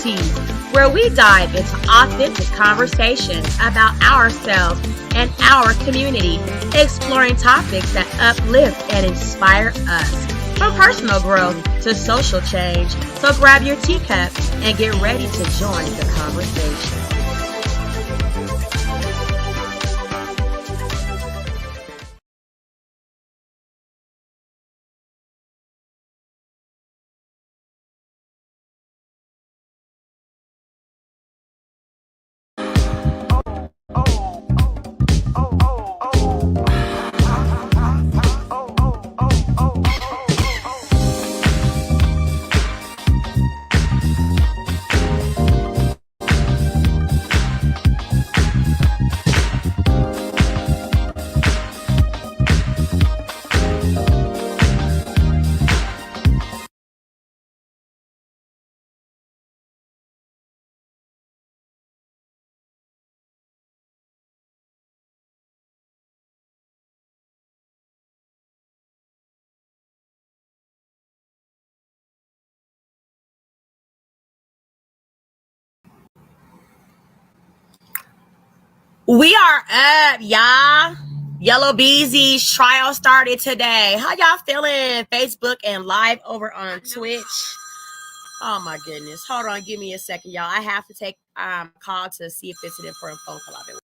expertise, where we dive into authentic conversations about ourselves and our community, exploring topics that uplift and inspire us, from personal growth to social change. So grab your teacup and get ready to join the conversation. We are up, y'all. Yella Beezy's trial started today. How y'all feeling? Facebook and live over on Twitch. Oh my goodness. Hold on, give me a second, y'all. I have to take a call to see if it's an important phone call I've been.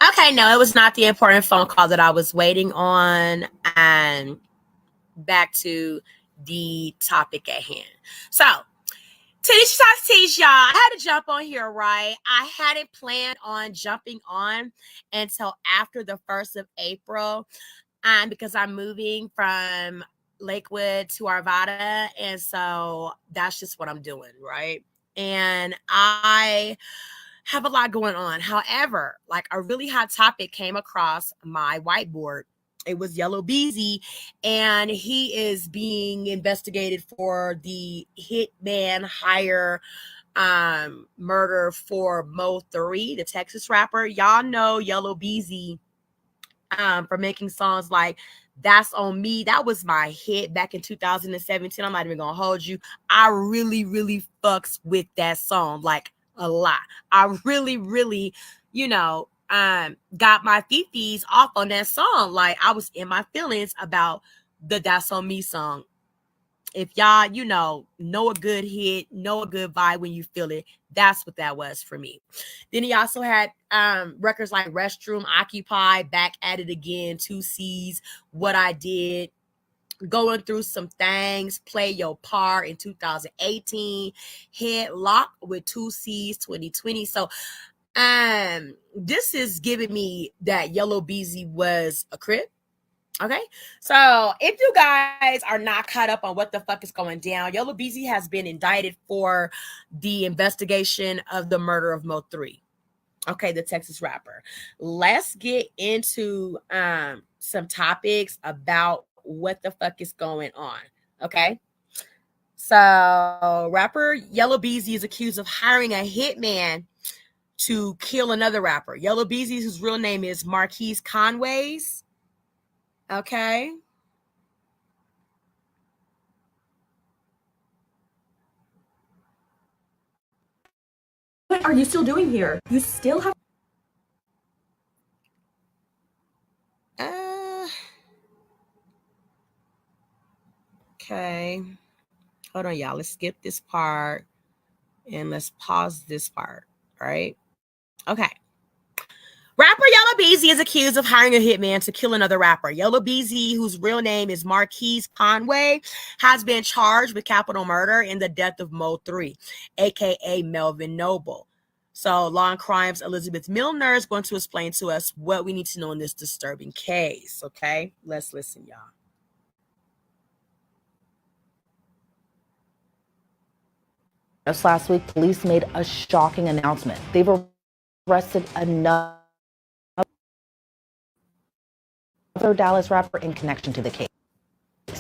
Okay, no, it was not the important phone call that I was waiting on. And back to the topic at hand. So, teach y'all. I had to jump on here, right? I hadn't planned on jumping on until after the 1st of April, because I'm moving from Lakewood to Arvada, and so that's just what I'm doing, right? And I have a lot going on. However, like a really hot topic came across my whiteboard. It was Yella Beezy, and he is being investigated for the hitman hire murder for Mo 3, the Texas rapper. Y'all know Yella Beezy for making songs like That's On Me. That was my hit back in 2017. I'm not even gonna hold you. I really, really fucks with that song, like a lot. I really, really, got my fifties off on that song. Like I was in my feelings about the That's On Me song. If y'all, know a good hit, know a good vibe when you feel it, that's what that was for me. Then he also had records like Restroom, Occupy, Back at It Again, 2C's, What I Did, Going Through Some Things, Play Your Part in 2018, Headlock with 2C's 2020. So this is giving me that Yella Beezy was a Crip. Okay, so if you guys are not caught up on what the fuck is going down, Yella Beezy has been indicted for the investigation of the murder of Mo 3. Okay, the Texas rapper. Let's get into some topics about what the fuck is going on. Okay, so rapper Yella Beezy is accused of hiring a hitman to kill another rapper. Yella Beezy, whose real name is Marquise Conways. Okay. What are you still doing here? You still have... Okay. Hold on, y'all. Let's skip this part and let's pause this part. All right. Okay. Rapper Yella Beezy is accused of hiring a hitman to kill another rapper. Yella Beezy, whose real name is Marquise Conway, has been charged with capital murder in the death of Mo 3, aka Melvin Noble. So, Law and Crimes Elizabeth Milner is going to explain to us what we need to know in this disturbing case. Okay, let's listen, y'all. Just last week, police made a shocking announcement. They've arrested another Dallas rapper in connection to the case,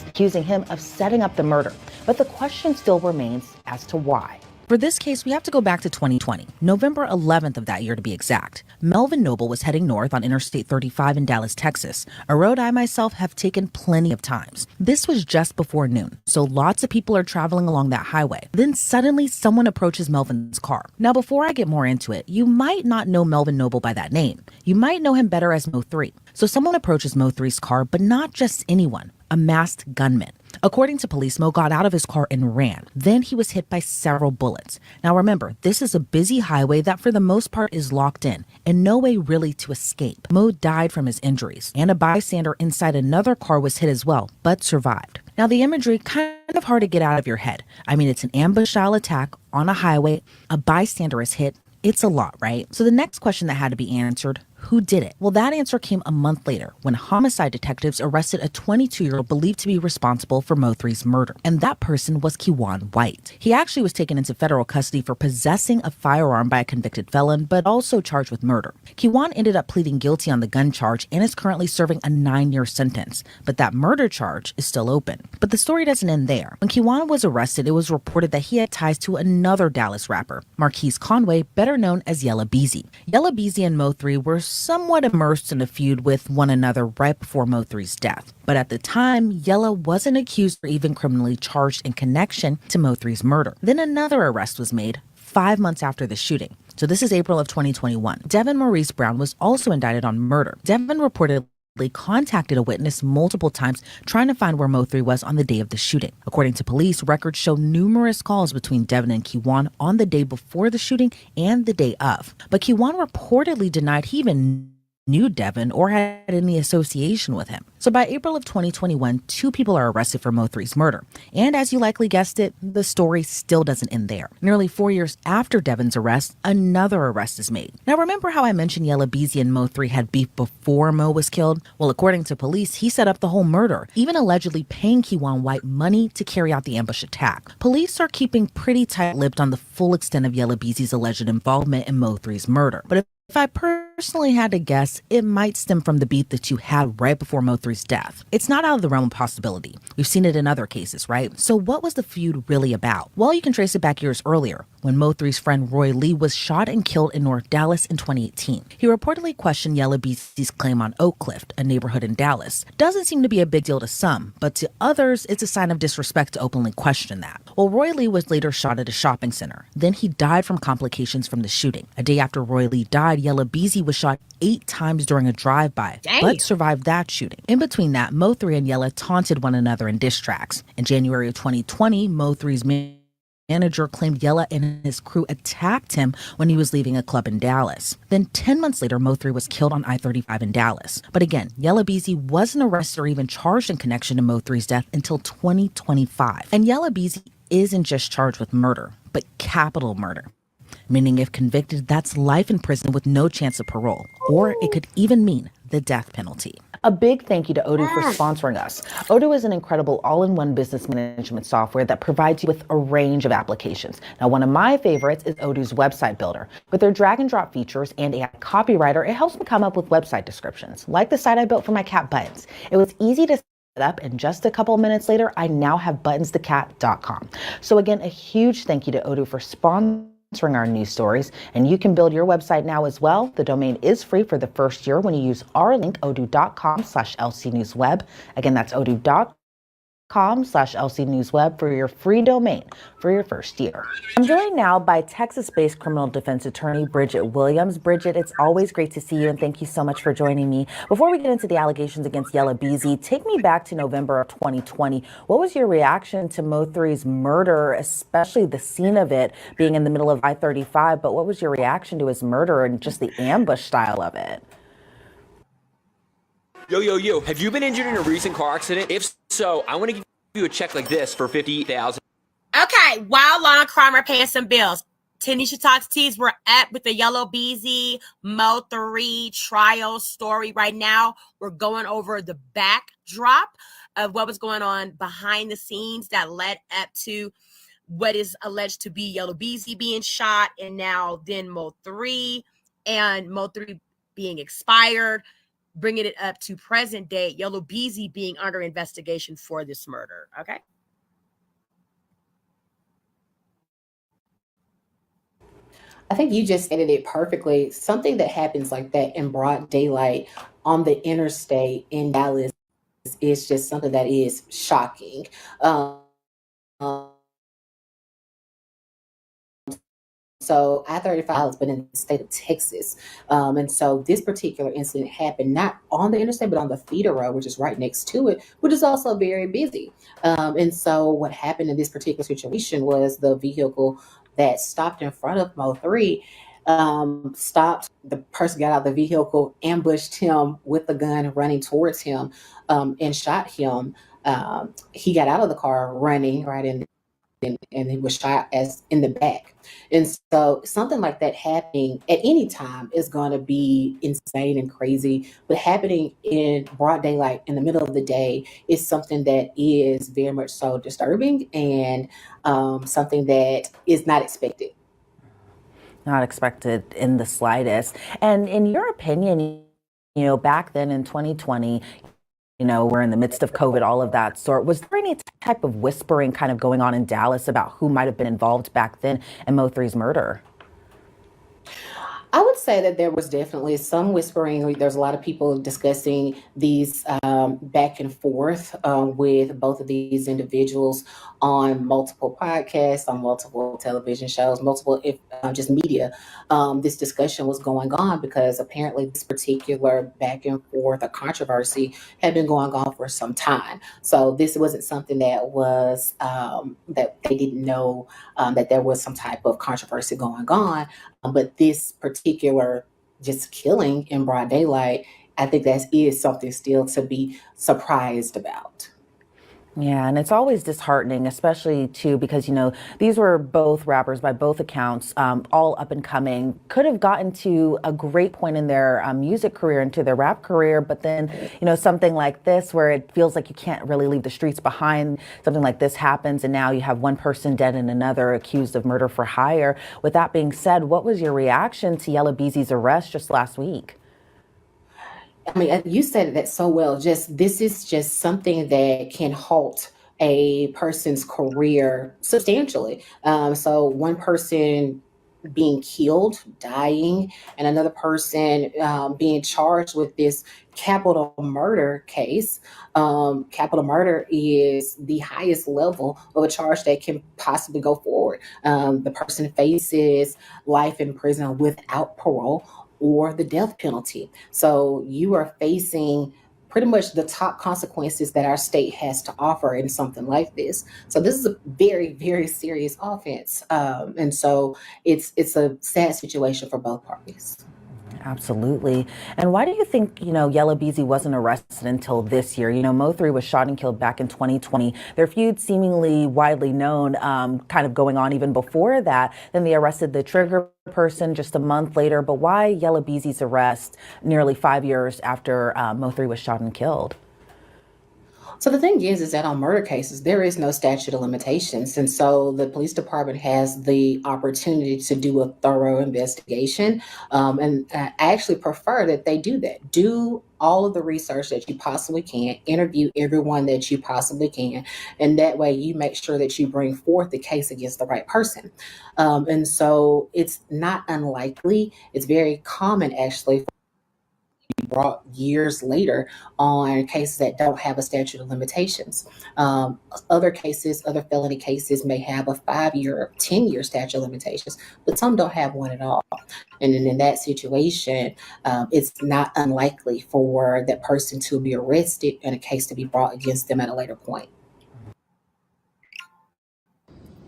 accusing him of setting up the murder. But the question still remains as to why. For this case, we have to go back to 2020, November 11th of that year to be exact. Melvin Noble was heading north on Interstate 35 in Dallas, Texas, a road I myself have taken plenty of times. This was just before noon, so lots of people are traveling along that highway. Then suddenly someone approaches Melvin's car. Now, before I get more into it, you might not know Melvin Noble by that name. You might know him better as Mo3. So someone approaches Mo3's car, but not just anyone, a masked gunman. According to police, Mo got out of his car and ran. Then he was hit by several bullets. Now remember, this is a busy highway that for the most part is locked in and no way really to escape. Mo died from his injuries, and a bystander inside another car was hit as well, but survived. Now the imagery, kind of hard to get out of your head. I mean, it's an ambush-style attack on a highway, a bystander is hit. It's a lot, right? So the next question that had to be answered, who did it? Well, that answer came a month later when homicide detectives arrested a 22-year-old believed to be responsible for Mo3's murder. And that person was Kewan White. He actually was taken into federal custody for possessing a firearm by a convicted felon, but also charged with murder. Kewan ended up pleading guilty on the gun charge and is currently serving a 9-year sentence. But that murder charge is still open. But the story doesn't end there. When Kewan was arrested, it was reported that he had ties to another Dallas rapper, Marquise Conway, better known as Yella Beezy. Yella Beezy and Mo3 were somewhat immersed in a feud with one another right before Mo3's death. But at the time, Yella wasn't accused or even criminally charged in connection to Mo3's murder. Then another arrest was made 5 months after the shooting. So this is April of 2021. Devin Maurice Brown was also indicted on murder. Devin reportedly contacted a witness multiple times trying to find where Mo3 was on the day of the shooting. According to police, records show numerous calls between Devin and Kewan on the day before the shooting and the day of. But Kewan reportedly denied he even knew Devin or had any association with him. So by April of 2021, 2 people are arrested for Mo3's murder. And as you likely guessed it, the story still doesn't end there. Nearly 4 years after Devin's arrest, another arrest is made. Now remember how I mentioned Yella Beezy and Mo3 had beef before Mo was killed? Well, according to police, he set up the whole murder, even allegedly paying Kewan White money to carry out the ambush attack. Police are keeping pretty tight-lipped on the full extent of Yella Beezy's alleged involvement in Mo3's murder. But if I personally had to guess, it might stem from the beef the two had right before Mo3's death. It's not out of the realm of possibility. We've seen it in other cases, right? So what was the feud really about? Well, you can trace it back years earlier, when Mo3's friend Roy Lee was shot and killed in North Dallas in 2018. He reportedly questioned Yella Beezy's claim on Oak Cliff, a neighborhood in Dallas. Doesn't seem to be a big deal to some, but to others, it's a sign of disrespect to openly question that. Well, Roy Lee was later shot at a shopping center. Then he died from complications from the shooting. A day after Roy Lee died, Yella Beezy was shot 8 times during a drive-by, but survived that shooting. In between that, Mo3 and Yella taunted one another in diss tracks. In January of 2020, Mo3's manager claimed Yella and his crew attacked him when he was leaving a club in Dallas. Then 10 months later, Mo3 was killed on I-35 in Dallas. But again, Yella Beezy wasn't arrested or even charged in connection to Mo3's death until 2025. And Yella Beezy isn't just charged with murder, but capital murder. Meaning if convicted, that's life in prison with no chance of parole. Or it could even mean the death penalty. A big thank you to Odoo for sponsoring us. Odoo is an incredible all-in-one business management software that provides you with a range of applications. Now, one of my favorites is Odoo's website builder. With their drag and drop features and AI copywriter, it helps me come up with website descriptions, like the site I built for my cat Buttons. It was easy to set up, and just a couple minutes later, I now have buttonsthecat.com. So again, a huge thank you to Odoo for sponsoring our news stories, and you can build your website now as well. The domain is free for the first year when you use our link, odoo.com/lcnewsweb. Again, that's odoo.com/lcnewsweb for your free domain for your first year. I'm joined now by Texas-based criminal defense attorney Bridget Williams. Bridget, it's always great to see you, and thank you so much for joining me. Before we get into the allegations against Yella Beezy, take me back to November of 2020. What was your reaction to Mo3's murder, especially the scene of it being in the middle of I-35, but what was your reaction to his murder and just the ambush style of it? Yo, have you been injured in a recent car accident? If so, I want to give you a check like this for $50,000. Okay, while Law and Crime are paying some bills, Tanisha Talks Tees, we're at with the Yella Beezy Mo3 trial story right now. We're going over the backdrop of what was going on behind the scenes that led up to what is alleged to be Yella Beezy being shot, and now then Mo3 and Mo3 being expired, bringing it up to present day, Yella Beezy being under investigation for this murder. Okay. I think you just stated it perfectly. Something that happens like that in broad daylight on the interstate in Dallas is just something that is shocking. Um, So I-35 has been in the state of Texas. And so this particular incident happened not on the interstate, but on the feeder road, which is right next to it, which is also very busy. And so what happened in this particular situation was the vehicle that stopped in front of Mo3 stopped. The person got out of the vehicle, ambushed him with the gun, running towards him, and shot him. He got out of the car running right in, and he was shot as in the back. And so something like that happening at any time is going to be insane and crazy. But happening in broad daylight in the middle of the day is something that is very much so disturbing and something that is not expected. Not expected in the slightest. And in your opinion, back then in 2020, we're in the midst of COVID, all of that sort. Was there any type of whispering kind of going on in Dallas about who might have been involved back then in Mo3's murder? I would say that there was definitely some whispering. There's a lot of people discussing these back and forth with both of these individuals on multiple podcasts, on multiple television shows, multiple just media. This discussion was going on because apparently this particular back and forth, a controversy, had been going on for some time. So this wasn't something that was that they didn't know that there was some type of controversy going on. But this particular just killing in broad daylight, I think that is something still to be surprised about. Yeah, and it's always disheartening, especially too, because, these were both rappers by both accounts, all up and coming, could have gotten to a great point in their music career, into their rap career. But then, something like this, where it feels like you can't really leave the streets behind, something like this happens. And now you have one person dead and another accused of murder for hire. With that being said, what was your reaction to Yella Beezy's arrest just last week? I mean, you said that so well. This is just something that can halt a person's career substantially. So one person being killed, dying, and another person being charged with this capital murder case. Capital murder is the highest level of a charge that can possibly go forward. The person faces life in prison without parole or the death penalty. So you are facing pretty much the top consequences that our state has to offer in something like this. So this is a very, very serious offense. And so it's a sad situation for both parties. Absolutely. And why do you think, Yella Beezy wasn't arrested until this year? Mo3 was shot and killed back in 2020. Their feud seemingly widely known, kind of going on even before that. Then they arrested the trigger person just a month later. But why Yella Beezy's arrest nearly 5 years after Mo3 was shot and killed? So the thing is that on murder cases, there is no statute of limitations. And so the police department has the opportunity to do a thorough investigation. And I actually prefer that they do that. Do all of the research that you possibly can, interview everyone that you possibly can. And that way you make sure that you bring forth the case against the right person. And so it's not unlikely, it's very common actually, brought years later on cases that don't have a statute of limitations. Other cases, other felony cases may have a 5-year, 10-year statute of limitations, but some don't have one at all. And then in that situation, it's not unlikely for that person to be arrested and a case to be brought against them at a later point.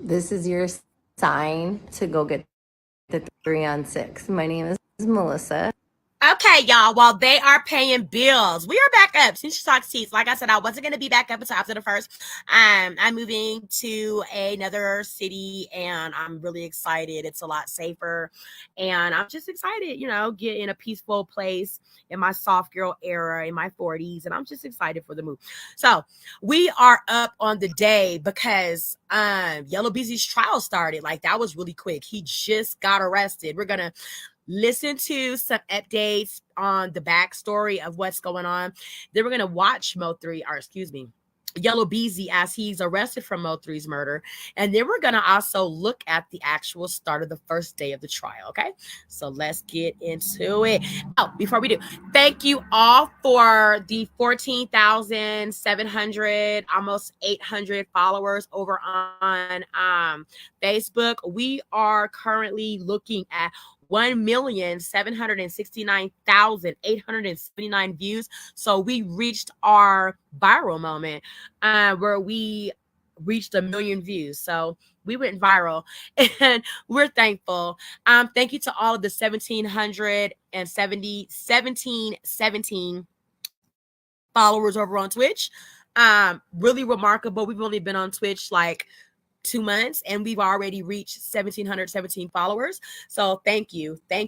This is your sign to go get the 3-on-6. My name is Melissa. Okay, y'all, while they are paying bills, we are back up. Since you talked seats, like I said, I wasn't going to be back up until after the first. I'm moving to another city, and I'm really excited. It's a lot safer, and I'm just excited, get in a peaceful place in my soft girl era in my 40s, and I'm just excited for the move. So we are up on the day because Yella Beezy's trial started. Like, that was really quick. He just got arrested. We're going to listen to some updates on the backstory of what's going on. Then we're going to watch Yella Beezy as he's arrested from Mo3's murder. And then we're going to also look at the actual start of the first day of the trial. Okay. So let's get into it. Oh, before we do, thank you all for the 14,700, almost 800 followers over on Facebook. We are currently looking at 1,769,879 views. So we reached our viral moment where we reached 1 million views. So we went viral and we're thankful. Thank you to all of the 1717 followers over on Twitch. Really remarkable. We've only been on Twitch like 2 months and we've already reached 1,717 followers. So thank you. I'm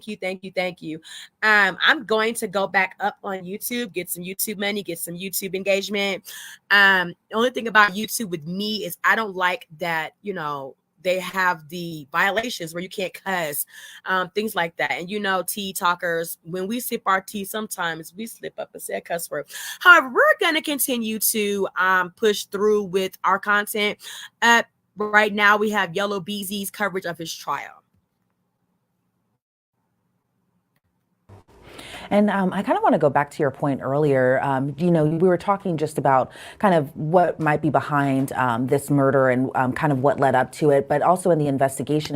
going to go back up on YouTube, get some YouTube money, get some YouTube engagement. The only thing about YouTube with me is I don't like that, they have the violations where you can't cuss, things like that. And tea talkers, when we sip our tea, sometimes we slip up and say a cuss word. However, we're going to continue to push through with our content. Right now, we have Yella Beezy's coverage of his trial. And I kind of want to go back to your point earlier. We were talking just about kind of what might be behind this murder and kind of what led up to it, but also in the investigation,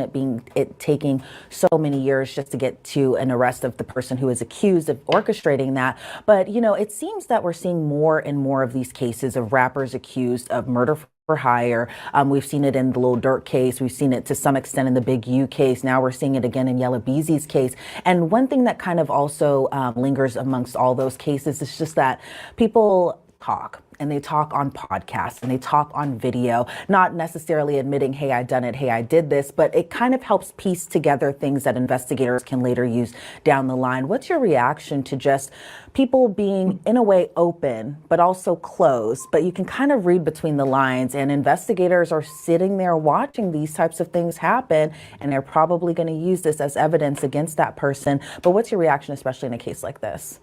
it taking so many years just to get to an arrest of the person who is accused of orchestrating that. But, it seems that we're seeing more and more of these cases of rappers accused of murder for hire. We've seen it in the Lil Durk case. We've seen it to some extent in the Big U case. Now we're seeing it again in Yella Beezy's case. And one thing that kind of also lingers amongst all those cases is just that people talk. And they talk on podcasts and they talk on video, not necessarily admitting, hey, I done it, hey, I did this, but it kind of helps piece together things that investigators can later use down the line. What's your reaction to just people being in a way open, but also closed, but you can kind of read between the lines and investigators are sitting there watching these types of things happen and they're probably going to use this as evidence against that person. But what's your reaction, especially in a case like this?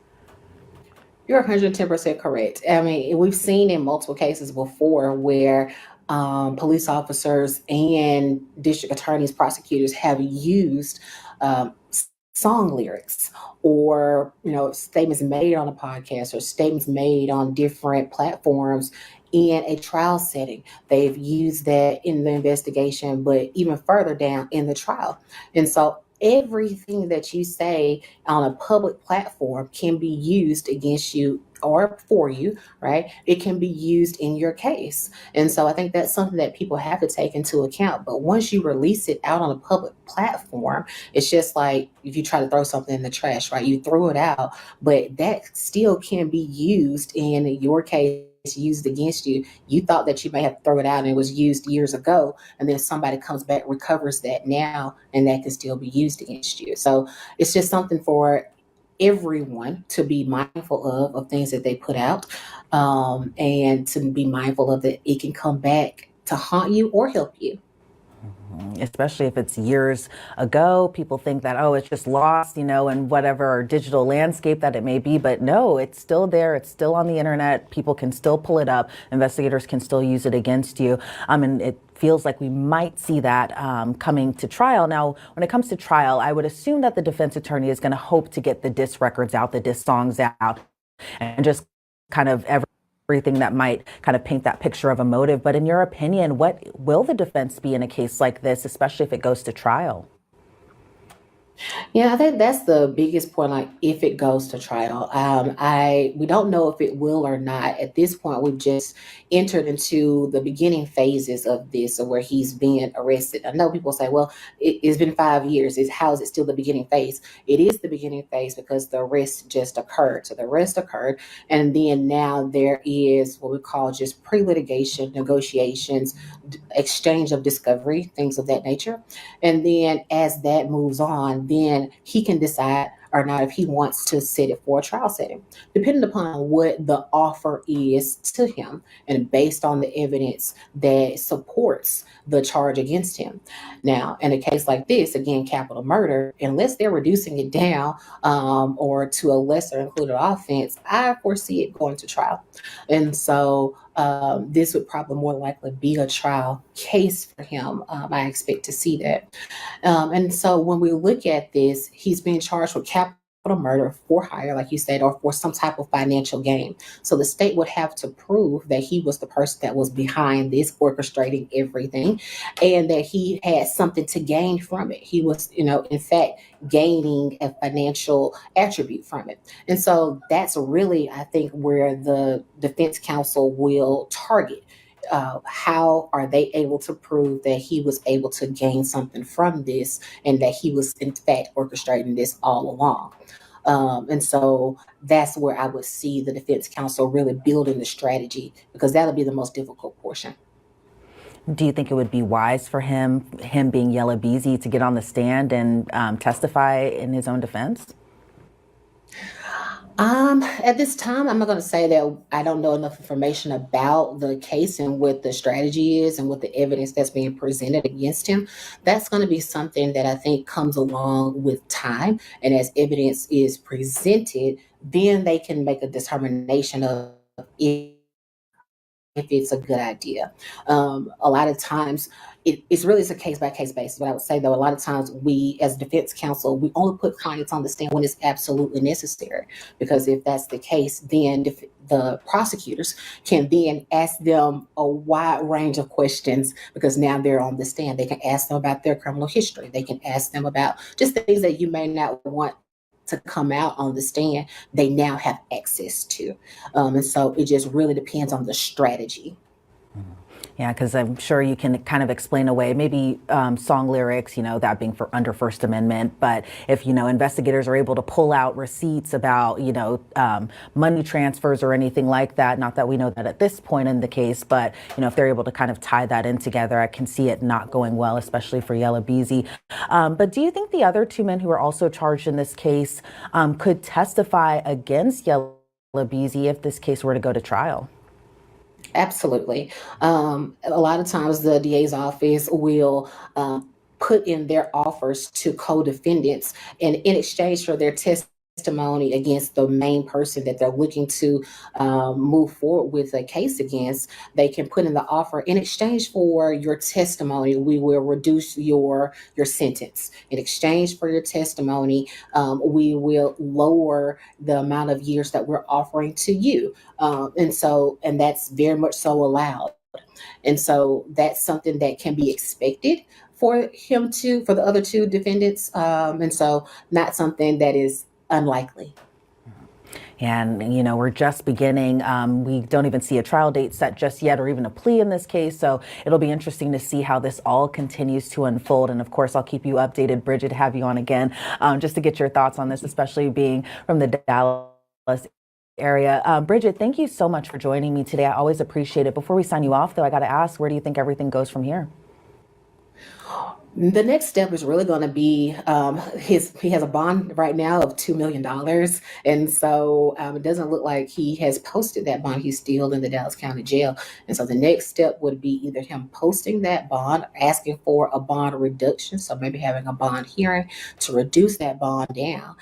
You're 110% correct. I mean, we've seen in multiple cases before where police officers and district attorneys, prosecutors have used song lyrics or, statements made on a podcast or statements made on different platforms in a trial setting. They've used that in the investigation, but even further down in the trial. And so everything that you say on a public platform can be used against you or for you, right? It can be used in your case. And so I think that's something that people have to take into account. But once you release it out on a public platform, it's just like if you try to throw something in the trash, right? You threw it out, but that still can be used in your case, used against you. You thought that you may have thrown it out and it was used years ago, and then somebody comes back, recovers that now, and that can still be used against you. So it's just something for everyone to be mindful of things that they put out, and to be mindful of that it can come back to haunt you or help you. Especially if it's years ago, people think that, oh, it's just lost, in whatever digital landscape that it may be. But no, it's still there. It's still on the internet. People can still pull it up. Investigators can still use it against you. And it feels like we might see that coming to trial. Now, when it comes to trial, I would assume that the defense attorney is going to hope to get the diss records out, the diss songs out, and just kind of everything that might kind of paint that picture of a motive. But in your opinion, what will the defense be in a case like this, especially if it goes to trial? Yeah, I think that's the biggest point. Like, if it goes to trial, we don't know if it will or not. At this point, we've just entered into the beginning phases of this, where he's being arrested. I know people say, "Well, it's been 5 years. How is it still the beginning phase?" It is the beginning phase because the arrest just occurred. So the arrest occurred, and then now there is what we call just pre-litigation negotiations, exchange of discovery, things of that nature. And then as that moves on, then he can decide, or not if he wants to set it for a trial setting, depending upon what the offer is to him and based on the evidence that supports the charge against him. Now, in a case like this, again, capital murder, unless they're reducing it down or to a lesser included offense, I foresee it going to trial. And so this would probably more likely be a trial case for him. I expect to see that. And so when we look at this, he's being charged with capital murder for hire, like you said, or for some type of financial gain. So the state would have to prove that he was the person that was behind this, orchestrating everything, and that he had something to gain from it. He was, in fact, gaining a financial attribute from it. And so that's really, I think, where the defense counsel will target. How are they able to prove that he was able to gain something from this and that he was, in fact, orchestrating this all along? And so that's where I would see the defense counsel really building the strategy, because that'll be the most difficult portion. Do you think it would be wise for him being Yella Beezy, to get on the stand and testify in his own defense? At this time, I'm not going to say that I don't know enough information about the case and what the strategy is and what the evidence that's being presented against him. That's going to be something that I think comes along with time. And as evidence is presented, then they can make a determination of if it's a good idea. A lot of times it's really a case by case basis. But I would say, though, a lot of times we as defense counsel, we only put clients on the stand when it's absolutely necessary. Because if that's the case, then the prosecutors can then ask them a wide range of questions, because now they're on the stand. They can ask them about their criminal history. They can ask them about just things that you may not want to come out on the stand, they now have access to. And so it just really depends on the strategy. Yeah, because I'm sure you can kind of explain away maybe song lyrics, that being for under First Amendment. But if, investigators are able to pull out receipts about, money transfers or anything like that, not that we know that at this point in the case, but, if they're able to kind of tie that in together, I can see it not going well, especially for Yella Beezy. But do you think the other two men who are also charged in this case could testify against Yella Beezy if this case were to go to trial? Absolutely. A lot of times the DA's office will put in their offers to co-defendants, and in exchange for their testimony against the main person that they're looking to move forward with a case against, they can put in the offer: in exchange for your testimony, we will reduce your sentence. In exchange for your testimony, we will lower the amount of years that we're offering to you. And that's very much so allowed. And so that's something that can be expected for the other two defendants. And so not something that is unlikely. And, we're just beginning. We don't even see a trial date set just yet, or even a plea in this case. So it'll be interesting to see how this all continues to unfold. And of course, I'll keep you updated. Bridget, have you on again just to get your thoughts on this, especially being from the Dallas area. Bridget, thank you so much for joining me today. I always appreciate it. Before we sign you off, though, I got to ask, where do you think everything goes from here? The next step is really going to be he has a bond right now of $2 million. And so it doesn't look like he has posted that bond. He's still in the Dallas County Jail. And so the next step would be either him posting that bond, asking for a bond reduction, so maybe having a bond hearing to reduce that bond down,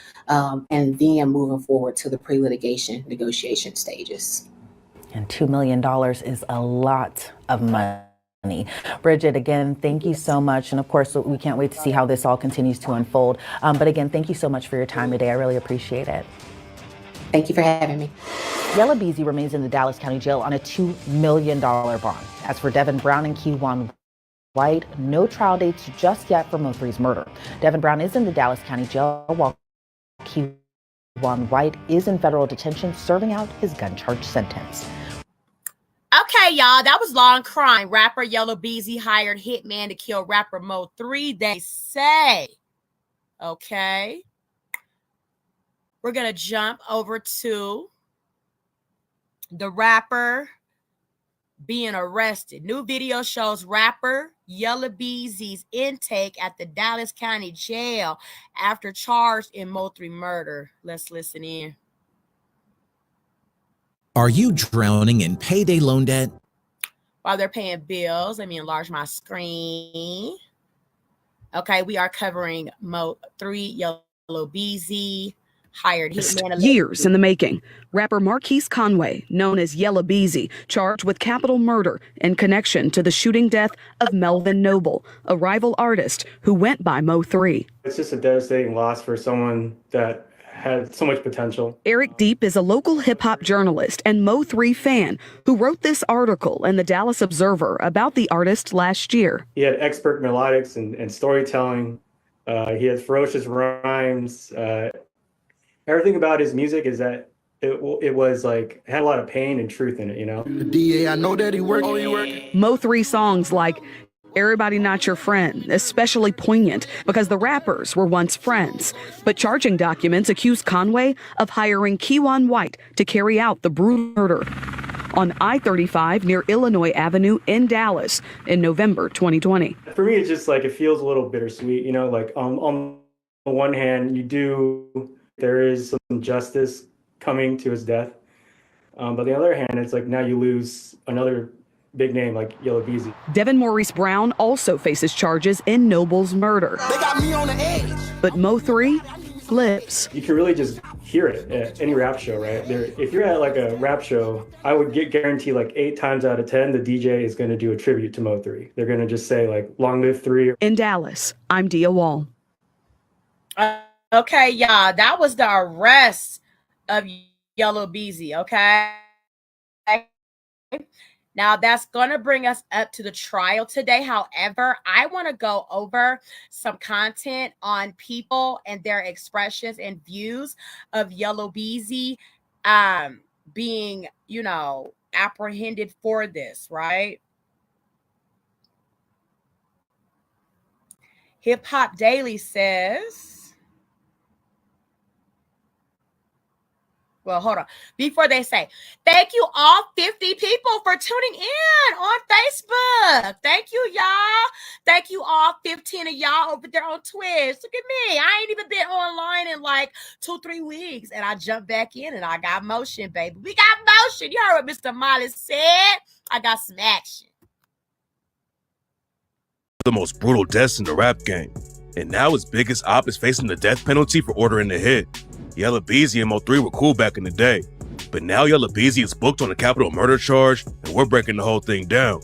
and then moving forward to the pre-litigation negotiation stages. And $2 million is a lot of money. Bridget, again, thank you so much. And of course, we can't wait to see how this all continues to unfold. But again, thank you so much for your time today. I really appreciate it. Thank you for having me. Yella Beezy remains in the Dallas County Jail on a $2 million bond. As for Devin Brown and Keywan White, no trial dates just yet for Mo3's murder. Devin Brown is in the Dallas County Jail, while Keywan White is in federal detention serving out his gun charge sentence. Okay, y'all, that was Law and Crime. Rapper Yella Beezy hired hitman to kill rapper Mo3, they say. Okay. We're going to jump over to the rapper being arrested. New video shows rapper Yella Beezy's intake at the Dallas County Jail after charged in Mo3 murder. Let's listen in. Are you drowning in payday loan debt? While they're paying bills, let me enlarge my screen. Okay, we are covering Mo3, Yella Beezy, hired hitman. Years in the making. Rapper Marquise Conway, known as Yella Beezy, charged with capital murder in connection to the shooting death of Melvin Noble, a rival artist who went by Mo3. It's just a devastating loss for someone that had so much potential. Eric Deep is a local hip-hop journalist and Mo3 fan who wrote this article in the Dallas Observer about the artist last year. He had expert melodics and storytelling. He had ferocious rhymes. Everything about his music is that it was like, had a lot of pain and truth in it, you know? The DA, I know that he worked. Mo3 songs like Everybody Not Your Friend, especially poignant because the rappers were once friends. But charging documents accuse Conway of hiring Keywan White to carry out the brutal murder on I-35 near Illinois Avenue in Dallas in November 2020. For me, it's just like, it feels a little bittersweet, you know, like on the one hand, there is some justice coming to his death. But on the other hand, it's like now you lose another big name like Yella Beezy. Devin Maurice Brown also faces charges in Noble's murder. They got me on the edge. But Mo3 flips. You can really just hear it at any rap show, right? If you're at like a rap show, I would guarantee like 8 times out of 10, the DJ is going to do a tribute to Mo3. They're going to just say like, long live 3. In Dallas, I'm Dia Wall. Okay, y'all, that was the arrest of Yella Beezy, okay? Now, that's going to bring us up to the trial today. However, I want to go over some content on people and their expressions and views of Yella Beezy being, you know, apprehended for this, right? Hip Hop Daily says... Well, hold on. Before they say, thank you all 50 people for tuning in on Facebook. Thank you, y'all. Thank you all 15 of y'all over there on Twitch. Look at me. I ain't even been online in like 2-3 weeks. And I jumped back in and I got motion, baby. We got motion. You heard what Mr. Molly said. I got some action. The most brutal deaths in the rap game. And now his biggest op is facing the death penalty for ordering the hit. Yella Beezy and Mo3 were cool back in the day, but now Yella Beezy is booked on a capital murder charge, and we're breaking the whole thing down.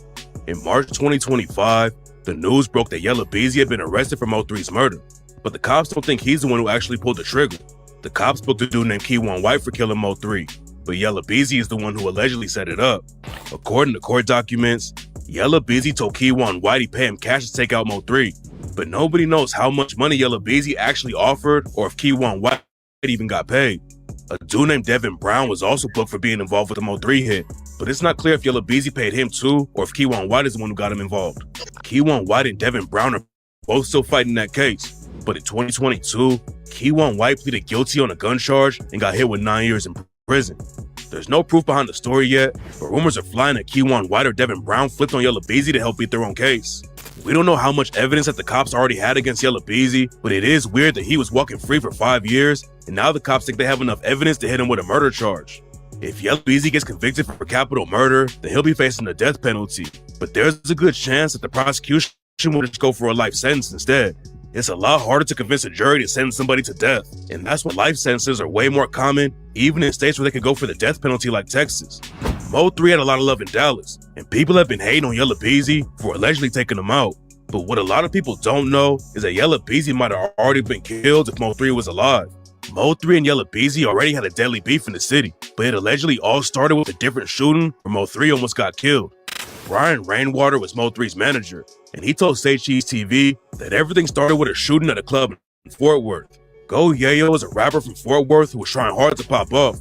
In March 2025, the news broke that Yella Beezy had been arrested for Mo3's murder, but the cops don't think he's the one who actually pulled the trigger. The cops booked a dude named Keywan White for killing Mo3, but Yella Beezy is the one who allegedly set it up. According to court documents, Yella Beezy told Keywan White he'd pay him cash to take out Mo3, but nobody knows how much money Yella Beezy actually offered or if Keywan White even got paid. A dude named Devin Brown was also booked for being involved with the Mo3 hit, but it's not clear if Yella Beezy paid him too or if Keywan White is the one who got him involved. Keywan White and Devin Brown are both still fighting that case, but in 2022, Keywan White pleaded guilty on a gun charge and got hit with 9 years in prison. There's no proof behind the story yet, but rumors are flying that Keywan White or Devin Brown flipped on Yella Beezy to help beat their own case. We don't know how much evidence that the cops already had against Yella Beezy, but it is weird that he was walking free for 5 years, and now the cops think they have enough evidence to hit him with a murder charge. If Yella Beezy gets convicted for capital murder, then he'll be facing the death penalty, but there's a good chance that the prosecution will just go for a life sentence instead. It's a lot harder to convince a jury to sentence somebody to death, and that's why life sentences are way more common, even in states where they can go for the death penalty like Texas. Mo3 had a lot of love in Dallas, and people have been hating on Yella Beezy for allegedly taking him out. But what a lot of people don't know is that Yella Beezy might have already been killed if Mo3 was alive. Mo3 and Yella Beezy already had a deadly beef in the city, but it allegedly all started with a different shooting where Mo3 almost got killed. Brian Rainwater was Mo3's manager, and he told Say Cheese TV that everything started with a shooting at a club in Fort Worth. Go Yayo was a rapper from Fort Worth who was trying hard to pop off,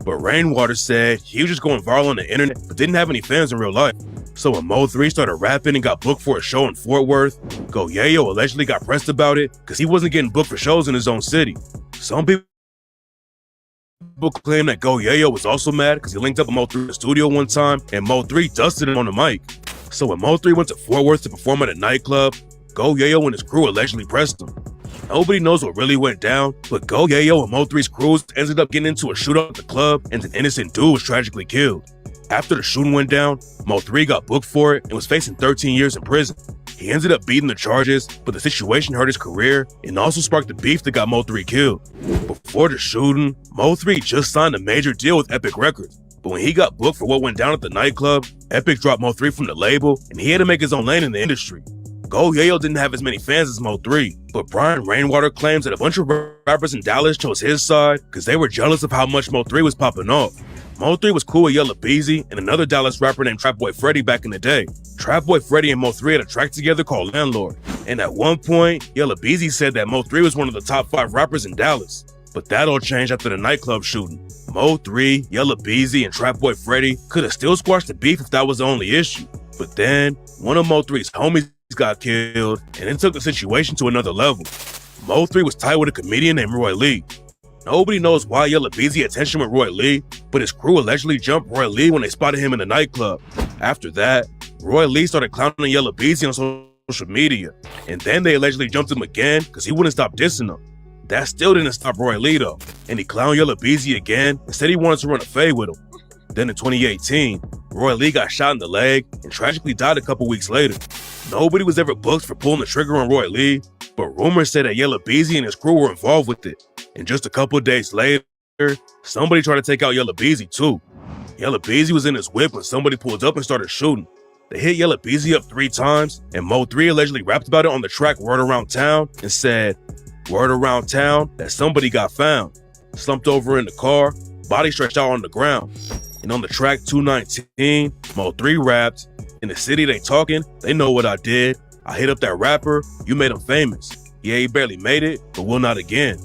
but Rainwater said he was just going viral on the internet but didn't have any fans in real life. So when Mo3 started rapping and got booked for a show in Fort Worth, Go Yayo allegedly got pressed about it because he wasn't getting booked for shows in his own city. Some people People claim that Go Yayo was also mad because he linked up with Mo3 in the studio one time and Mo3 dusted him on the mic. So when Mo3 went to Fort Worth to perform at a nightclub, Go Yayo and his crew allegedly pressed him. Nobody knows what really went down, but Go Yayo and Mo3's crews ended up getting into a shootout at the club and an innocent dude was tragically killed. After the shooting went down, Mo3 got booked for it and was facing 13 years in prison. He ended up beating the charges, but the situation hurt his career and also sparked the beef that got Mo3 killed. Before the shooting, Mo3 just signed a major deal with Epic Records, but when he got booked for what went down at the nightclub, Epic dropped Mo3 from the label and he had to make his own lane in the industry. Go Yayo didn't have as many fans as Mo3, but Brian Rainwater claims that a bunch of rappers in Dallas chose his side because they were jealous of how much Mo3 was popping off. Mo3 was cool with Yella Beezy and another Dallas rapper named Trapboy Freddy back in the day. Trapboy Freddy and Mo3 had a track together called Landlord, and at one point, Yella Beezy said that Mo3 was one of the top 5 rappers in Dallas. But that all changed after the nightclub shooting. Mo3, Yella Beezy, and Trapboy Freddy could have still squashed the beef if that was the only issue. But then, one of Mo3's homies got killed, and it took the situation to another level. Mo3 was tied with a comedian named Roy Lee. Nobody knows why Yella Beezy had tension with Roy Lee, but his crew allegedly jumped Roy Lee when they spotted him in the nightclub. After that, Roy Lee started clowning Yella Beezy on social media, and then they allegedly jumped him again because he wouldn't stop dissing them. That still didn't stop Roy Lee though, and he clowned Yella Beezy again and said he wanted to run a fade with him. Then in 2018, Roy Lee got shot in the leg and tragically died a couple weeks later. Nobody was ever booked for pulling the trigger on Roy Lee, but rumors said that Yella Beezy and his crew were involved with it. And just a couple days later, somebody tried to take out Yella Beezy too. Yella Beezy was in his whip when somebody pulled up and started shooting. They hit Yella Beezy up 3 times, and Mo3 allegedly rapped about it on the track Word Around Town and said, "Word around town that somebody got found, slumped over in the car, body stretched out on the ground." And on the track 219, Mo3 rapped, "In the city they talking, they know what I did. I hit up that rapper, you made him famous. Yeah, he barely made it, but will not again."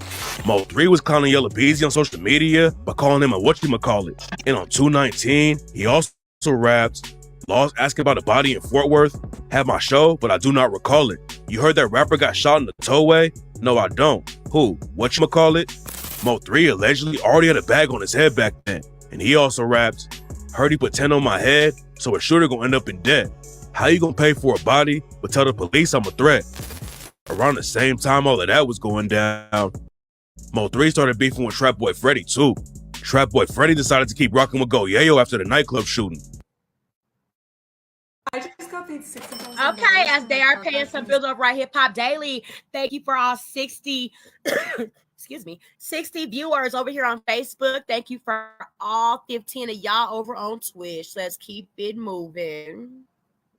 Mo3 was clowning Yella Beezy on social media by calling him a whatchamacallit. And on 219, he also rapped, "Lost asking about a body in Fort Worth. Had my show, but I do not recall it. You heard that rapper got shot in the tollway? No, I don't. Who? Whatchamacallit?" Mo3 allegedly already had a bag on his head back then. And he also rapped, "Heard he put 10 on my head, so a shooter gonna end up in debt. How you gonna pay for a body, but tell the police I'm a threat?" Around the same time all of that was going down, Mo3 started beefing with Trapboy Freddy too. Trapboy Freddy decided to keep rocking with Go Yayo after the nightclub shooting. I just got paid $60. Okay, as they are paying some bills over at Hip Hop Daily. Thank you for all 60 excuse me, 60 viewers over here on Facebook. Thank you for all 15 of y'all over on Twitch. Let's keep it moving.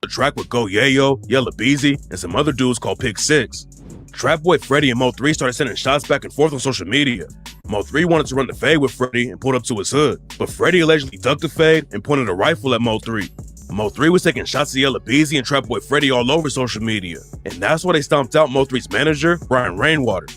The track with Go Yayo, Yella Beezy, and some other dudes called Pick 6. Trapboy Freddy and Mo3 started sending shots back and forth on social media. Mo3 wanted to run the fade with Freddy and pulled up to his hood, but Freddy allegedly ducked the fade and pointed a rifle at Mo3. Mo3 was taking shots at Yella Beezy and Trapboy Freddy all over social media, and that's why they stomped out Mo3's manager, Brian Rainwater.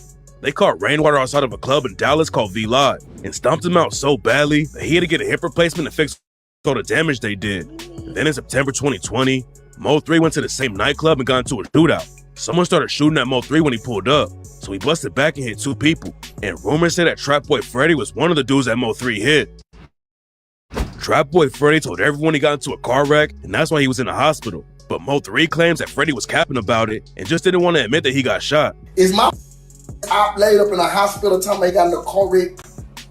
They caught Rainwater outside of a club in Dallas called V Live and stomped him out so badly that he had to get a hip replacement to fix all the damage they did. And then in September 2020, Mo3 went to the same nightclub and got into a shootout. Someone started shooting at Mo3 when he pulled up, so he busted back and hit 2 people. And rumors say that Trapboy Freddy was one of the dudes that Mo3 hit. Trapboy Freddy told everyone he got into a car wreck, and that's why he was in the hospital. But Mo3 claims that Freddy was capping about it and just didn't want to admit that he got shot. Is my op laid up in a hospital talking about he got in a car wreck?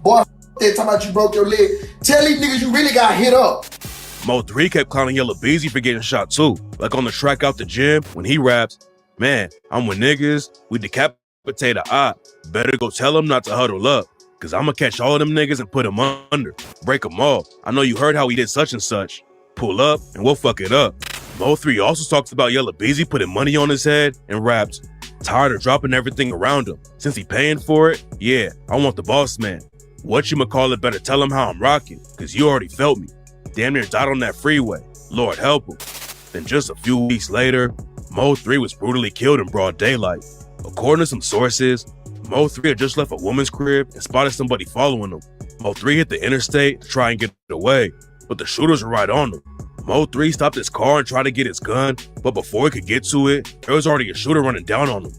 Boy, they talking about you broke your leg. Tell these niggas you really got hit up. Mo3 kept clowning Yella Beezy for getting shot too, like on the track Out the Gym when he raps, "Man, I'm with niggas, we decapitate a op. Better go tell them not to huddle up, cause I'ma catch all of them niggas and put them under, break them all. I know you heard how he did such and such. Pull up and we'll fuck it up." Mo3 also talks about Yella Beezy putting money on his head and raps, "Tired of dropping everything around him. Since he paying for it, yeah, I want the boss man. Whatchamacallit better tell him how I'm rocking, cause you already felt me. Damn near died on that freeway. Lord help him." Then just a few weeks later, Mo3 was brutally killed in broad daylight. According to some sources, Mo3 had just left a woman's crib and spotted somebody following him. Mo3 hit the interstate to try and get away, but the shooters were right on him. Mo3 stopped his car and tried to get his gun, but before he could get to it, there was already a shooter running down on him.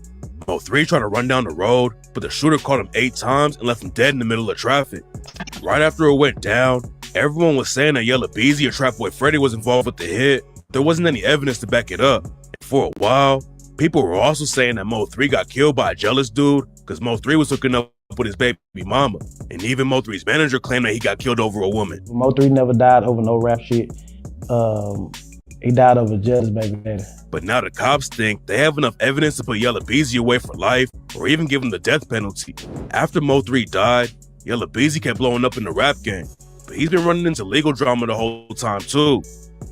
Mo3 tried to run down the road, but the shooter caught him 8 times and left him dead in the middle of traffic. Right after it went down, everyone was saying that Yella Beezy or Trap Boy Freddy was involved with the hit. There wasn't any evidence to back it up. And for a while, people were also saying that Mo 3 got killed by a jealous dude because Mo 3 was hooking up with his baby mama. And even Mo 3's manager claimed that he got killed over a woman. Mo 3 never died over no rap shit. He died over jealous baby daddy. But now the cops think they have enough evidence to put Yella Beezy away for life or even give him the death penalty. After Mo 3 died, Yella Beezy kept blowing up in the rap game, but he's been running into legal drama the whole time too.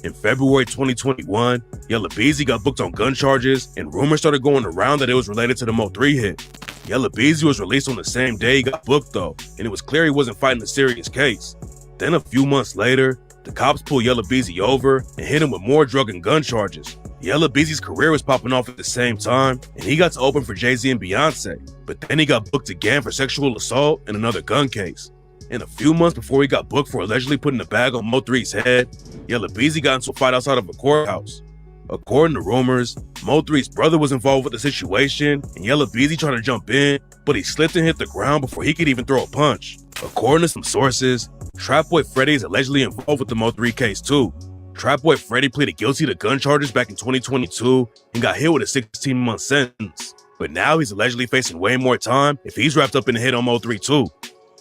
In February 2021, Yella Beezy got booked on gun charges, and rumors started going around that it was related to the Mo 3 hit. Yella Beezy was released on the same day he got booked though, and it was clear he wasn't fighting a serious case. Then a few months later, the cops pulled Yella Beezy over and hit him with more drug and gun charges. Yella Beezy's career was popping off at the same time, and he got to open for Jay-Z and Beyonce, but then he got booked again for sexual assault and another gun case. And a few months before he got booked for allegedly putting a bag on Mo 3's head, Yella Beezy got into a fight outside of a courthouse. According to rumors, Mo 3's brother was involved with the situation, and Yella Beezy tried to jump in, but he slipped and hit the ground before he could even throw a punch. According to some sources, Trap Boy Freddy is allegedly involved with the Mo 3 case too. Trap Boy Freddy pleaded guilty to gun charges back in 2022 and got hit with a 16-month sentence. But now he's allegedly facing way more time if he's wrapped up in the hit on Mo 3 too.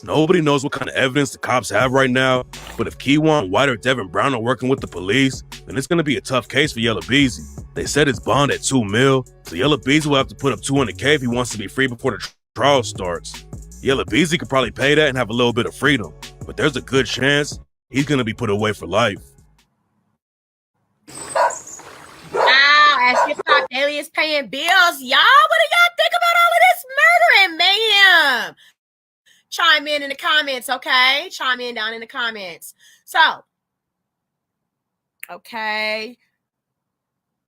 Nobody knows what kind of evidence the cops have right now, but if Keywan White or Devin Brown are working with the police, then it's going to be a tough case for Yella Beezy. They set his bond at $2 million, so Yella Beezy will have to put up $200K if he wants to be free before the trial starts. Yella Beezy could probably pay that and have a little bit of freedom, but there's a good chance he's going to be put away for life. Wow, as hip-hop daily is paying bills, y'all, what do y'all think about all of this murder and mayhem? Chime in the comments, okay? Chime in down in the comments. So, okay,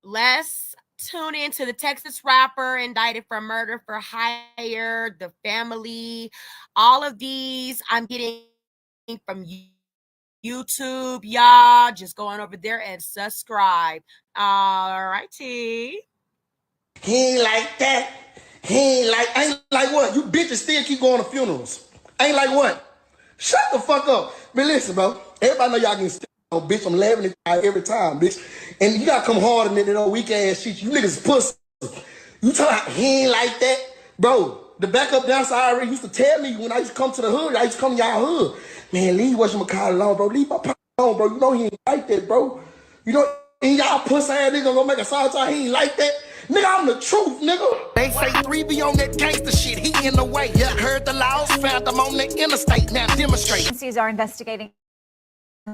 let's tune into the Texas rapper indicted for murder for hire, the family. All of these I'm getting from YouTube, y'all. Just going over there and subscribe. All righty. He ain't like that. Ain't like what? You bitches still keep going to funerals. Ain't like what? Shut the fuck up. But listen, bro. Everybody know y'all can still on, bitch. I'm laughing at you every time, bitch. And you gotta come harder than that weak ass shit. You niggas pussy. You talking about he ain't like that? Bro, the backup dancer already used to tell me when I used to come to the hood, I used to come to y'all hood. Man, leave whatchamacallit alone, bro. Leave my partner alone, bro. You know he ain't like that, bro. You know, and y'all pussy ass nigga gonna make a song time he ain't like that. Nigga, I'm the truth, nigga. They say 3 be on that gangster shit. He in the way. Yeah, heard the laws, found them on the interstate. Now demonstrate. Agencies are investigating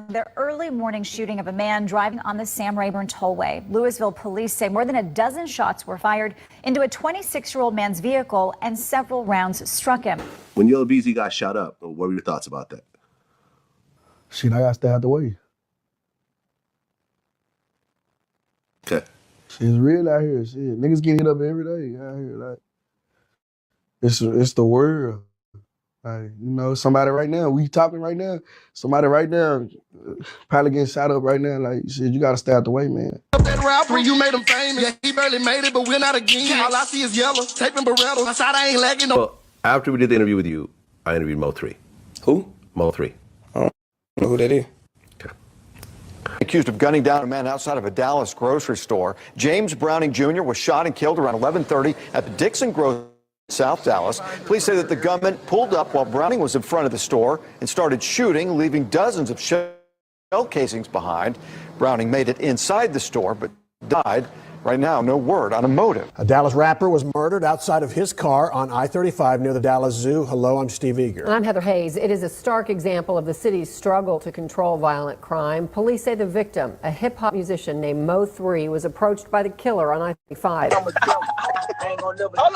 the early morning shooting of a man driving on the Sam Rayburn Tollway. Louisville police say more than a dozen shots were fired into a 26-year-old man's vehicle and several rounds struck him. When Yella Beezy got shot up, what were your thoughts about that? Shit, I gotta stay out the way. Okay. It's real out here. Shit, niggas get hit up every day out here. Like, it's the world. Like, you know, somebody right now, we talking right now. Somebody right now, probably getting shot up right now. Like, shit, you gotta stay out the way, man. That rapper, you made him famous. Yeah, he barely made it, but we're not again. All I see is yellow, taping Beretta. I said I ain't lacking no. Well, after we did the interview with you, I interviewed Mo 3. Who? Mo 3. I don't know who that is. Accused of gunning down a man outside of a Dallas grocery store. James Browning Jr. was shot and killed around 11:30 at the Dixon Grocery South Dallas. Police say that the gunman pulled up while Browning was in front of the store and started shooting, leaving dozens of shell casings behind. Browning made it inside the store but died. Right now, no word on a motive. A Dallas rapper was murdered outside of his car on I-35 near the Dallas Zoo. Hello, I'm Steve Eager. I'm Heather Hayes. It is a stark example of the city's struggle to control violent crime. Police say the victim, a hip-hop musician named Mo 3, was approached by the killer on I-35. Hold on, tell them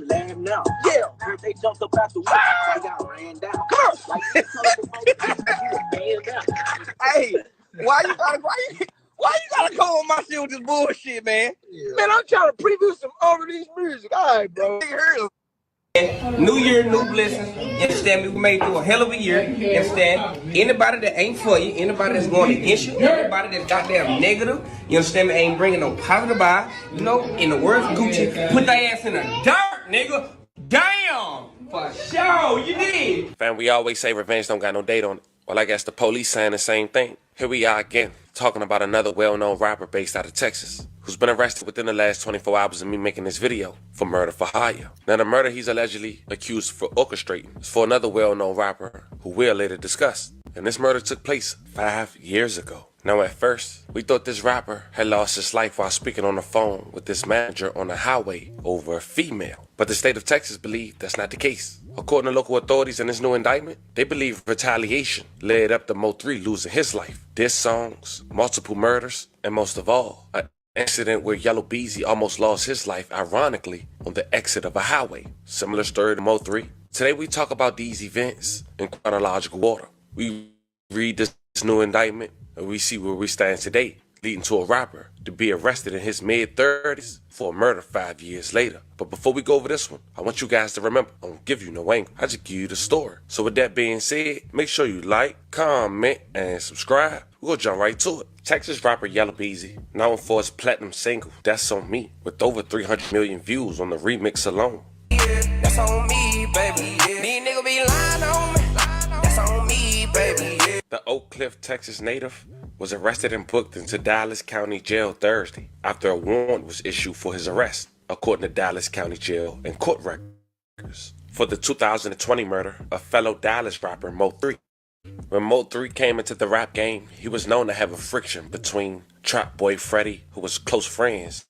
laugh now. Yeah, they jumped up out the way. I got ran down. Hey, why you gotta come on my shit with this bullshit, man? Yeah. Man, I'm trying to preview some unreleased music. All right, bro. New year, new blessings. You understand me? We made through a hell of a year. You understand? Anybody that ain't for you, anybody that's going against you, anybody that's goddamn negative, you understand me? Ain't bringing no positive vibe. You know, in the words of Gucci, put that ass in the dirt, nigga. Damn! For sure, you did. Fam, we always say revenge don't got no date on it. Well, I guess the police saying the same thing. Here we are again, talking about another well-known rapper based out of Texas, who's been arrested within the last 24 hours of me making this video for murder for hire. Now, the murder he's allegedly accused for orchestrating is for another well-known rapper who we'll later discuss. And this murder took place 5 years ago. Now, at first, we thought this rapper had lost his life while speaking on the phone with this manager on the highway over a female. But the state of Texas believed that's not the case. According to local authorities in this new indictment, they believe retaliation led up to Mo3 losing his life. Diss songs, multiple murders, and most of all, an incident where Yella Beezy almost lost his life, ironically, on the exit of a highway. Similar story to Mo3. Today we talk about these events in chronological order. We read this new indictment and we see where we stand today, leading to a rapper to be arrested in his mid-30s for a murder 5 years later. But before we go over this one, I want you guys to remember, I don't give you no angle, I just give you the story. So with that being said, make sure you like, comment, and subscribe. We're gonna jump right to it. Texas rapper Yella Beezy, known for his platinum single, That's On Me, with over 300 million views on the remix alone. That's on me, baby. These niggas be lying on me. That's on me, baby. The Oak Cliff, Texas native was arrested and booked into Dallas County Jail Thursday after a warrant was issued for his arrest, according to Dallas County Jail and court records, for the 2020 murder of fellow Dallas rapper Mo3. When Mo3 came into the rap game, he was known to have a friction between Trap Boy Freddy, who was close friends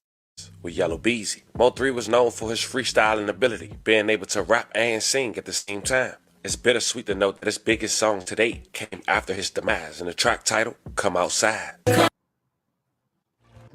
with Yella Beezy. Mo3 was known for his freestyling ability, being able to rap and sing at the same time. It's bittersweet to note that his biggest song to date came after his demise, and the track title, Come Outside.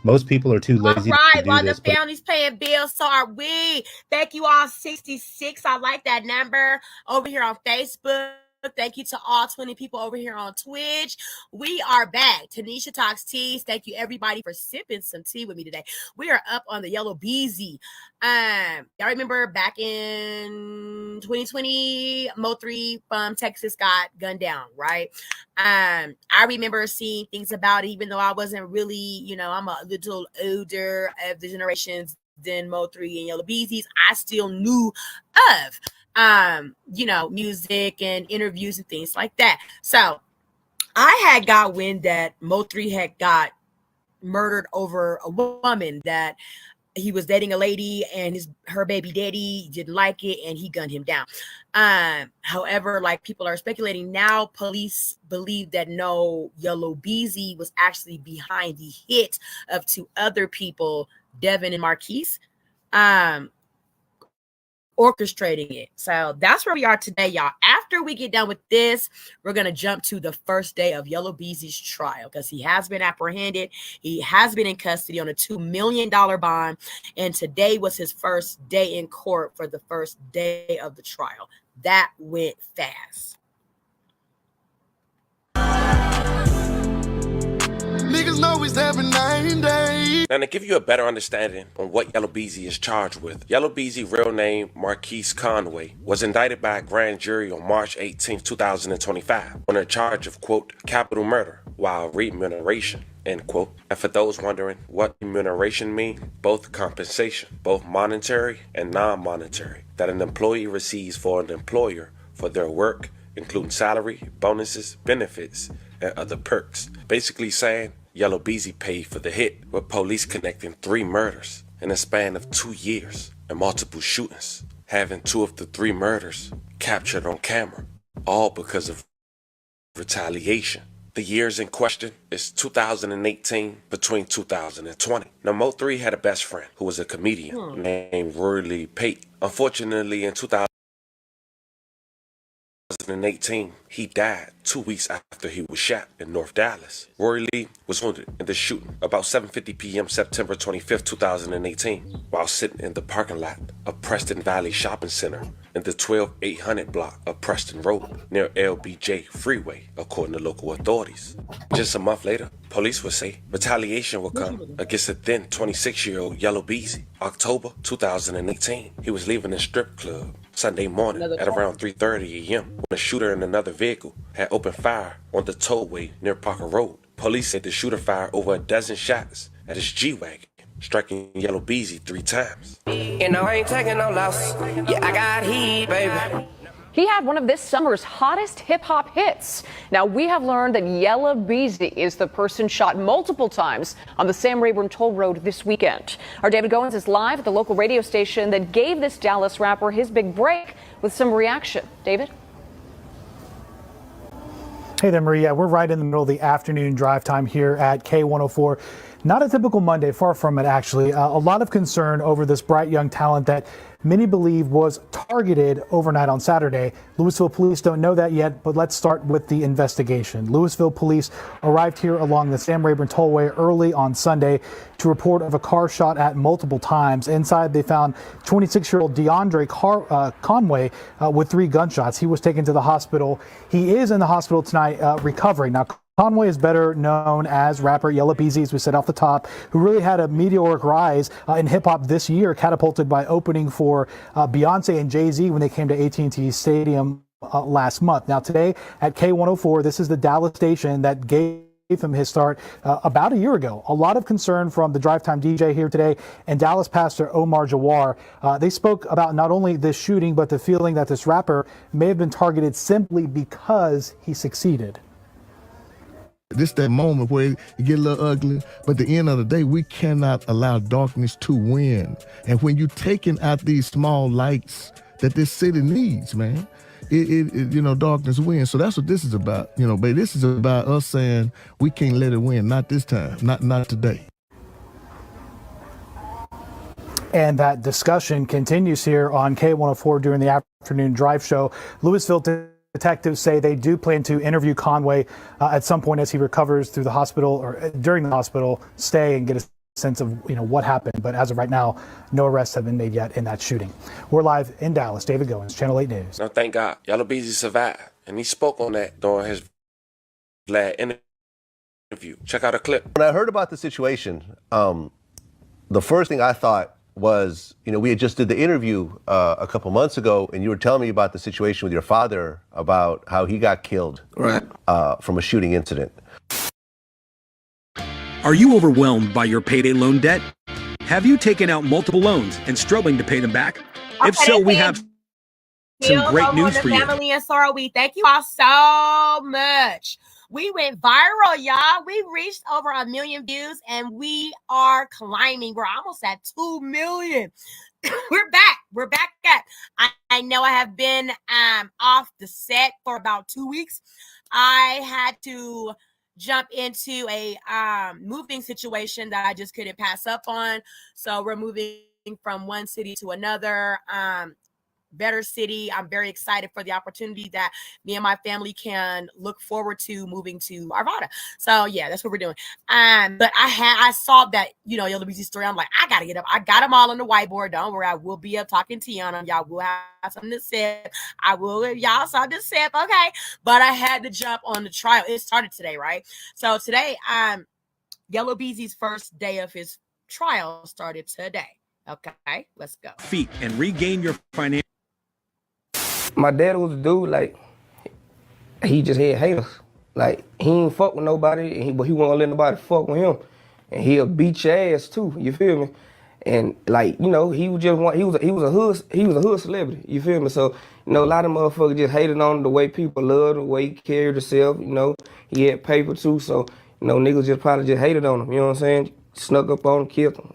Most people are too lazy All right, to do while this. the family's paying bills, so are we. Thank you all, 66. I like that number over here on Facebook. Thank you to all 20 people over here on Twitch. We are back. Tanisha Talks Teas. Thank you, everybody, for sipping some tea with me today. We are up on the Yella Beezy. Y'all remember back in 2020, Mo3 from Texas got gunned down, right? I remember seeing things about it, even though I wasn't really, I'm a little older of the generations than Mo3 and Yella Beezy's. I still knew of music and interviews and things like that. So I had got wind that Mo3 had got murdered over a woman, that he was dating a lady and her baby daddy didn't like it and he gunned him down. However, like people are speculating now, police believe that no, Yella Beezy was actually behind the hit of two other people, Devin and Marquise, orchestrating it. So that's where we are today, y'all. After we get done with this, we're going to jump to the first day of Yella Beezy's trial, because he has been apprehended. He has been in custody on a $2 million bond. And today was his first day in court for the first day of the trial. That went fast. Niggas know it's every 9 days. Now, to give you a better understanding on what Yella Beezy is charged with, Yella Beezy, real name Marquise Conway, was indicted by a grand jury on March 18, 2025 on a charge of, quote, capital murder while remuneration, end quote. And for those wondering what remuneration means, both compensation, both monetary and non-monetary, that an employee receives for an employer for their work, including salary, bonuses, benefits, and other perks. Basically saying, Yella Beezy paid for the hit, with police connecting 3 murders in a span of 2 years and multiple shootings, having 2 of the 3 murders captured on camera, all because of retaliation. The years in question is 2018 between 2020. Now, Mo3 had a best friend who was a comedian named Rory Lee Pate. Unfortunately, in 2018, he died 2 weeks after he was shot in North Dallas. Rory Lee was wounded in the shooting about 7:50 p.m. September 25th, 2018, while sitting in the parking lot of Preston Valley Shopping Center in the 12800 block of Preston Road near LBJ Freeway, according to local authorities. Just a month later, police would say retaliation will come against the then 26-year-old Yella Beezy. October 2018, he was leaving a strip club Sunday morning at around 3:30 a.m. when a shooter in another vehicle had opened fire on the tollway near Parker Road. Police said the shooter fired over a dozen shots at his G-Wagon, striking Yella Beezy 3 times. You know I ain't taking no loss. Yeah, I got heat, baby. He had one of this summer's hottest hip-hop hits. Now, we have learned that Yella Beezy is the person shot multiple times on the Sam Rayburn Toll Road this weekend. Our David Goins is live at the local radio station that gave this Dallas rapper his big break with some reaction. David? Hey there, Maria. We're right in the middle of the afternoon drive time here at K104. Not a typical Monday, far from it, actually. A lot of concern over this bright young talent that many believe was targeted overnight on Saturday. Louisville police don't know that yet, but let's start with the investigation. Louisville police arrived here along the Sam Rayburn Tollway early on Sunday to report of a car shot at multiple times. Inside, they found 26-year-old DeAndre Conway with 3 gunshots. He was taken to the hospital. He is in the hospital tonight recovering. Now, Conway is better known as rapper Yella Beezy, as we said off the top, who really had a meteoric rise in hip-hop this year, catapulted by opening for Beyonce and Jay-Z when they came to AT&T Stadium last month. Now today at K104, this is the Dallas station that gave him his start about a year ago. A lot of concern from the Drive Time DJ here today and Dallas pastor Omar Jawar. They spoke about not only this shooting, but the feeling that this rapper may have been targeted simply because he succeeded. This that moment where it get a little ugly, but at the end of the day, we cannot allow darkness to win. And when you're taking out these small lights that this city needs, man, darkness wins. So that's what this is about, babe. This is about us saying we can't let it win. Not this time, not today. And that discussion continues here on K104 during the afternoon drive show. Louisville detectives say they do plan to interview Conway at some point as he recovers through the hospital or during the hospital stay and get a sense of what happened. But as of right now, no arrests have been made yet in that shooting. We're live in Dallas. David Goins, Channel 8 News. Now, thank God, Yella Beezy survived, and he spoke on that during his last interview. Check out a clip. When I heard about the situation, the first thing I thought was, we had just did the interview a couple months ago, and you were telling me about the situation with your father, about how he got killed from a shooting incident. Are you overwhelmed by your payday loan debt? Have you taken out multiple loans and struggling to pay them back? If so, we have some great news for you. Family and sorrow, we thank you all so much. We went viral, y'all. We reached over 1 million views and we are climbing. We're almost at 2 million. We're back. We're back at. I know I have been off the set for about 2 weeks. I had to jump into a moving situation that I just couldn't pass up on. So we're moving from one city to another. Better city. I'm very excited for the opportunity that me and my family can look forward to moving to Arvada. So yeah, that's what we're doing. But I saw that, Yella Beezy story. I'm like, I gotta get up. I got them all on the whiteboard. Don't worry, I will be up talking to you on them. Y'all will have something to sip. I will give y'all something to sip, okay? But I had to jump on the trial. It started today, right? So today, Yella Beezy's first day of his trial started today. Okay, let's go. Feet and regain your financial. My dad was a dude, like, he just had haters. Like, he ain't fuck with nobody, but he won't let nobody fuck with him. And he'll beat your ass too, you feel me? And like, he was just he was a hood celebrity, you feel me? So, a lot of motherfuckers just hated on him, the way people loved him, the way he carried himself, he had paper too, so, niggas just probably just hated on him, you know what I'm saying? Snuck up on him, killed him.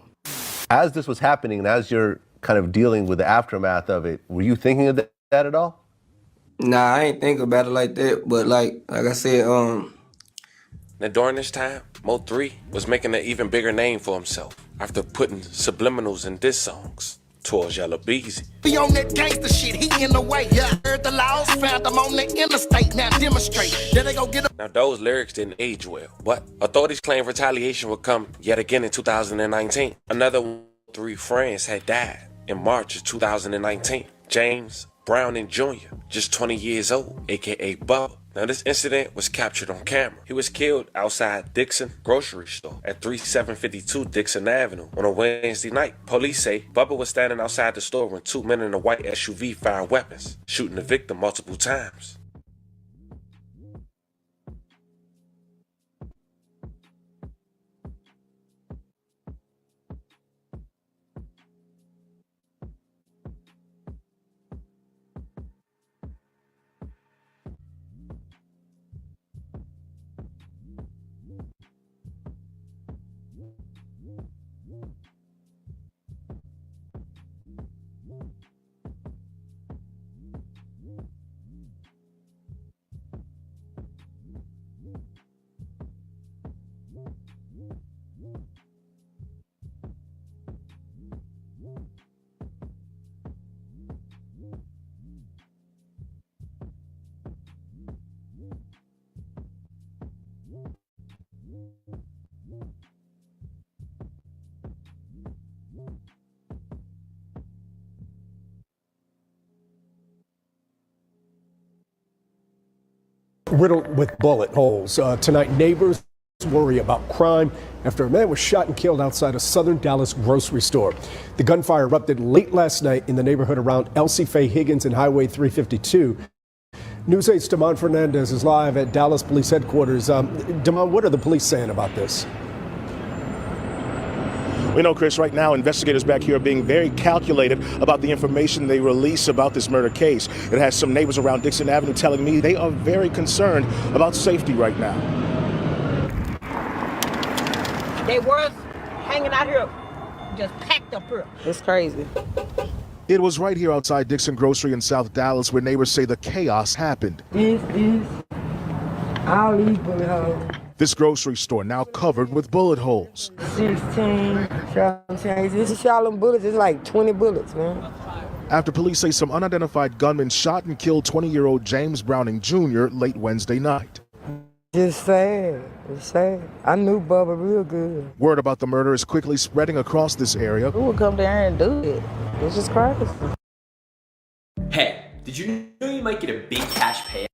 As this was happening and as you're kind of dealing with the aftermath of it, were you thinking of that at all? Nah, I ain't think about it like that, but like I said, Now, during this time, Mo3 was making an even bigger name for himself after putting subliminals in diss songs towards Yella Beezy. Be on that gangster shit, he in the way. Yeah, heard the laws, found them on the interstate. Now demonstrate. Then they go get Now, those lyrics didn't age well, but authorities claim retaliation would come yet again in 2019. Another 3 friends had died in March of 2019. James Browning Jr., just 20 years old, aka Bubba. Now, this incident was captured on camera. He was killed outside Dixon grocery store at 3752 Dixon Avenue on a Wednesday night. Police say Bubba was standing outside the store when 2 men in a white SUV fired weapons, shooting the victim multiple times. riddled with bullet holes. Tonight, neighbors worry about crime after a man was shot and killed outside a southern Dallas grocery store. The gunfire erupted late last night in the neighborhood around Elsie Faye Higgins and Highway 352. News 8's Damon Fernandez is live at Dallas Police Headquarters. Damon, what are the police saying about this? We know, Chris, right now investigators back here are being very calculated about the information they release about this murder case. It has some neighbors around Dixon Avenue telling me they are very concerned about safety right now. They was hanging out here, just packed up here. It's crazy. It was right here outside Dixon Grocery in South Dallas where neighbors say the chaos happened. I'll leave bullet holes. This grocery store now covered with bullet holes. 16, 17. This is all them bullets. It's like 20 bullets, man. After police say some unidentified gunmen shot and killed 20-year-old James Browning Jr. late Wednesday night. Just sad. It's sad. I knew Bubba real good. Word about the murder is quickly spreading across this area. Who would come down and do it? It's just crazy. Hey, did you know you might get a big cash payout?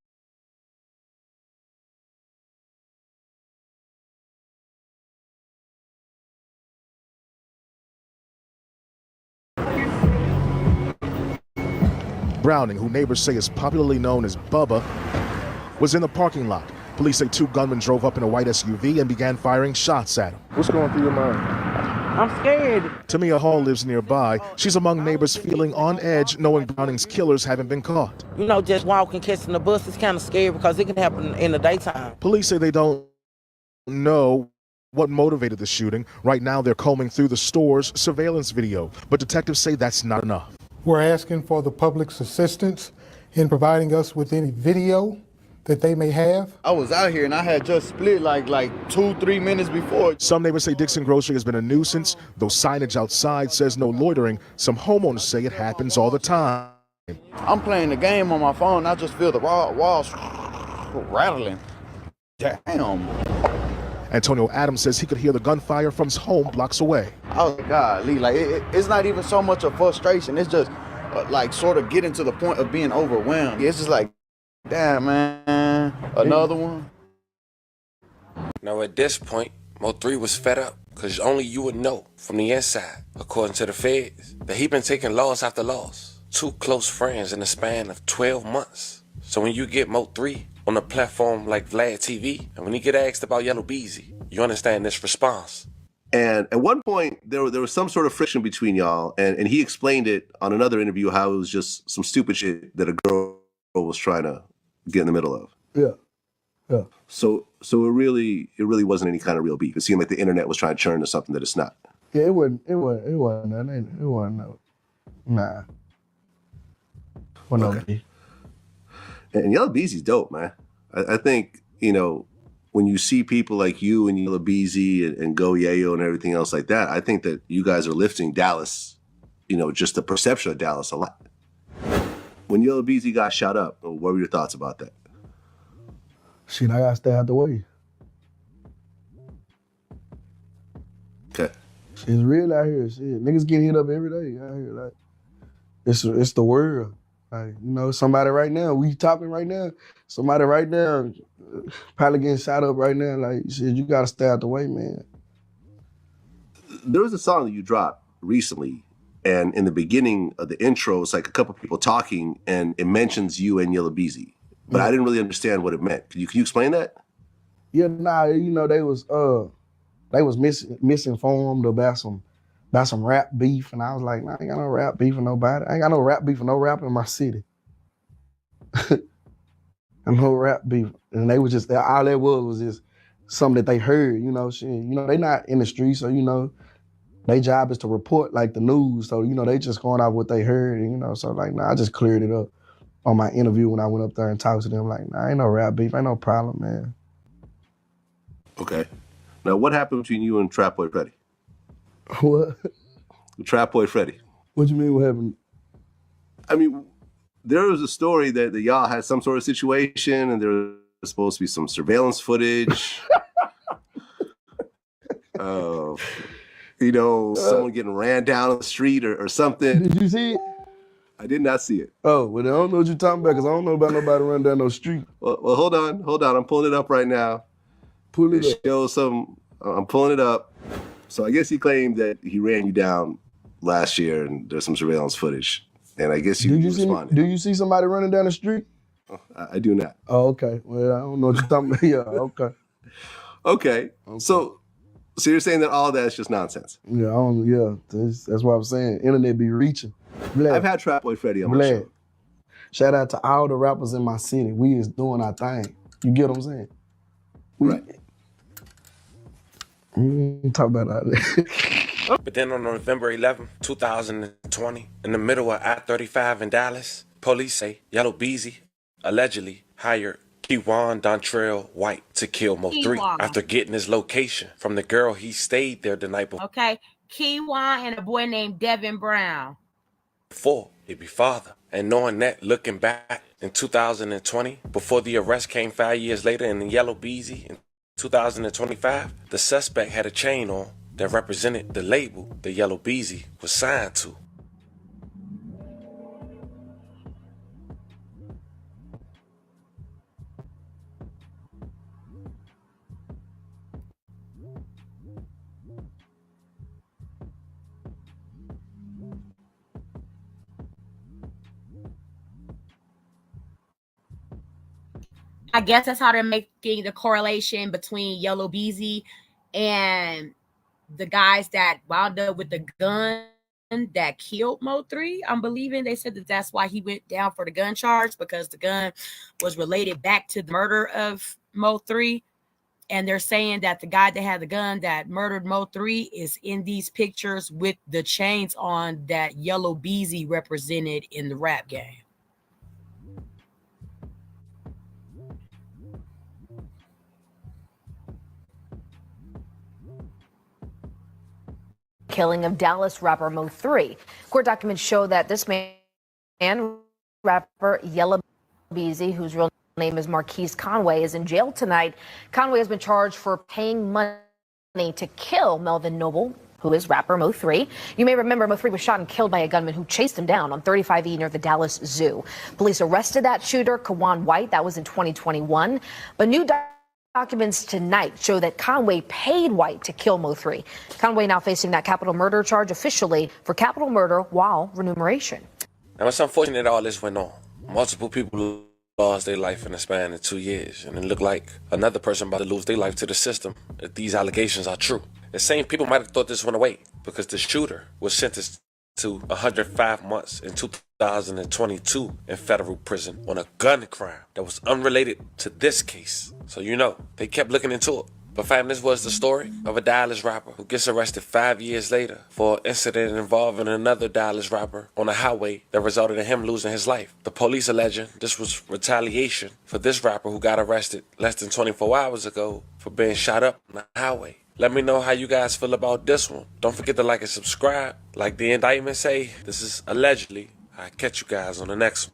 Browning, who neighbors say is popularly known as Bubba, was in the parking lot. Police say two gunmen drove up in a white SUV and began firing shots at him. What's going through your mind? I'm scared. Tamia Hall lives nearby. She's among neighbors feeling on edge knowing Browning's killers haven't been caught. You know, just walking, catching the bus is kind of scary because it can happen in the daytime. Police say they don't know what motivated the shooting. Right now, they're combing through the store's surveillance video, but detectives say that's not enough. We're asking for the public's assistance in providing us with any video that they may have. I was out here and I had just split like 2-3 minutes before. Some neighbors say Dixon Grocery has been a nuisance, though signage outside says no loitering. Some homeowners say it happens all the time. I'm playing the game on my phone. I just feel the walls rattling. Damn. Antonio Adams says he could hear the gunfire from his home blocks away. Oh, golly, like it's not even so much of frustration. It's just like sort of getting to the point of being overwhelmed. It's just like, damn, man, another one. Now at this point, Mo3 was fed up because only you would know from the inside, according to the feds, that he'd been taking loss after loss. Two close friends in the span of 12 months. So when you get Mo3 on a platform like Vlad TV, and when you get asked about Yella Beezy, you understand this response. And at one point, there was some sort of friction between y'all, and he explained it on another interview how it was just some stupid shit that a girl was trying to get in the middle of. Yeah. So it really wasn't any kind of real beef. It seemed like the internet was trying to churn to something that it's not. Yeah, it wasn't no. Nah. Okay. And Yella Beezy's dope, man. I think, when you see people like you and Yella Beezy and Go Yayo and everything else like that, I think that you guys are lifting Dallas, just the perception of Dallas a lot. When Yella Beezy got shot up, what were your thoughts about that? Shit, I gotta stay out the way. Okay. It's real out here. Shit, niggas get hit up every day out here. Like, it's the world. Like, somebody right now, we talking right now, somebody right now probably getting shot up right now. Like, shit, you gotta stay out the way, man. There was a song that you dropped recently, and in the beginning of the intro, it's like a couple people talking, and it mentions you and Yella Beezy. But I didn't really understand what it meant. Can you explain that? Yeah, nah, they was misinformed about some rap beef, and I was like, nah, I ain't got no rap beef with nobody. I ain't got no rap beef with no rapper in my city. And no rap beef. And they was just, all that was just something that they heard, shit. They not in the street, so, their job is to report like the news. So, they just going off what they heard, and, so like, nah, I just cleared it up on my interview when I went up there and talked to them. Like, nah, ain't no rap beef, ain't no problem, man. Okay. Now, what happened between you and Trap Boy Freddy? What? Trap Boy Freddy. What you mean, what happened? I mean, there was a story that y'all had some sort of situation, and there was supposed to be some surveillance footage. Someone getting ran down on the street or something. Did you see it? I did not see it. Oh, well, I don't know what you're talking about because I don't know about nobody running down no street. Well, hold on. I'm pulling it up right now. Pull it up. Shows some. I'm pulling it up. So I guess he claimed that he ran you down last year, and there's some surveillance footage. And I guess you responded. Do you see somebody running down the street? I do not. Oh, okay. Well, I don't know what you're talking about. Yeah, okay. Okay. So you're saying that all that is just nonsense? Yeah, that's what I'm saying. Internet be reaching. Vlad. I've had Trap Boy Freddy on my show. Shout out to all the rappers in my city. We is doing our thing. You get what I'm saying? Right. Talk about all that. But then on November 11th, 2020, in the middle of I-35 in Dallas, police say Yella Beezy allegedly hired Keywan Dontrell White to kill Mo 3 after getting his location from the girl he stayed there the night before. Okay, Keywan and a boy named Devin Brown. Before he be father. And knowing that, looking back in 2020, before the arrest came 5 years later in the Yella Beezy in 2025, the suspect had a chain on that represented the label the Yella Beezy was signed to. I guess that's how they're making the correlation between Yella Beezy and the guys that wound up with the gun that killed Mo 3. I'm believing they said that that's why he went down for the gun charge, because the gun was related back to the murder of Mo 3. And they're saying that the guy that had the gun that murdered Mo 3 is in these pictures with the chains on that Yella Beezy represented in the rap game. Killing of Dallas rapper Mo 3. Court documents show that this man, rapper Yella Beezy, whose real name is Marquise Conway, is in jail tonight. Conway has been charged for paying money to kill Melvin Noble, who is rapper Mo 3. You may remember Mo 3 was shot and killed by a gunman who chased him down on 35E near the Dallas Zoo. Police arrested that shooter, Keywan White. That was in 2021. But new documents tonight show that Conway paid White to kill Mo 3. Conway now facing that capital murder charge officially for capital murder while remuneration. Now, it's unfortunate that all this went on. Multiple people lost their life in a span of 2 years, and it looked like another person about to lose their life to the system if these allegations are true. The same people might have thought this went away because the shooter was sentenced to 105 months in 2022 in federal prison on a gun crime that was unrelated to this case. So they kept looking into it. But fam, this was the story of a Dallas rapper who gets arrested 5 years later for an incident involving another Dallas rapper on a highway that resulted in him losing his life. The police alleging this was retaliation for this rapper who got arrested less than 24 hours ago for being shot up on the highway. Let me know how you guys feel about this one. Don't forget to like and subscribe. Like the indictment say, this is allegedly. I'll catch you guys on the next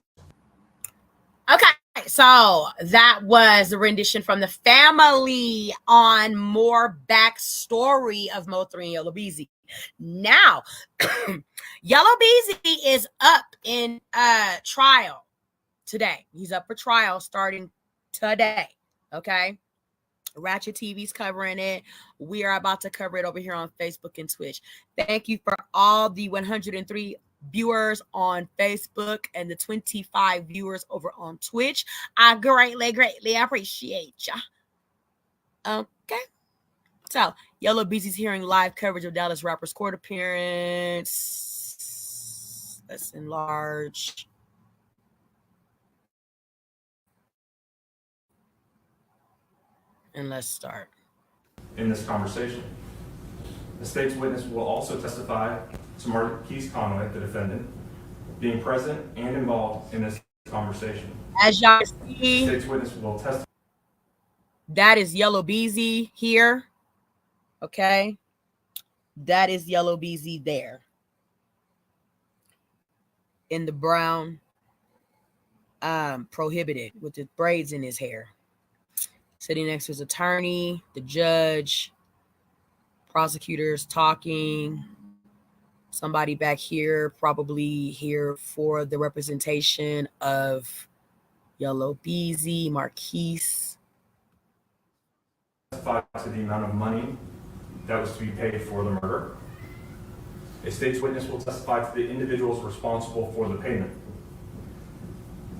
one. Okay, so that was the rendition from the family on more backstory of Mo 3 and Yella Beezy. Now, Yella Beezy is up in trial today. He's up for trial starting today, okay? Ratchet TV's covering it. We are about to cover it over here on Facebook and Twitch. Thank you for all the 103 viewers on Facebook and the 25 viewers over on Twitch. I greatly appreciate ya. Okay. So, Yella Beezy's hearing live coverage of Dallas rapper's court appearance. Let's enlarge. And let's start. In this conversation, the state's witness will also testify to Marquise Conway, the defendant, being present and involved in this conversation. As y'all see, the state's witness will testify. That is Yella Beezy here. Okay. That is Yella Beezy there. In the brown, prohibited with the braids in his hair. Sitting next to his attorney, the judge, prosecutors talking. somebody back here probably here for the representation of Yella Beezy, Marquise. Testify to the amount of money that was to be paid for the murder. A state's witness will testify to the individuals responsible for the payment.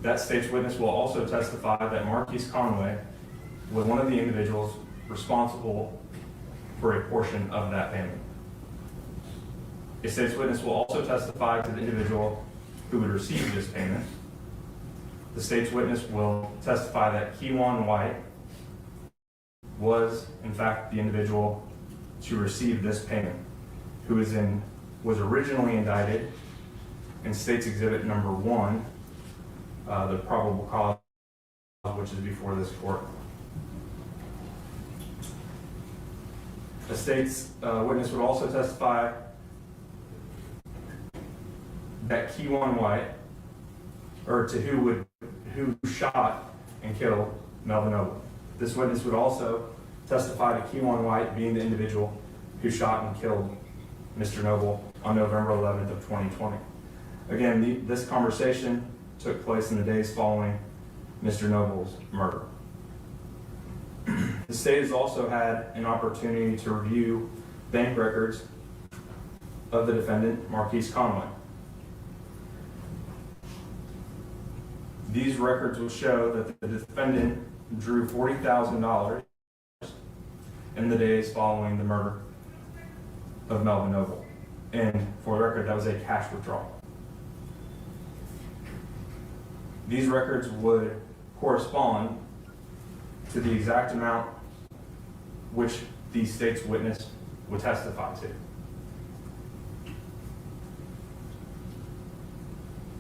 That state's witness will also testify that Marquise Conway was one of the individuals responsible for a portion of that payment. A state's witness will also testify to the individual who would receive this payment. The state's witness will testify that Keywan White was, in fact, the individual to receive this payment, who was originally indicted in State's Exhibit number 1, the probable cause, which is before this court. The state's witness would also testify that Keywan White, or to who shot and killed Melvin Noble. This witness would also testify to Keywan White being the individual who shot and killed Mr. Noble on November 11th of 2020. Again, this conversation took place in the days following Mr. Noble's murder. The state has also had an opportunity to review bank records of the defendant, Marquise Conway. These records will show that the defendant drew $40,000 in the days following the murder of Melvin Noble. And for the record, that was a cash withdrawal. These records would correspond to the exact amount which the state's witness would testify to.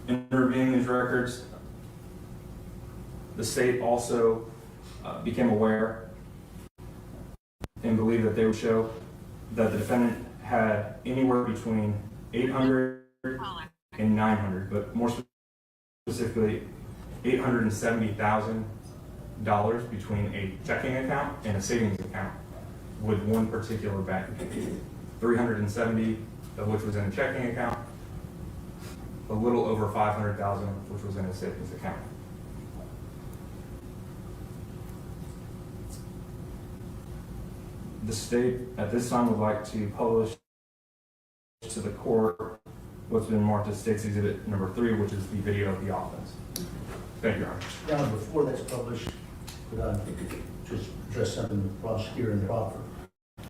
In reviewing these records, the state also became aware and believed that they would show that the defendant had anywhere between $800 and $900, but more specifically $870,000 between a checking account and a savings account with one particular bank. 370 of which was in a checking account, a little over 500,000 which was in a savings account. The state at this time would like to publish to the court what's been marked as State's Exhibit number 3, which is the video of the offense. Thank you, Your Honor. Now, before that's published, could I just address something the prosecutor and the proffer?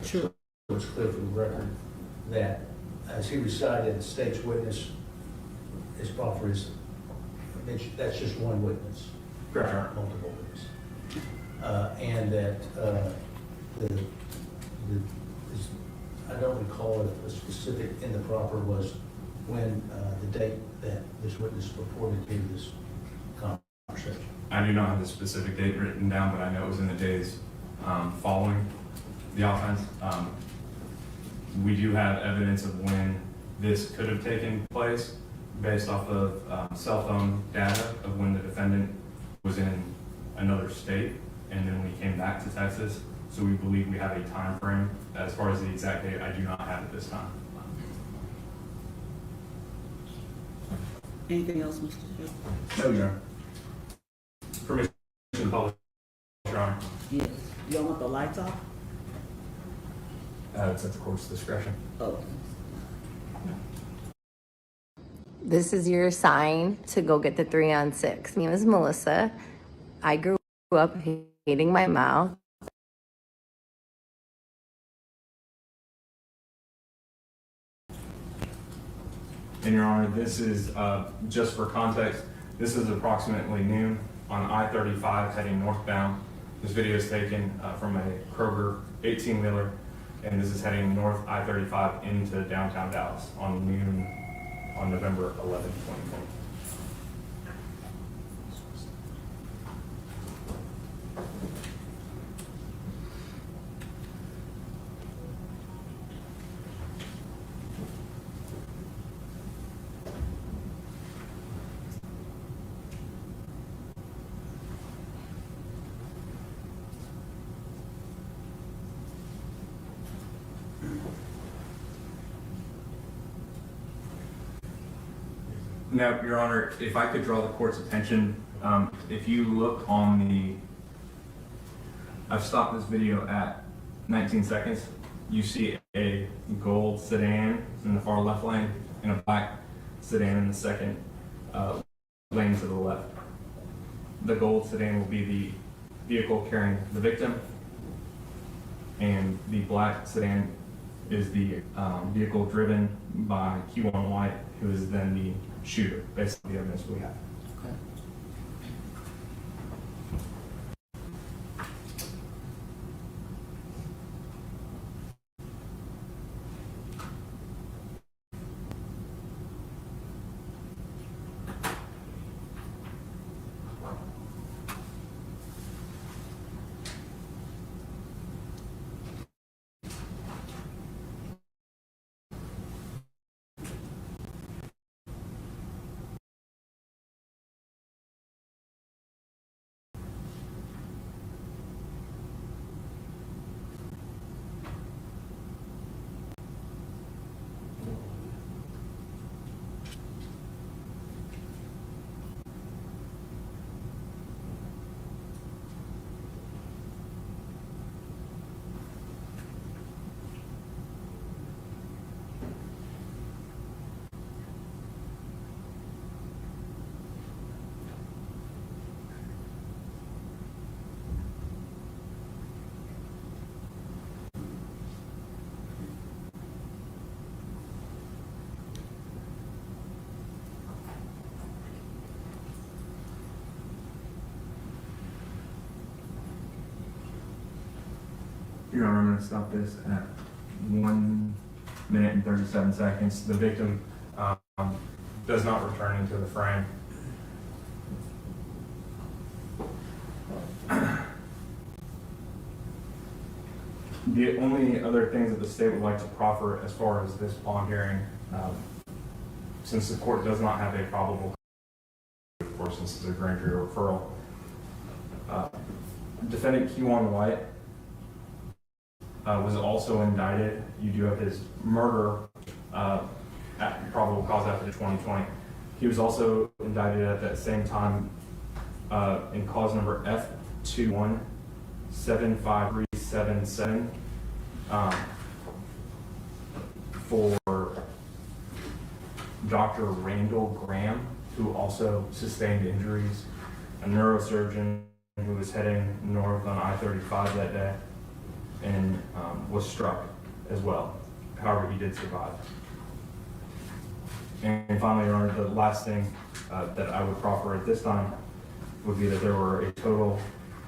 Sure. It's clear from the record that as he recited, the state's witness, his proffer is, that's just one witness. Correct. Not multiple witnesses. And that I don't recall if a specific in the proffer was when the date that this witness reported to this conversation. I do not have the specific date written down, but I know it was in the days following the offense. We do have evidence of when this could have taken place based off of cell phone data of when the defendant was in another state and then when he came back to Texas. So we believe we have a time frame. As far as the exact date, I do not have it this time. Anything else, Mr. Chair? No, Your Honor. Permission to publish, Your Honor. Yes. You don't want the lights off? It's at the court's discretion. Oh. This is your sign to go get the 3-on-6. My name is Melissa. I grew up hating my mouth. And Your Honor, this is, just for context, this is approximately noon on I-35 heading northbound. This video is taken from a Kroger 18-wheeler, and this is heading north I-35 into downtown Dallas on noon on November 11, 2020. Now, Your Honor, if I could draw the court's attention, if you look on the, I've stopped this video at 19 seconds. You see a gold sedan in the far left lane and a black sedan in the second lane to the left. The gold sedan will be the vehicle carrying the victim, and the black sedan is the vehicle driven by Q1 White, who is then the shooter, based on the evidence we have. Okay. Your Honor, I'm going to stop this at 1 minute and 37 seconds. The victim does not return into the frame. The only other things that the state would like to proffer as far as this bond hearing, since the court does not have a probable, of course, since it's a grand jury referral, defendant Q1 White was also indicted. You do have his murder at probable cause after 2020. He was also indicted at that same time in cause number F2175377 for Dr. Randall Graham, who also sustained injuries, a neurosurgeon who was heading north on I-35 that day, and was struck as well. However, he did survive. And finally, Your Honor, the last thing that I would proffer at this time would be that there were a total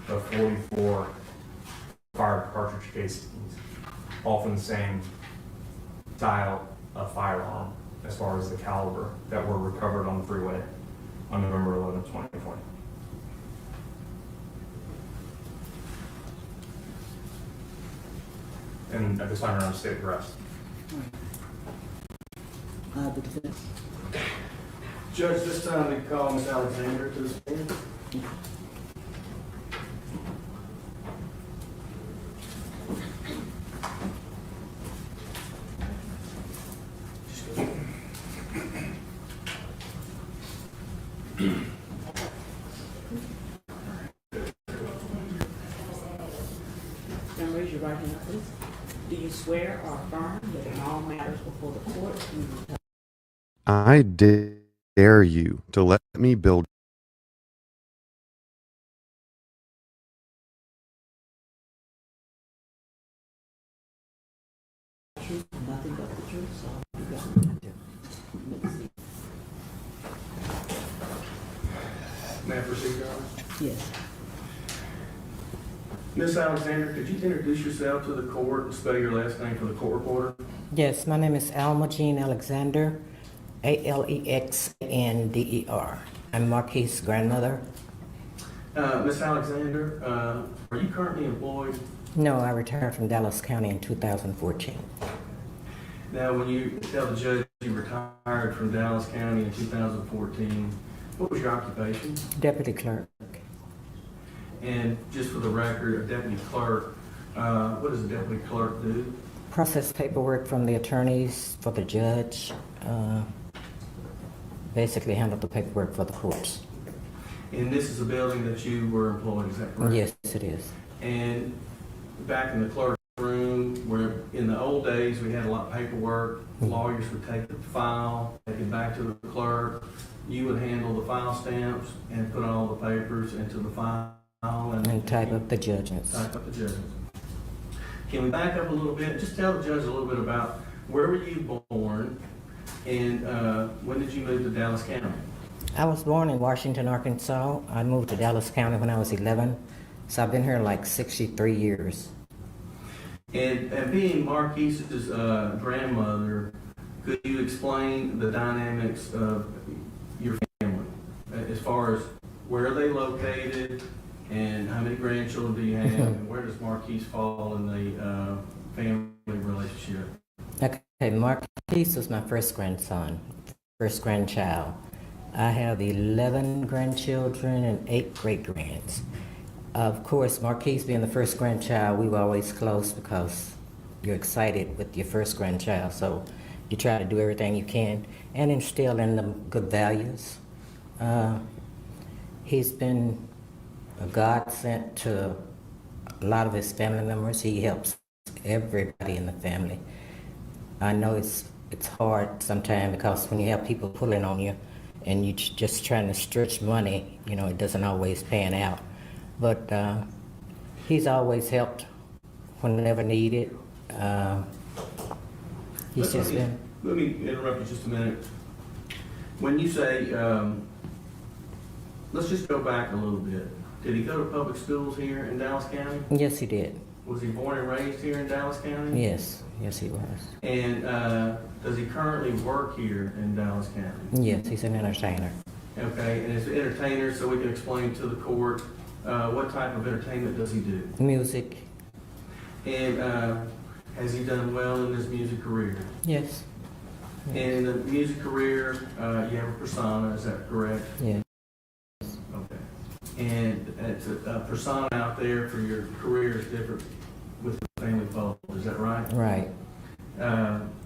of 44 fired cartridge casings, all from the same style of firearm as far as the caliber, that were recovered on the freeway on November 11, 2020. And at this time, we're on state arrest. The defense. Judge, this time we call Ms. Alexander to the stand. Now raise your right hand, please. Do you swear or affirm that in all matters before the court you will tell I dare you to let me build the truth, nothing but the truth? So you got it. May I proceed, Your Honor? Yes. Ms. Alexander, could you introduce yourself to the court and spell your last name for the court reporter? Yes, my name is Alma Jean Alexander, Alexander. I'm Marquis' grandmother. Ms. Alexander, are you currently employed? No, I retired from Dallas County in 2014. Now, when you tell the judge you retired from Dallas County in 2014, what was your occupation? Deputy clerk. And just for the record, a deputy clerk, what does a deputy clerk do? Process paperwork from the attorneys for the judge. basically handle the paperwork for the courts. And this is a building that you were employed, is that correct? Yes, it is. And back in the clerk room, where in the old days we had a lot of paperwork, lawyers would take the file, take it back to the clerk, you would handle the file stamps and put all the papers into the file. And type up the judgments. Type up the judgments. Can we back up a little bit? Just tell the judge a little bit about where were you born and when did you move to Dallas County? I was born in Washington, Arkansas. I moved to Dallas County when I was 11, so I've been here like 63 years. And being Marquise's grandmother, could you explain the dynamics of your family as far as where are they located and how many grandchildren do you have and where does Marquise fall in the family relationship? Okay, Marquise was my first grandson, first grandchild. I have 11 grandchildren and 8 great-grands. Of course, Marquise being the first grandchild, we were always close because you're excited with your first grandchild, so you try to do everything you can and instill in them good values. He's been a godsend to a lot of his family members. He helps everybody in the family. I know it's hard sometimes because when you have people pulling on you and you're just trying to stretch money, you know, it doesn't always pan out. But he's always helped whenever needed. He's just been... Let me interrupt you just a minute. When you say, let's just go back a little bit. Did he go to public schools here in Dallas County? Yes, he did. Was he born and raised here in Dallas County? Yes, yes he was. And does he currently work here in Dallas County? Yes, he's an entertainer. Okay, and as an entertainer, so we can explain to the court, what type of entertainment does he do? Music. And has he done well in his music career? Yes. And in the music career, you have a persona, is that correct? Yes. Okay. And it's a persona out there for your career is different with the family fold, is that right? Right.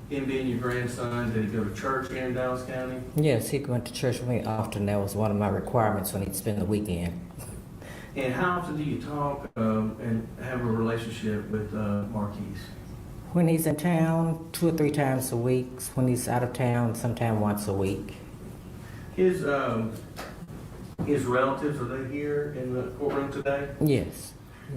Him being your grandson, did he go to church here in Dallas County? Yes, he went to church with me often. That was one of my requirements when he'd spend the weekend. And how often do you talk and have a relationship with Marquise? When he's in town, 2 or 3 times a week. When he's out of town, sometime once a week. His relatives, are they here in the courtroom today? Yes.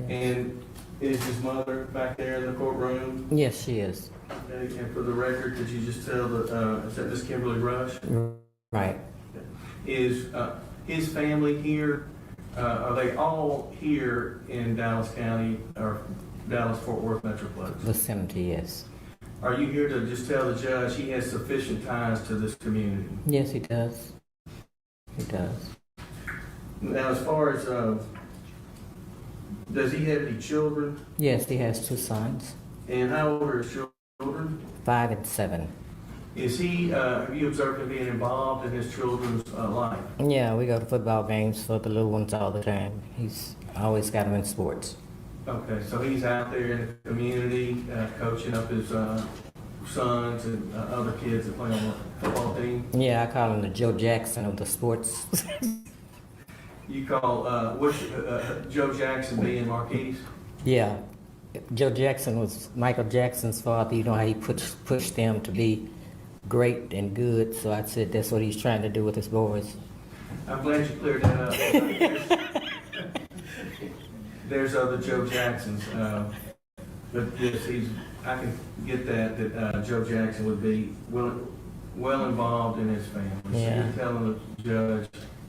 And is his mother back there in the courtroom? Yes, she is. Okay. And for the record, could you just tell is that Miss Kimberly Rush? Right. Is his family here? Are they all here in Dallas County or Dallas-Fort Worth Metroplex? Vicinity, yes. Are you here to just tell the judge he has sufficient ties to this community? Yes, he does. He does. Now, as far as, does he have any children? Yes, he has 2 sons. And how old are his children? 5 and 7. Is he, have you observed him being involved in his children's life? Yeah, we go to football games for the little ones all the time. He's always got them in sports. Okay, so he's out there in the community coaching up his sons and other kids that play on the football team? Yeah, I call him the Joe Jackson of the sports. You call, what's Joe Jackson being Marquise? Yeah. Joe Jackson was Michael Jackson's father. You know how he pushed them to be great and good. So I said that's what he's trying to do with his boys. I'm glad you cleared that up. There's other Joe Jacksons. But yes, I can get that Joe Jackson would be well involved in his family. Yeah. So you're telling the judge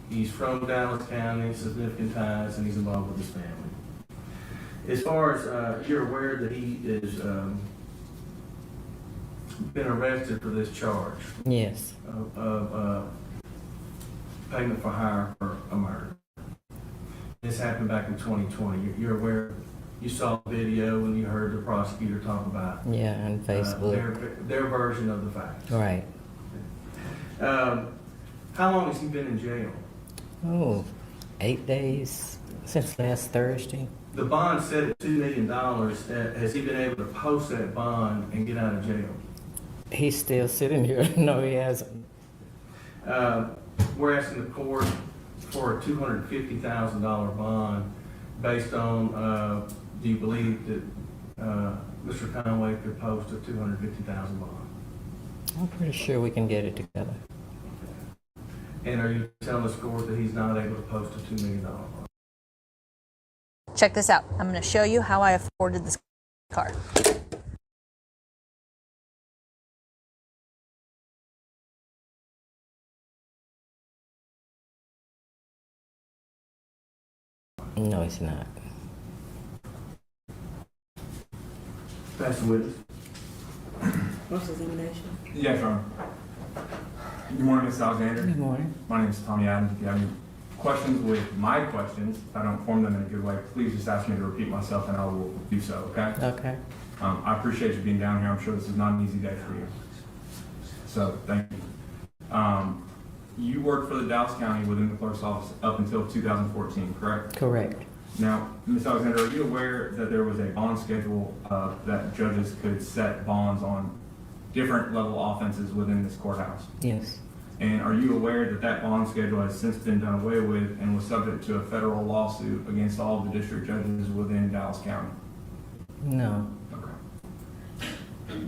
he's from Dallas County, significant ties, and he's involved with his family. As far as you're aware that he is been arrested for this charge. Yes. Of payment for hire for a murder. This happened back in 2020. You're aware, you saw the video and you heard the prosecutor talk about yeah, on Facebook. Their version of the facts. Right. How long has he been in jail? Oh, 8 days since last Thursday. The bond set at $2 million. Has he been able to post that bond and get out of jail? He's still sitting here. No, he hasn't. We're asking the court for a $250,000 bond based on, do you believe that Mr. Conway could post a $250,000 bond? I'm pretty sure we can get it together. And are you telling this court that he's not able to post a $2 million bond? Check this out. I'm going to show you how I afforded this car. No, it's not. Pass the witness. What's examination? Yes, Your Honor. Good morning, Ms. Alexander. Good morning. My name is Tommy Adams. If you have any questions with my questions, if I don't form them in a good way, please just ask me to repeat myself and I will do so, okay? Okay. I appreciate you being down here. I'm sure this is not an easy day for you. So, thank you. You worked for the Dallas County within the clerk's office up until 2014, correct? Correct. Now, Ms. Alexander, are you aware that there was a bond schedule that judges could set bonds on different level offenses within this courthouse? Yes. And are you aware that that bond schedule has since been done away with and was subject to a federal lawsuit against all of the district judges within Dallas County? No. Okay.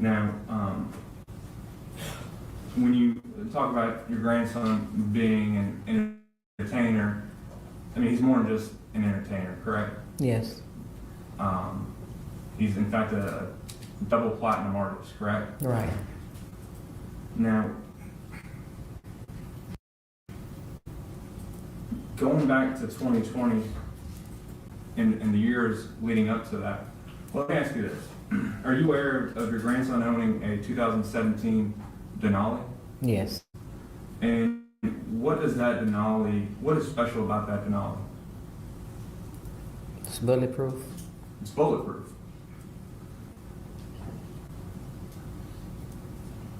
Now, when you talk about your grandson being an entertainer, I mean, he's more than just an entertainer, correct? Yes. He's in fact a double platinum artist, correct? Right. Now, going back to 2020 and the years leading up to that, let me ask you this. Are you aware of your grandson owning a 2017 Denali? Yes. And what is that Denali, what is special about that Denali? It's bulletproof. It's bulletproof.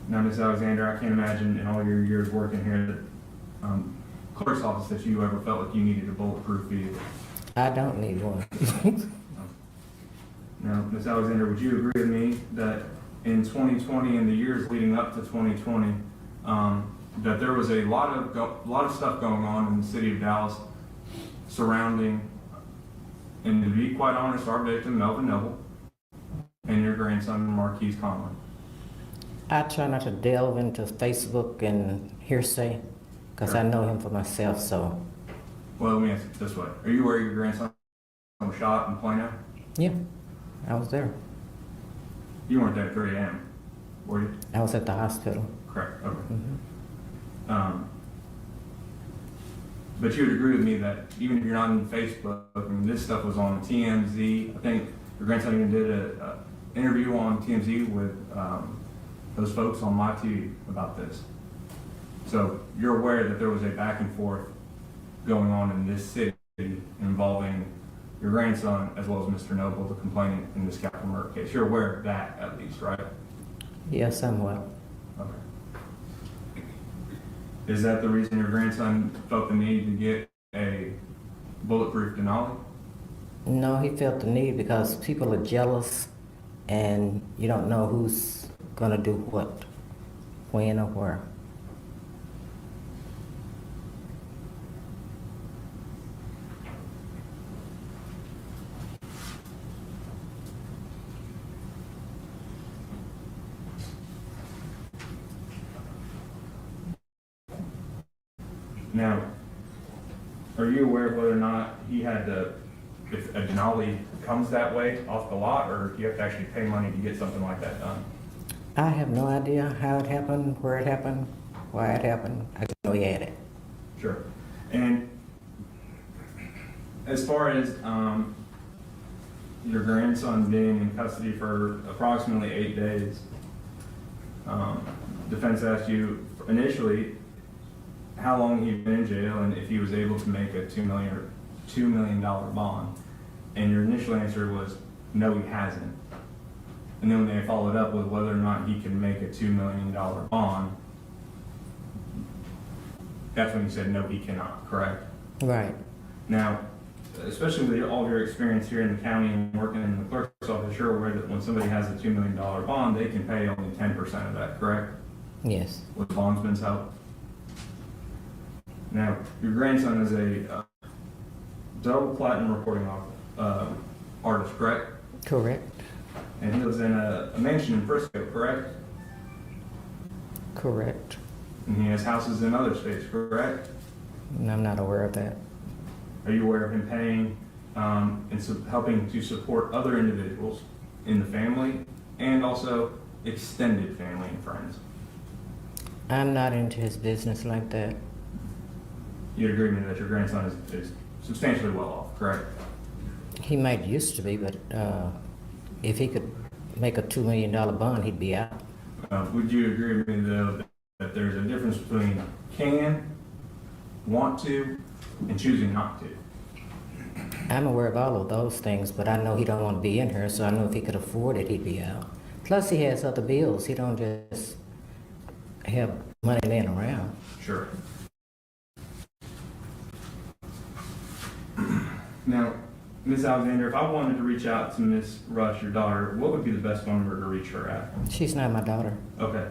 Now, Ms. Alexander, I can't imagine in all your years working here that clerk's office that you ever felt like you needed a bulletproof vehicle. I don't need one. Now, Ms. Alexander, would you agree with me that in 2020 and the years leading up to 2020, that there was a lot of stuff going on in the city of Dallas surrounding, and to be quite honest, our victim, Melvin Noble, and your grandson, Marquise Conway? I try not to delve into Facebook and hearsay because I know him for myself, so. Well, let me ask it this way. Are you aware your grandson was shot in Plano? Yeah, I was there. You weren't there at 3 a.m., were you? I was at the hospital. Correct, okay. Mm-hmm. But you would agree with me that even if you're not on Facebook, I mean, this stuff was on TMZ. I think your grandson even did an interview on TMZ with those folks on my TV about this. So you're aware that there was a back and forth going on in this city involving your grandson as well as Mr. Noble, the complainant in this capital murder case. You're aware of that at least, right? Yeah, somewhat. Okay. Is that the reason your grandson felt the need to get a bulletproof Denali? No, he felt the need because people are jealous and you don't know who's gonna do what, when or where. Now, are you aware of whether or not he had to, if a Denali comes that way off the lot, or do you have to actually pay money to get something like that done? I have no idea how it happened, where it happened, why it happened. I just know he had it. Sure. And as far as your grandson being in custody for approximately 8 days, defense asked you initially how long he'd been in jail and if he was able to make a $2 million bond. And your initial answer was, no, he hasn't. And then when they followed up with whether or not he can make a $2 million bond, that's when you said, no, he cannot, correct? Right. Now, especially with all of your experience here in the county and working in the clerk's office, you're aware that when somebody has a $2 million bond, they can pay only 10% of that, correct? Yes. With bondsman's help. Now, your grandson is a double platinum recording artist, correct? Correct. And he lives in a mansion in Frisco, correct? Correct. And he has houses in other states, correct? I'm not aware of that. Are you aware of him paying and helping to support other individuals in the family and also extended family and friends? I'm not into his business like that. You'd agree with me that your grandson is substantially well off, correct? He might used to be, but if he could make a $2 million bond, he'd be out. Would you agree with me, though, that there's a difference between can, want to, and choosing not to? I'm aware of all of those things, but I know he don't want to be in here, so I know if he could afford it, he'd be out. Plus, he has other bills. He don't just have money laying around. Sure. Now, Ms. Alexander, if I wanted to reach out to Ms. Rush, your daughter, what would be the best phone number to reach her at? She's not my daughter. Okay.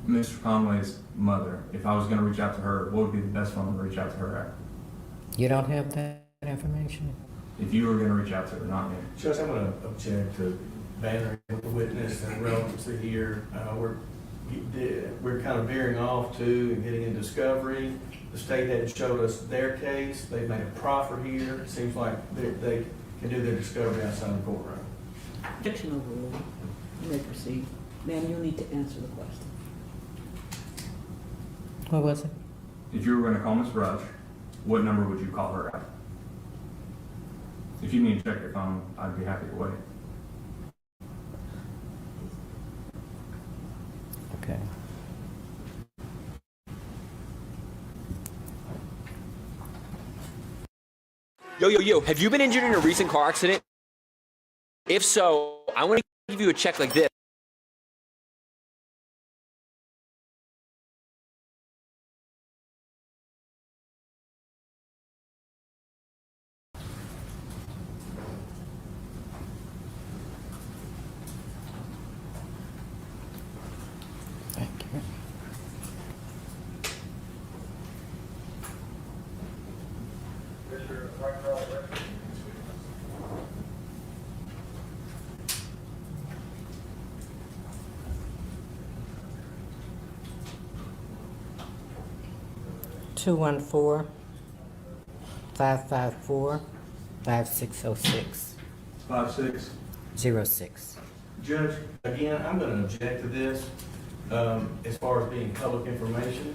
Mr. Conway's mother, if I was going to reach out to her, what would be the best phone number to reach out to her at? You don't have that information? If you were going to reach out to her, not me. Judge, I'm going to object to bantering with the witness and relevancy here. We're kind of veering off to and getting in discovery. The state hadn't showed us their case. They've made a proffer here. It seems like they can do their discovery outside the courtroom. Objection overruled. You may proceed. Ma'am, you'll need to answer the question. What was it? If you were going to call Ms. Rush, what number would you call her at? If you need to check your phone, I'd be happy to wait. Okay. Yo, have you been injured in a recent car accident? If so, I want to give you a check like this. Thank you. (214) 554 5606 56 06. Judge, again, I'm going to object to this as far as being public information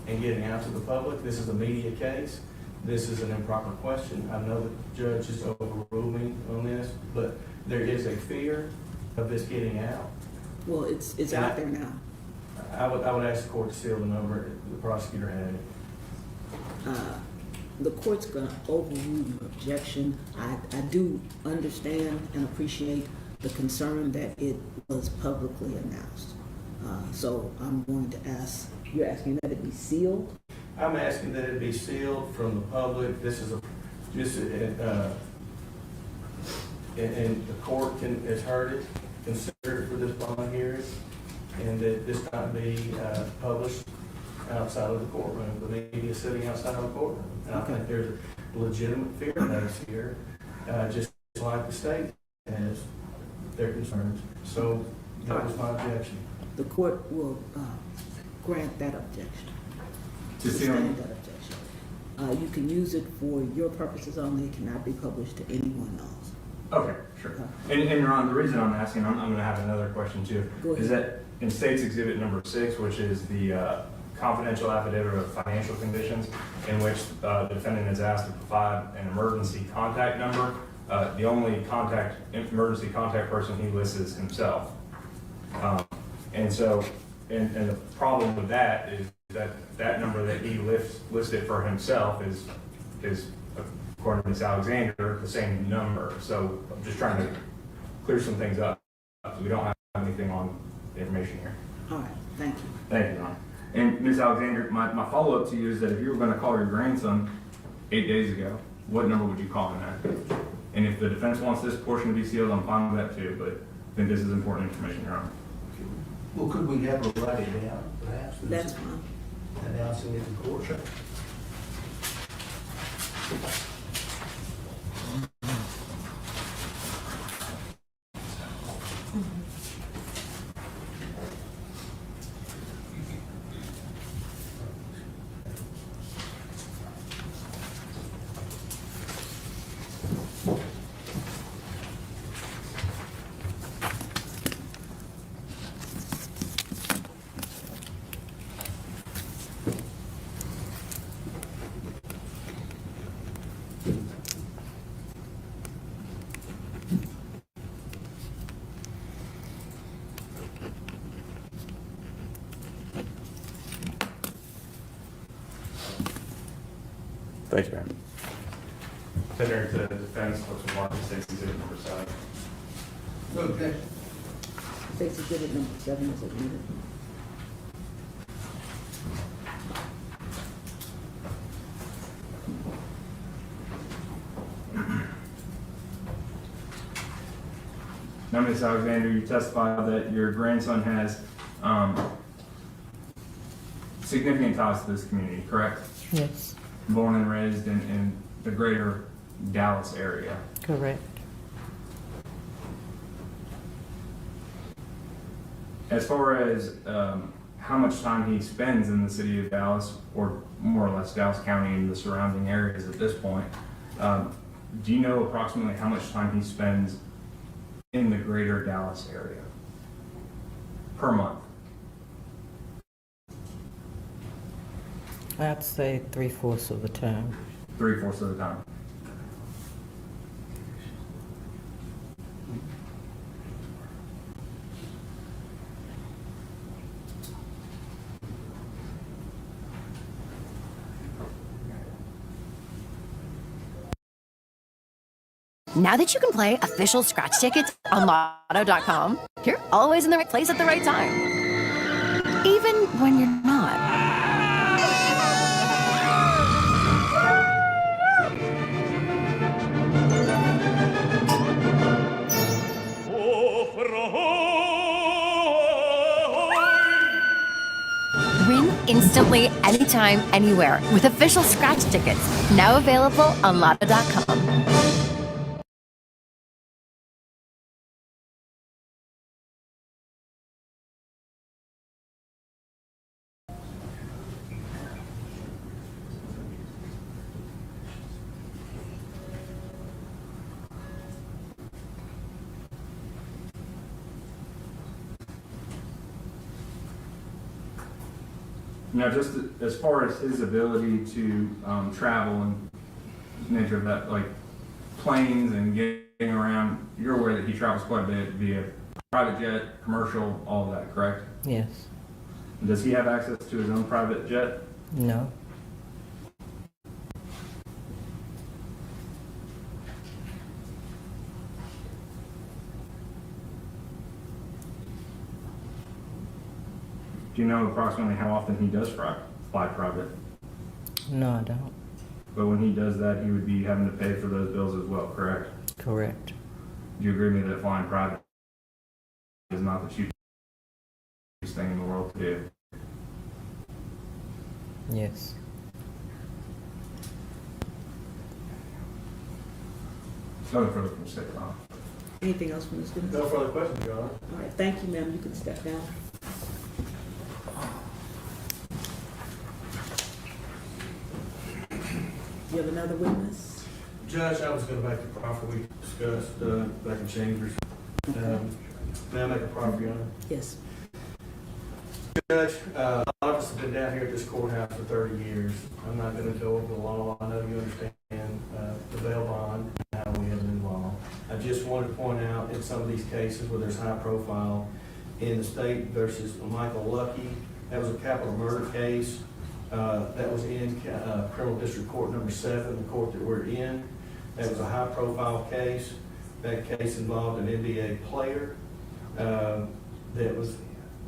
and getting out to the public. This is a media case. This is an improper question. I know the judge just overruled me on this, but there is a fear of this getting out. Well, it's out there now. I would ask the court to seal the number. The prosecutor had it. The court's going to overrule your objection. I do understand and appreciate the concern that it was publicly announced. So I'm going to ask, you're asking that it be sealed? I'm asking that it be sealed from the public. This is and the court has heard it, considered it for this bond hearing, and that this not be published outside of the courtroom. The media sitting outside of the courtroom. And I think there's a legitimate fear base here, just like the state has their concerns. So that was my objection. The court will grant that objection. Sustained that objection. You can use it for your purposes only. It cannot be published to anyone else. Okay, sure. And Your Honor, the reason I'm asking, I'm going to have another question too, is that in State's Exhibit number 6, which is the confidential affidavit of financial conditions, in which the defendant is asked to provide an emergency contact number, the only emergency contact person he lists is himself. And the problem with that is that number that he listed for himself is according to Ms. Alexander, the same number. So I'm just trying to clear some things up. So we don't have anything on the information here. All right, thank you. Thank you, Your Honor. And Ms. Alexander, my follow-up to you is that if you were going to call your grandson 8 days ago what number would you call him at? And if the defense wants this portion to be sealed, I'm fine with that too, but I think this is important information, Your Honor. Well, could we have her write it down, perhaps? That's fine. Announcing it in court? Sure. Thanks, man. Tender to defense, looks for Mark State's exhibit number 7. Okay. State's exhibit number 7 is admitted. Now, Ms. Alexander, you testified that your grandson has significant ties to this community, correct? Yes, Born and raised in the greater Dallas area. correct. As far as how much time he spends in the city of Dallas, or more or less Dallas County and the surrounding areas at this point, do you know approximately how much time he spends in the greater Dallas area per month? I'd say 3/4 of the time. 3/4 of the time. Now that you can play official scratch tickets on Lotto.com, you're always in the right place at the right time. Even when you're not. Win instantly, anytime, anywhere with official scratch tickets. Now available on Lotto.com. Now, just as far as his ability to travel and nature of that, like planes and getting around, you're aware that he travels quite a bit via private jet, commercial, all of that, correct? Yes. Does he have access to his own private jet? No. Do you know approximately how often he does fly private? No, I don't. But when he does that, he would be having to pay for those bills as well, correct? Correct. Do you agree with me that flying private is not the cheapest thing in the world to do? Yes. Nothing further from the state, Ron. Anything else from the students? No further questions, Your Honor. All right, thank you, ma'am. You can step down. You have another witness? Judge, I was going to make a proffer we discussed back in chambers. May I make a proffer, Your Honor? Yes. Judge, a lot of us have been down here at this courthouse for 30 years. I'm not going to go over the law. I know you understand the bail bond and how we have been involved. I just wanted to point out in some of these cases where there's high profile, in the state versus Michael Lucky, that was a capital murder case. That was in Criminal District Court number 7, the court that we're in. That was a high profile case. That case involved an NBA player that was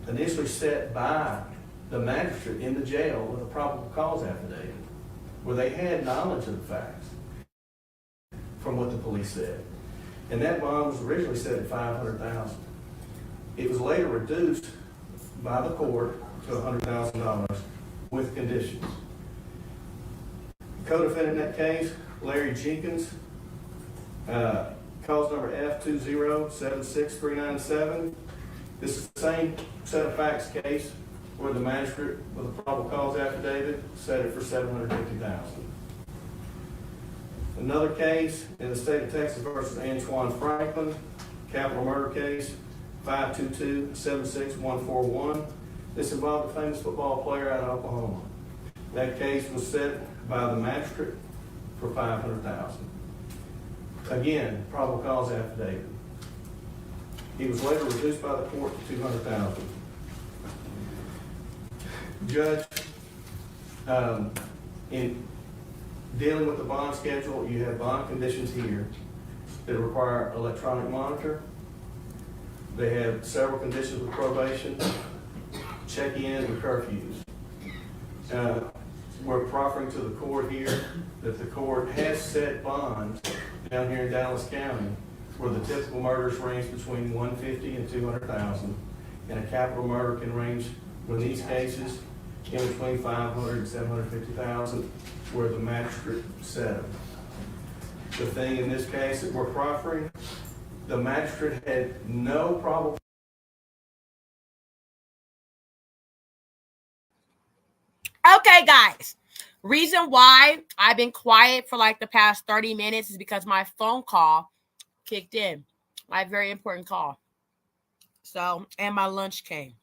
initially set by the magistrate in the jail with a probable cause affidavit, where they had knowledge of the facts. from what the police said. And that bond was originally set at $500,000. It was later reduced by the court to $100,000 with conditions. Co-defendant in that case, Larry Jenkins, cause number F2076397. This is the same set of facts case where the magistrate with a probable cause affidavit set it for $750,000. Another case in the state of Texas versus Antoine Franklin, capital murder case, 522-76141. This involved a famous football player out of Oklahoma. That case was set by the magistrate for $500,000. Again, probable cause affidavit. He was later reduced by the court to $200,000. Judge, in dealing with the bond schedule, you have bond conditions here that require electronic monitor. They have several conditions with probation, check-in, and curfews. We're proffering to the court here that the court has set bonds down here in Dallas County where the typical murders range between $150,000 and $200,000, and a capital murder can range, in these cases, in between $500,000 and $750,000, where the magistrate set them. The thing in this case that we're proffering, the magistrate had no probable. Okay, guys. Reason why I've been quiet for like the past 30 minutes is because my phone call kicked in. My very important call. So, and my lunch came.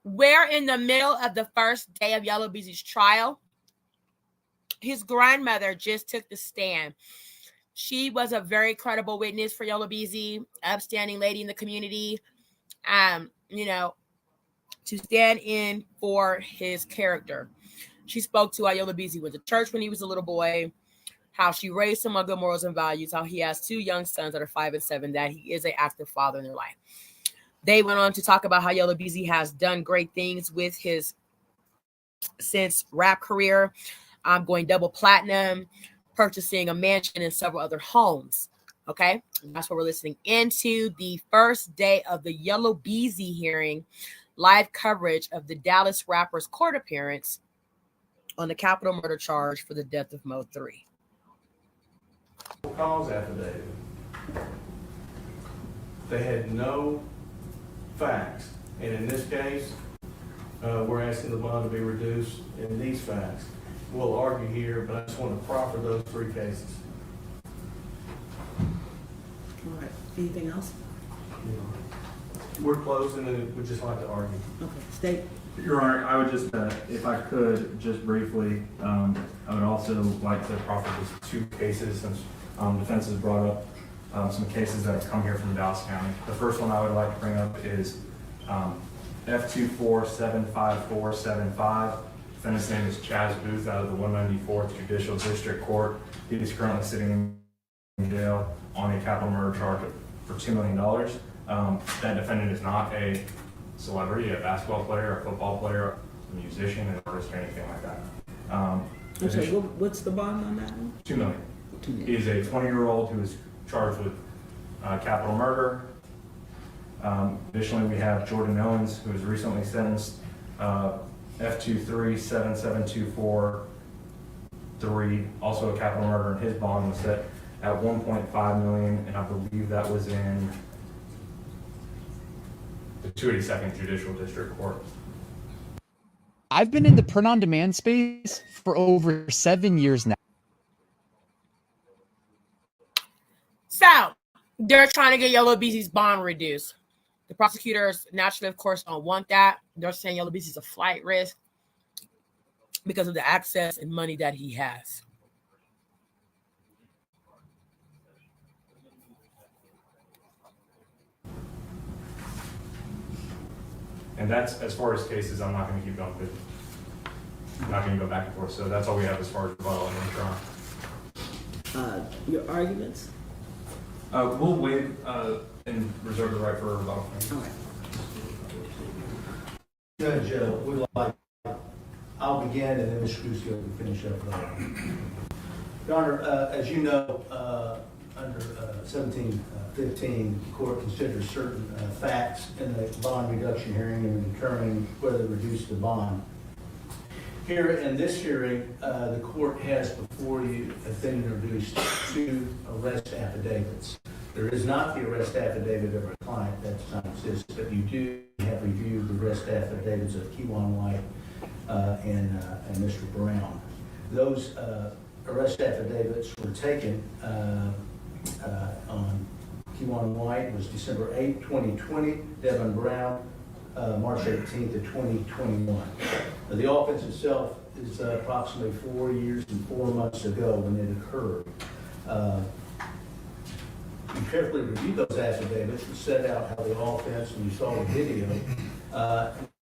We're in the middle of the first day of Yella Beezy's trial. His grandmother just took the stand. She was a very credible witness for Yella Beezy, upstanding lady in the community. To stand in for his character. She spoke to how Yella Beezy went to church when he was a little boy, how she raised him on good morals and values, how he has 2 young sons that are 5 and 7, that he is an active father in their life. They went on to talk about how Yella Beezy has done great things with his since rap career, going double platinum, purchasing a mansion and several other homes. Okay, that's what we're listening into. The first day of the Yella Beezy hearing, live coverage of the Dallas rapper's court appearance on the capital murder charge for the death of Mo 3. Cause affidavit. They had no facts, and in this case, we're asking the bond to be reduced in these facts. We'll argue here, but I just want to proffer those 3 cases. All right. Anything else? We're closing, and we'd just like to argue. Okay. State. Your Honor, I would just, if I could, just briefly, I would also like to proffer just 2 cases since defense has brought up some cases that have come here from Dallas County. The first one I would like to bring up is F2475475. Defendant's name is Chaz Booth out of the 194th Judicial District Court. He is currently sitting in jail on a capital murder charge for $2 million. That defendant is not a celebrity, a basketball player, a football player, a musician, an artist, or anything like that. What's the bond on that one? $2 million. He is a 20-year-old who is charged with capital murder. Additionally, we have Jordan Owens, who was recently sentenced F2377243, also a capital murder, and his bond was set at $1.5 million, and I believe that was in the 282nd Judicial District Court. I've been in the print-on-demand space for over 7 years now. So, they're trying to get Yella Beezy's bond reduced. The prosecutors naturally, of course, don't want that. They're saying Yella Beezy's a flight risk because of the access and money that he has. And that's, as far as cases, I'm not going to keep going with. I'm not going to go back and forth. So that's all we have as far as rebuttal and trial. Your arguments? We'll waive and reserve the right for a rebuttal. All right. Judge, I'll begin and then Mr. Cruz can finish up. Your Honor, as you know, under 1715, the court considers certain facts in the bond reduction hearing in determining whether to reduce the bond. Here in this hearing, the court has before you been introduced 2 arrest affidavits. There is not the arrest affidavit of our client, that does not exist, but you do have reviewed the arrest affidavits of Kewan White and Mr. Brown. Those arrest affidavits were taken on Kewan White was December 8, 2020, Devin Brown, March 18th of 2021. The offense itself is approximately 4 years and 4 months ago when it occurred. You carefully reviewed those affidavits and set out how the offense, and you saw the video.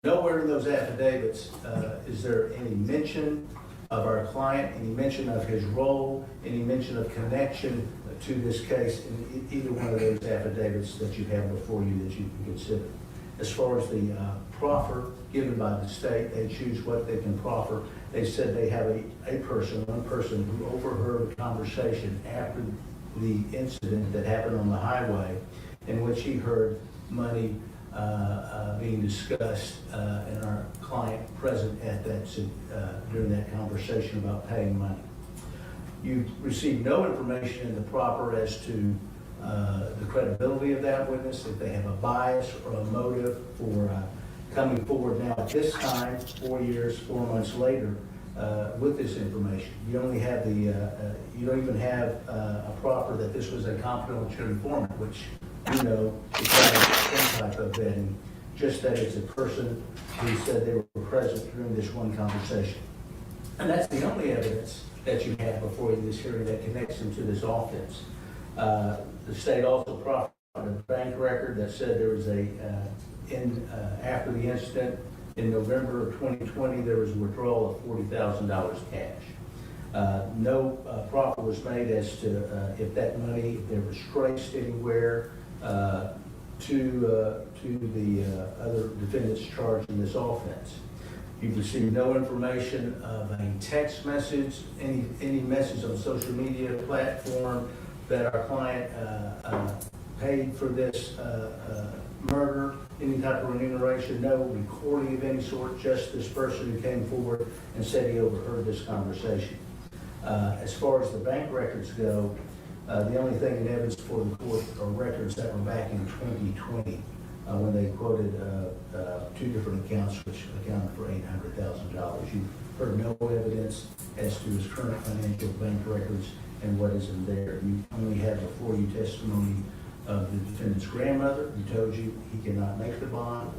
Nowhere in those affidavits is there any mention of our client, any mention of his role, any mention of connection to this case in either one of those affidavits that you have before you that you can consider. As far as the proffer given by the state, they choose what they can proffer. They said they have one person who overheard a conversation after the incident that happened on the highway in which he heard money being discussed and our client present at that during that conversation about paying money. You received no information in the proffer as to the credibility of that witness, if they have a bias or a motive for coming forward now at this time, 4 years, 4 months later, with this information. You only have you don't even have a proffer that this was a confidential informant, which you know requires some type of vetting, just that it's a person who said they were present during this one conversation. And that's the only evidence that you have before you in this hearing that connects them to this offense. The state also proffered a bank record that said there was after the incident in November of 2020, there was a withdrawal of $40,000 cash. No proffer was made as to if that money, if there was traced anywhere to the other defendants charged in this offense. You've received no information of a text message, any message on a social media platform that our client paid for this murder, any type of remuneration, no recording of any sort, just this person who came forward and said he overheard this conversation. As far as the bank records go, the only thing in evidence before the court are records that were back in 2020 when they quoted 2 different accounts which accounted for $800,000. You've heard no evidence as to his current financial bank records and what is in there. You only have before you testimony of the defendant's grandmother who told you he cannot make the bond,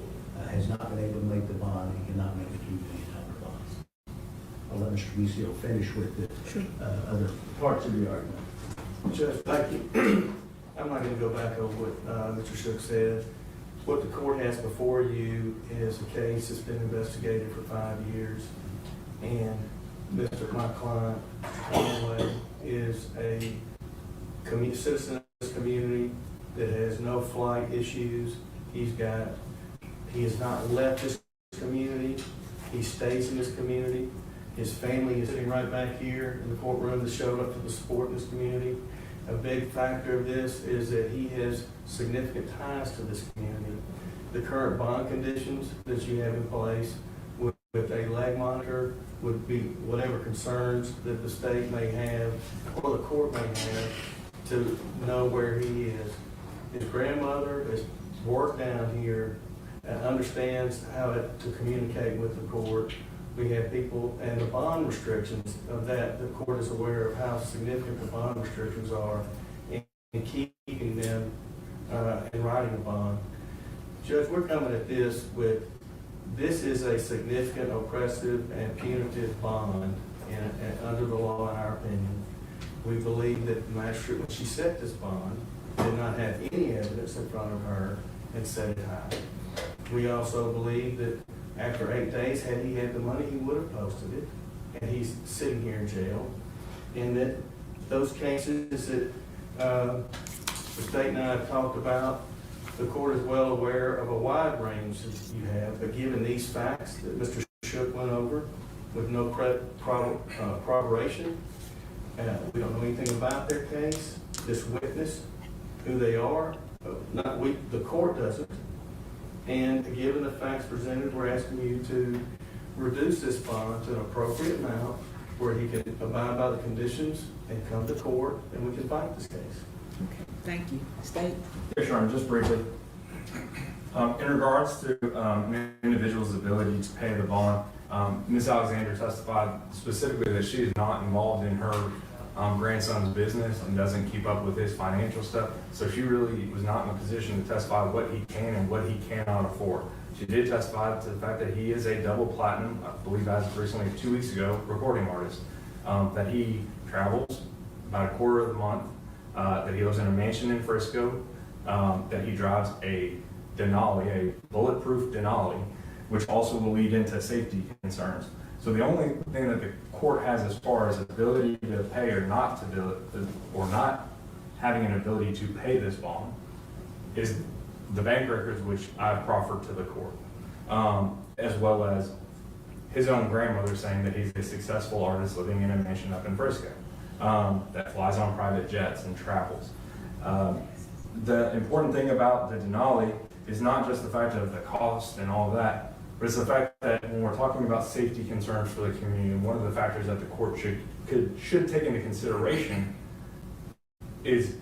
has not been able to make the bond, he cannot make a $2 million bond. I'll let Mr. Beezy finish with the other parts of the argument. Judge, thank you. I'm not going to go back over what Mr. Shook said. What the court has before you is a case that's been investigated for 5 years, and my client, Conway, is a citizen of this community that has no flight issues. He has not left this community. He stays in this community. His family is sitting right back here in the courtroom that showed up to the support in this community. A big factor of this is that he has significant ties to this community. The current bond conditions that you have in place with a leg monitor would be whatever concerns that the state may have or the court may have to know where he is. His grandmother has worked down here and understands how to communicate with the court. We have people, and the bond restrictions of that, the court is aware of how significant the bond restrictions are in keeping them in writing a bond. Judge, we're coming at this this is a significant, oppressive, and punitive bond under the law, in our opinion. We believe that the magistrate, when she set this bond, did not have any evidence in front of her and set it high. We also believe that after 8 days, had he had the money, he would have posted it, and he's sitting here in jail. And that those cases that the state and I have talked about, the court is well aware of a wide range that you have, but given these facts that Mr. Shook went over with no corroboration, We don't know anything about their case, this witness, who they are. The court doesn't. And given the facts presented, we're asking you to reduce this bond to an appropriate amount where he can abide by the conditions and come to court and we can fight this case. Okay, thank you. State. Yes, Your Honor, just briefly. In regards to an individual's ability to pay the bond, Ms. Alexander testified specifically that she is not involved in her grandson's business and doesn't keep up with his financial stuff. So she really was not in a position to testify what he can and what he cannot afford. She did testify to the fact that he is a double platinum, I believe as of recently 2 weeks ago, recording artist, that he travels about a quarter of the month, that he lives in a mansion in Frisco, that he drives a Denali, a bulletproof Denali, which also will lead into safety concerns. So the only thing that the court has as far as ability to pay or not to do it, or not having an ability to pay this bond, is the bank records which I've proffered to the court, as well as his own grandmother saying that he's a successful artist living in a mansion up in Frisco that flies on private jets and travels. The important thing about the Denali is not just the fact of the cost and all of that, but it's the fact that when we're talking about safety concerns for the community, and one of the factors that the court should take into consideration is,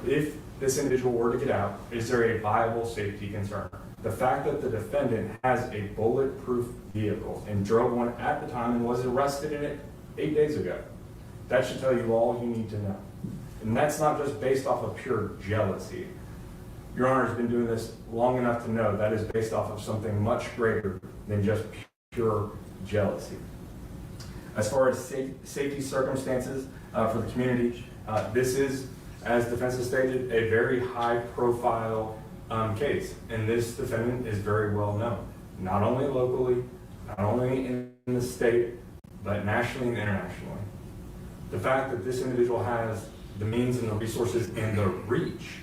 if this individual were to get out, is there a viable safety concern? The fact that the defendant has a bulletproof vehicle and drove one at the time and was arrested in it 8 days ago, that should tell you all you need to know. And that's not just based off of pure jealousy. Your Honor has been doing this long enough to know that is based off of something much greater than just pure jealousy. As far as safety circumstances for the community, this is, as defense has stated, a very high profile case. And this defendant is very well known, not only locally, not only in the state, but nationally and internationally. The fact that this individual has the means and the resources and the reach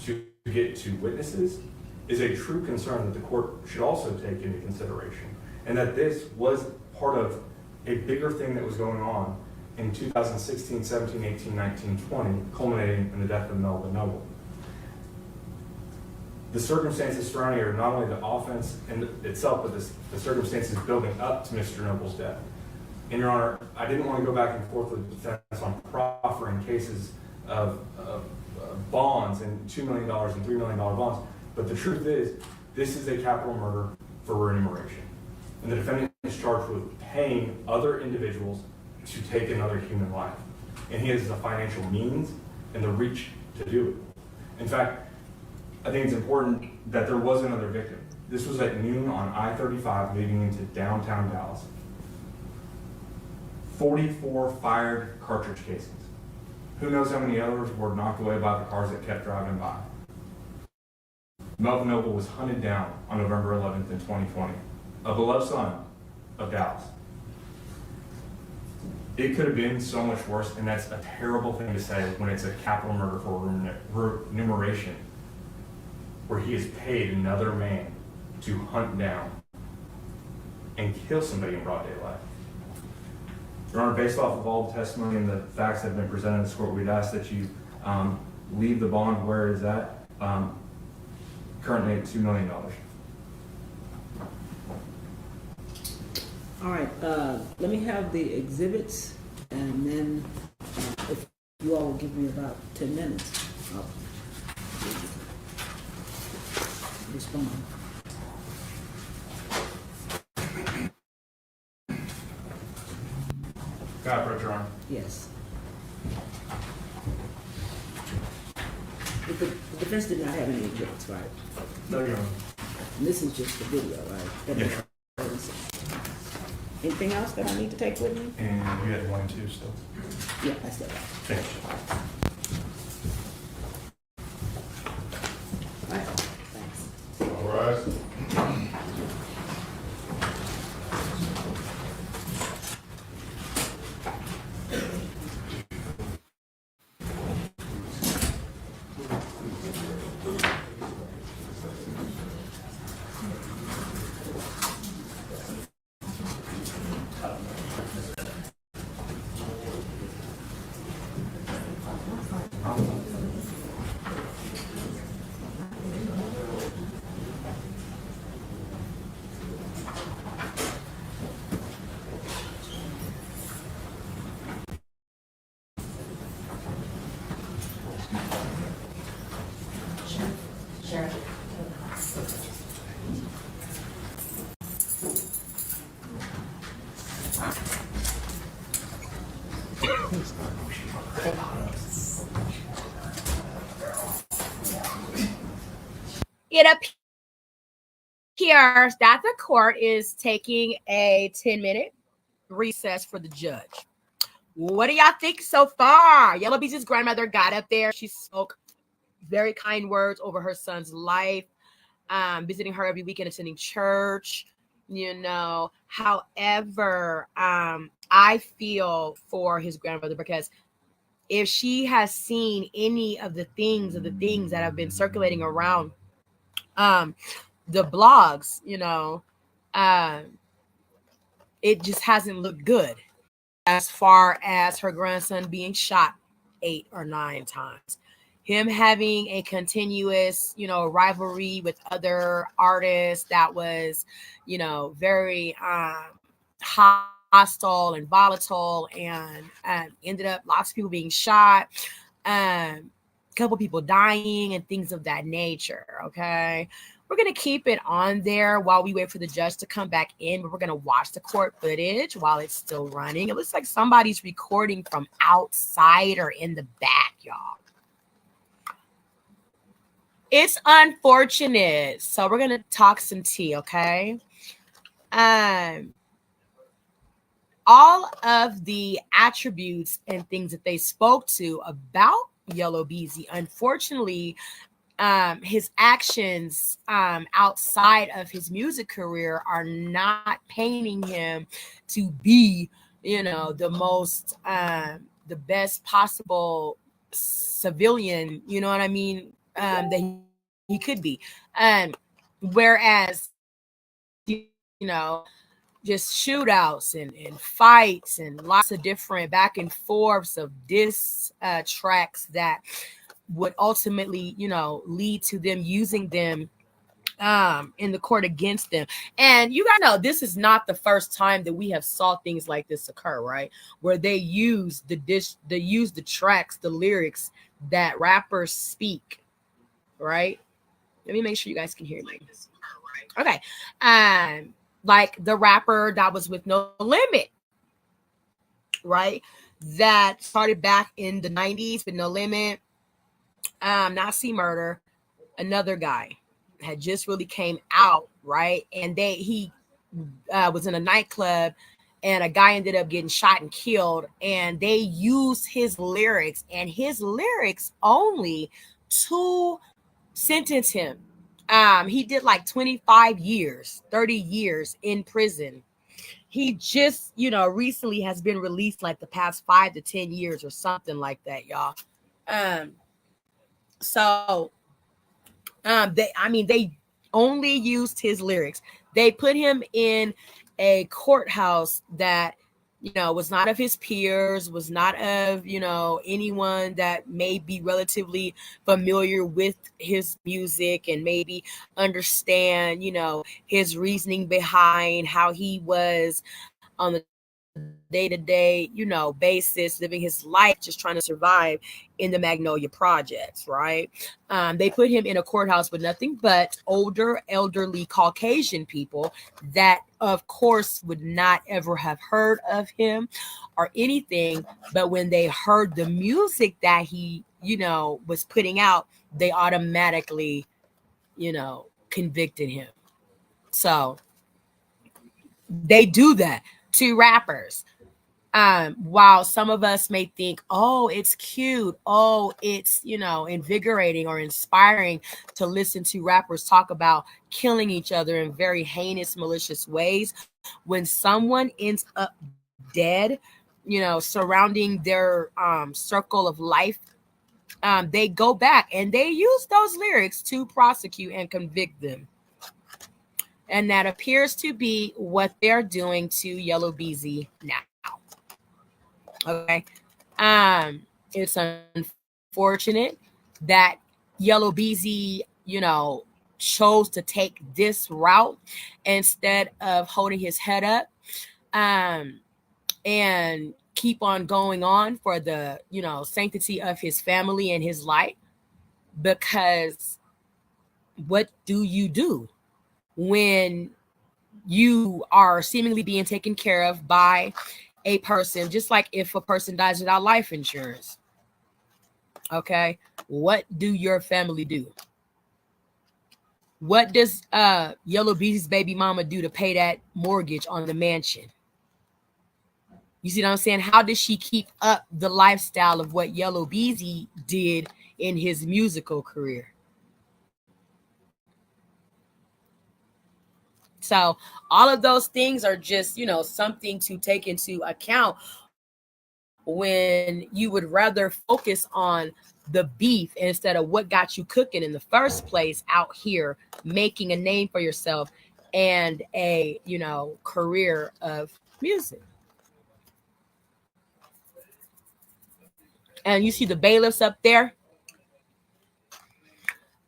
to get to witnesses is a true concern that the court should also take into consideration. And that this was part of a bigger thing that was going on in 2016, 17, 18, 19, 20, culminating in the death of Melvin Noble. The circumstances surrounding are not only the offense in itself, but the circumstances building up to Mr. Noble's death. And Your Honor, I didn't want to go back and forth with the defense on proffering cases of bonds and $2 million and $3 million bonds. But the truth is, this is a capital murder for remuneration. And the defendant is charged with paying other individuals to take another human life. And he has the financial means and the reach to do it. In fact, I think it's important that there was another victim. This was at noon on I-35 leading into downtown Dallas. 44 fired cartridge casings. Who knows how many others were knocked away by the cars that kept driving by. Melvin Noble was hunted down on November 11th in 2020, a beloved son of Dallas. It could have been so much worse, and that's a terrible thing to say when it's a capital murder for remuneration, where he has paid another man to hunt down and kill somebody in broad daylight. Your Honor, based off of all the testimony and the facts that have been presented in this court, we'd ask that you leave the bond where it is at, currently at $2 million. All right, let me have the exhibits, and then if you all will give me about 10 minutes, I'll respond. Can I approach, Your Honor? Yes. The defense did not have any exhibits, right? No, Your Honor. And this is just the video, right? Yes. Anything else that I need to take with me? And you had 1 and 2 still? Yeah, I still have. Thank you. All right, thanks. All right. It appears that the court is taking a 10-minute recess for the judge. What do y'all think so far? Yella Beezy's grandmother got up there. She spoke very kind words over her son's life, visiting her every weekend, attending church, you know. However, I feel for his grandmother, because if she has seen any of the things that have been circulating around the blogs, you know, it just hasn't looked good, as far as her grandson being shot 8 or 9 times, him having a continuous, you know, rivalry with other artists that was, you know, very hostile and volatile, and ended up lots of people being shot, a couple people dying and things of that nature. Okay, we're going to keep it on there while we wait for the judge to come back in, but we're going to watch the court footage while it's still running. It looks like somebody's recording from outside or in the back, y'all. It's unfortunate. So we're going to talk some tea, okay? All of the attributes and things that they spoke to about Yella Beezy, unfortunately, his actions outside of his music career are not painting him to be, you know, the most, the best possible civilian, you know what I mean, that he could be. Whereas, you know, just shootouts and fights and lots of different back and forths of diss tracks that would ultimately, you know, lead to them using them in the court against them. And you gotta know, this is not the first time that we have saw things like this occur, right? Where they use the tracks, the lyrics that rappers speak, right? Let me make sure you guys can hear me. Okay. Like the rapper that was with No Limit, right? That started back in the 90s with No Limit, Nazi Murder. Another guy had just really came out, right? And he was in a nightclub, and a guy ended up getting shot and killed, and they used his lyrics only to sentence him. He did like 25 years, 30 years in prison. He just, you know, recently has been released like the past 5 to 10 years or something like that, y'all. So they only used his lyrics. They put him in a courthouse that, you know, was not of his peers, was not of, you know, anyone that may be relatively familiar with his music and maybe understand, you know, his reasoning behind how he was on the day-to-day, you know, basis, living his life, just trying to survive in the Magnolia Projects, right? They put him in a courthouse with nothing but older, elderly Caucasian people that, of course, would not ever have heard of him or anything. But when they heard the music that he, you know, was putting out, they automatically, you know, convicted him. So they do that to rappers. While some of us may think, oh, it's cute, oh, it's, you know, invigorating or inspiring to listen to rappers talk about killing each other in very heinous, malicious ways, when someone ends up dead, you know, surrounding their circle of life, they go back and they use those lyrics to prosecute and convict them. And that appears to be what they're doing to Yella Beezy now. Okay. It's unfortunate that Yella Beezy, you know, chose to take this route instead of holding his head up and keep on going on for the, you know, sanctity of his family and his life. Because what do you do when you are seemingly being taken care of by a person, just like if a person dies without life insurance. Okay, what do your family do? What does Yella Beezy's baby mama do to pay that mortgage on the mansion? You see what I'm saying? How does she keep up the lifestyle of what Yella Beezy did in his musical career? So all of those things are just, you know, something to take into account when you would rather focus on the beef instead of what got you cooking in the first place out here, making a name for yourself and a, you know, career of music. And you see the bailiffs up there.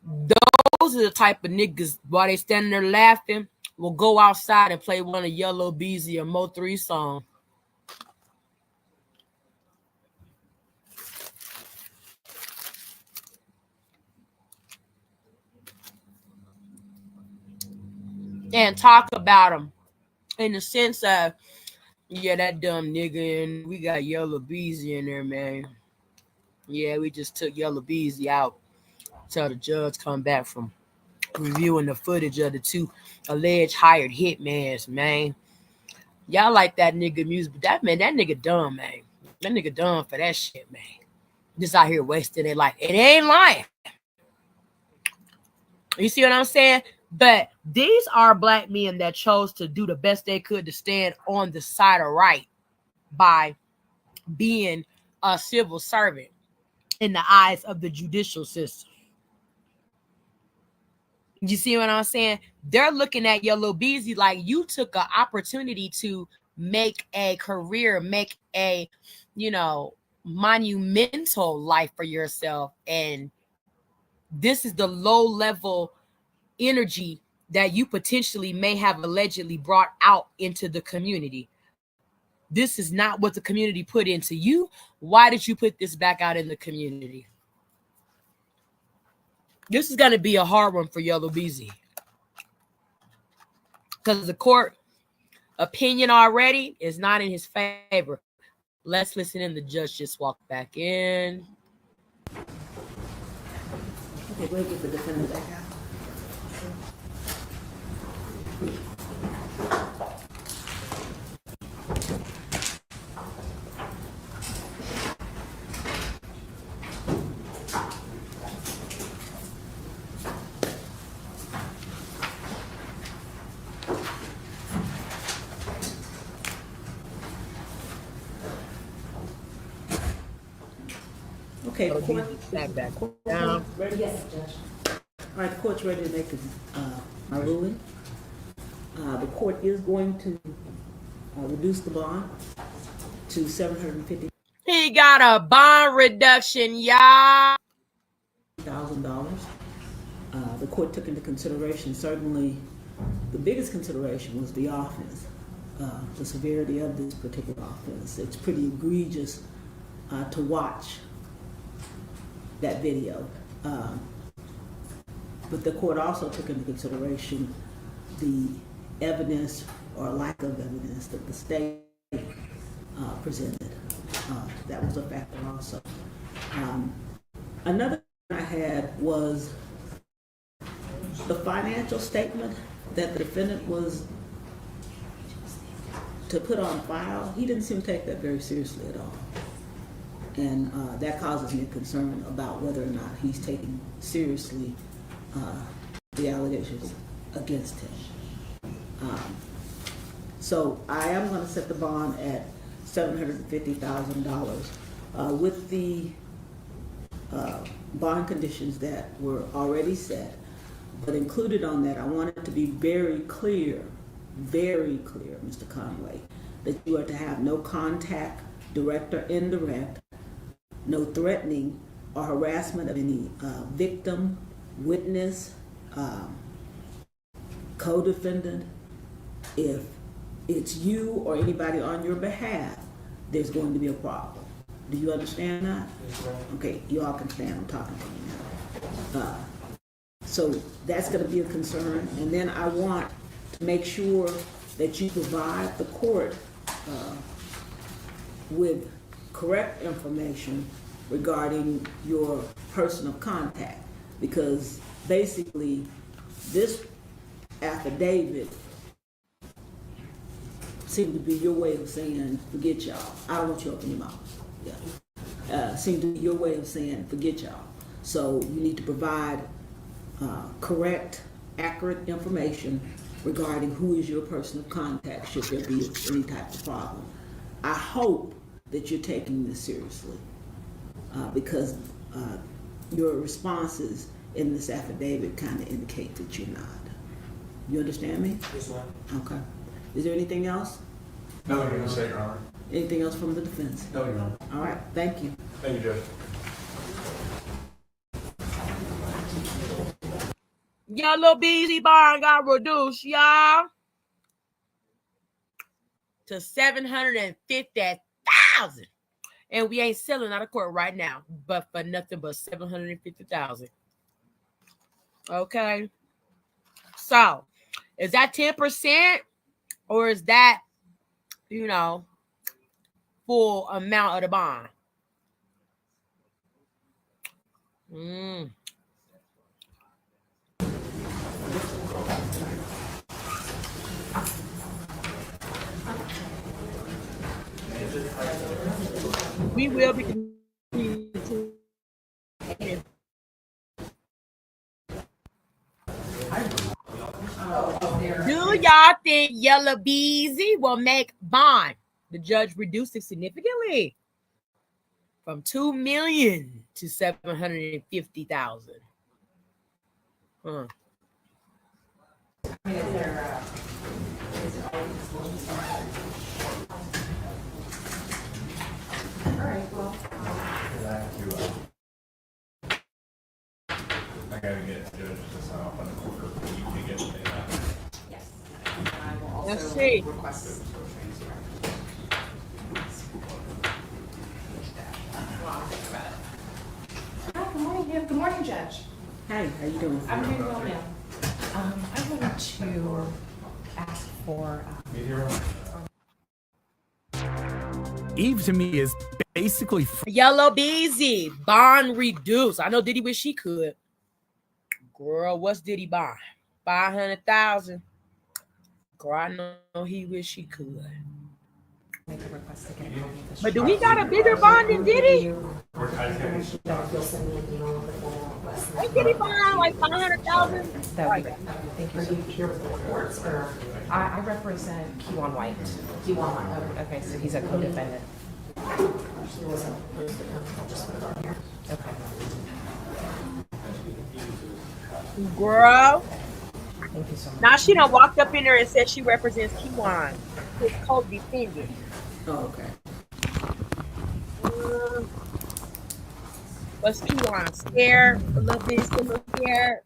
Those are the type of niggas, while they standing there laughing, will go outside and play one of Yella Beezy or Mo3 song. And talk about them in the sense of, yeah, that dumb nigga, and we got Yella Beezy in there, man. Yeah, we just took Yella Beezy out till the judge come back from reviewing the footage of the two alleged hired hitmans, man. Y'all like that nigga music, but that nigga dumb, man. That nigga dumb for that shit, man. Just out here wasting their life. It ain't lying. You see what I'm saying? But these are black men that chose to do the best they could to stand on the side of right by being a civil servant in the eyes of the judicial system. You see what I'm saying? They're looking at Yella Beezy like you took an opportunity to make a career, make a, you know, monumental life for yourself. And this is the low level energy that you potentially may have allegedly brought out into the community. This is not what the community put into you. Why did you put this back out in the community? This is going to be a hard one for Yella Beezy, because the court opinion already is not in his favor. Let's listen in. The judge just walked back in. Okay, go ahead, get the defendant back out. Okay, the court, ready? Yes, Judge. All right, the court's ready to make a ruling. The court is going to reduce the bond to $750,000. He got a bond reduction, y'all. The court took into consideration, certainly the biggest consideration was the offense, the severity of this particular offense. It's pretty egregious to watch that video. But the court also took into consideration the evidence or lack of evidence that the state presented. That was a factor also. Another thing I had was the financial statement that the defendant was to put on file. He didn't seem to take that very seriously at all. And that causes me concern about whether or not he's taking seriously the allegations against him. So I am going to set the bond at $750,000 with the bond conditions that were already set. But included on that, I want it to be very clear, Mr. Conway, that you are to have no contact, direct or indirect, no threatening or harassment of any victim, witness, co-defendant. If it's you or anybody on your behalf, there's going to be a problem. Do you understand that? Okay, you all can stand. I'm talking to you now. So that's going to be a concern. And then I want to make sure that you provide the court with correct information regarding your person of contact, because basically this affidavit seemed to be your way of saying, forget y'all. I don't want you to open your mouth. Yeah. Seemed to be your way of saying, forget y'all. So you need to provide correct, accurate information regarding who is your person of contact should there be any type of problem. I hope that you're taking this seriously because your responses in this affidavit kind of indicate that you're not. You understand me? Yes, ma'am. Okay. Is there anything else? No, you're going to say, Your Honor. Anything else from the defense? No, Your Honor. All right, thank you. Thank you, Judge. Yella Beezy bond got reduced, y'all, to $750,000, and we ain't selling out of court right now, but for nothing but $750,000. Okay, so is that 10% or is that, you know, full amount of the bond? We will be continuing to. Do y'all think Yella Beezy will make bond? The judge reduced it significantly from $2 million to $750,000. Huh. All right, well. I gotta get judges to sign off on the order. You can get it. Yes. I will also Let's see. request Hi, good morning. Good morning, Judge. Hey, how you doing? I'm doing well, ma'am. I wanted to ask for Eve to me is basically Yella Beezy bond reduced. I know Diddy wish he could. Girl, what's Diddy bond? 500,000. Girl, I know he wish he could. make a request to get a copy of this. But do we got a bigger bond than Diddy? Ain't Diddy bond like 500,000? That would be great. Thank you. Are you here with the courts or? I represent Kewan White. Kewan White. Okay, so he's a co-defendant. Okay. Girl. Thank you so much. Now she done walked up in there and said she represents Kewan, his co-defendant. Oh, okay. Was Kewan scared? A little bit, still a little scared.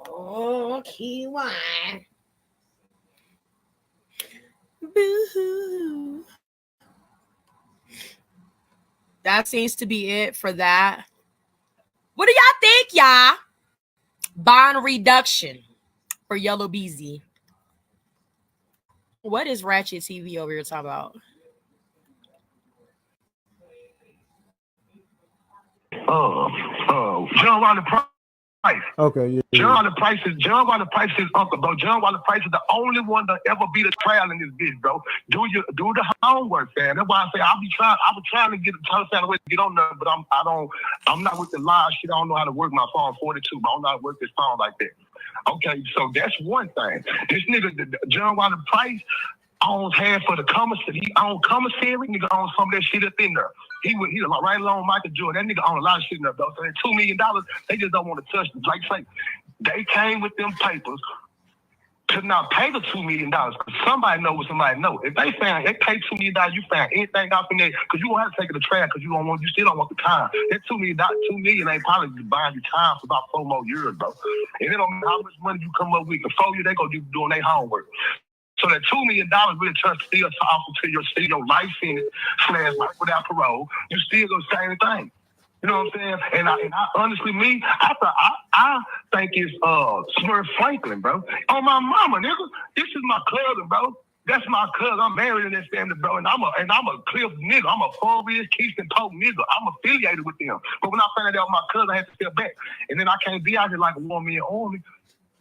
Oh, Kewan. Boo-hoo. That seems to be it for that. What do y'all think, y'all? Bond reduction for Yella Beezy. What is Ratchet TV over here talking about? John Wilder Price. Okay, yeah. John Wilder Price is uncle, bro. John Wilder Price is the only one to ever beat a trial in this bitch, bro. Do the homework, man. That's why I say I was trying to find a way to get on there, but I'm not with the live shit. I don't know how to work my phone 42, but I don't know how to work this phone like that. Okay, so that's one thing. This nigga, John Wilder Price, owns half of the commissary. He owns commissary. Nigga owns some of that shit up in there. He right along Michael Jordan. That nigga own a lot of shit in there, though. So that $2 million, they just don't want to touch it. Like say, they came with them papers to not pay the $2 million because somebody know what somebody know. If they pay $2 million, you found anything off in there because you won't have to take it to trial because you still don't want the time. That $2 million ain't probably buying you time for about 4 more years, bro. And it don't matter how much money you come up with. The 4 years they gonna do doing their homework. So that $2 million really turns still off until your life sentence / life without parole. You still gonna say anything. You know what I'm saying? And I honestly, I think it's Smurf Franklin, bro. On my mama, nigga. This is my cousin, bro. That's my cousin. I'm married in this family, bro, and I'm a Cliff nigga. I'm a Fall Ridge, Keystone Pope nigga. I'm affiliated with them. But when I found out my cousin, I had to step back, and then I can't be out here like a one-man army.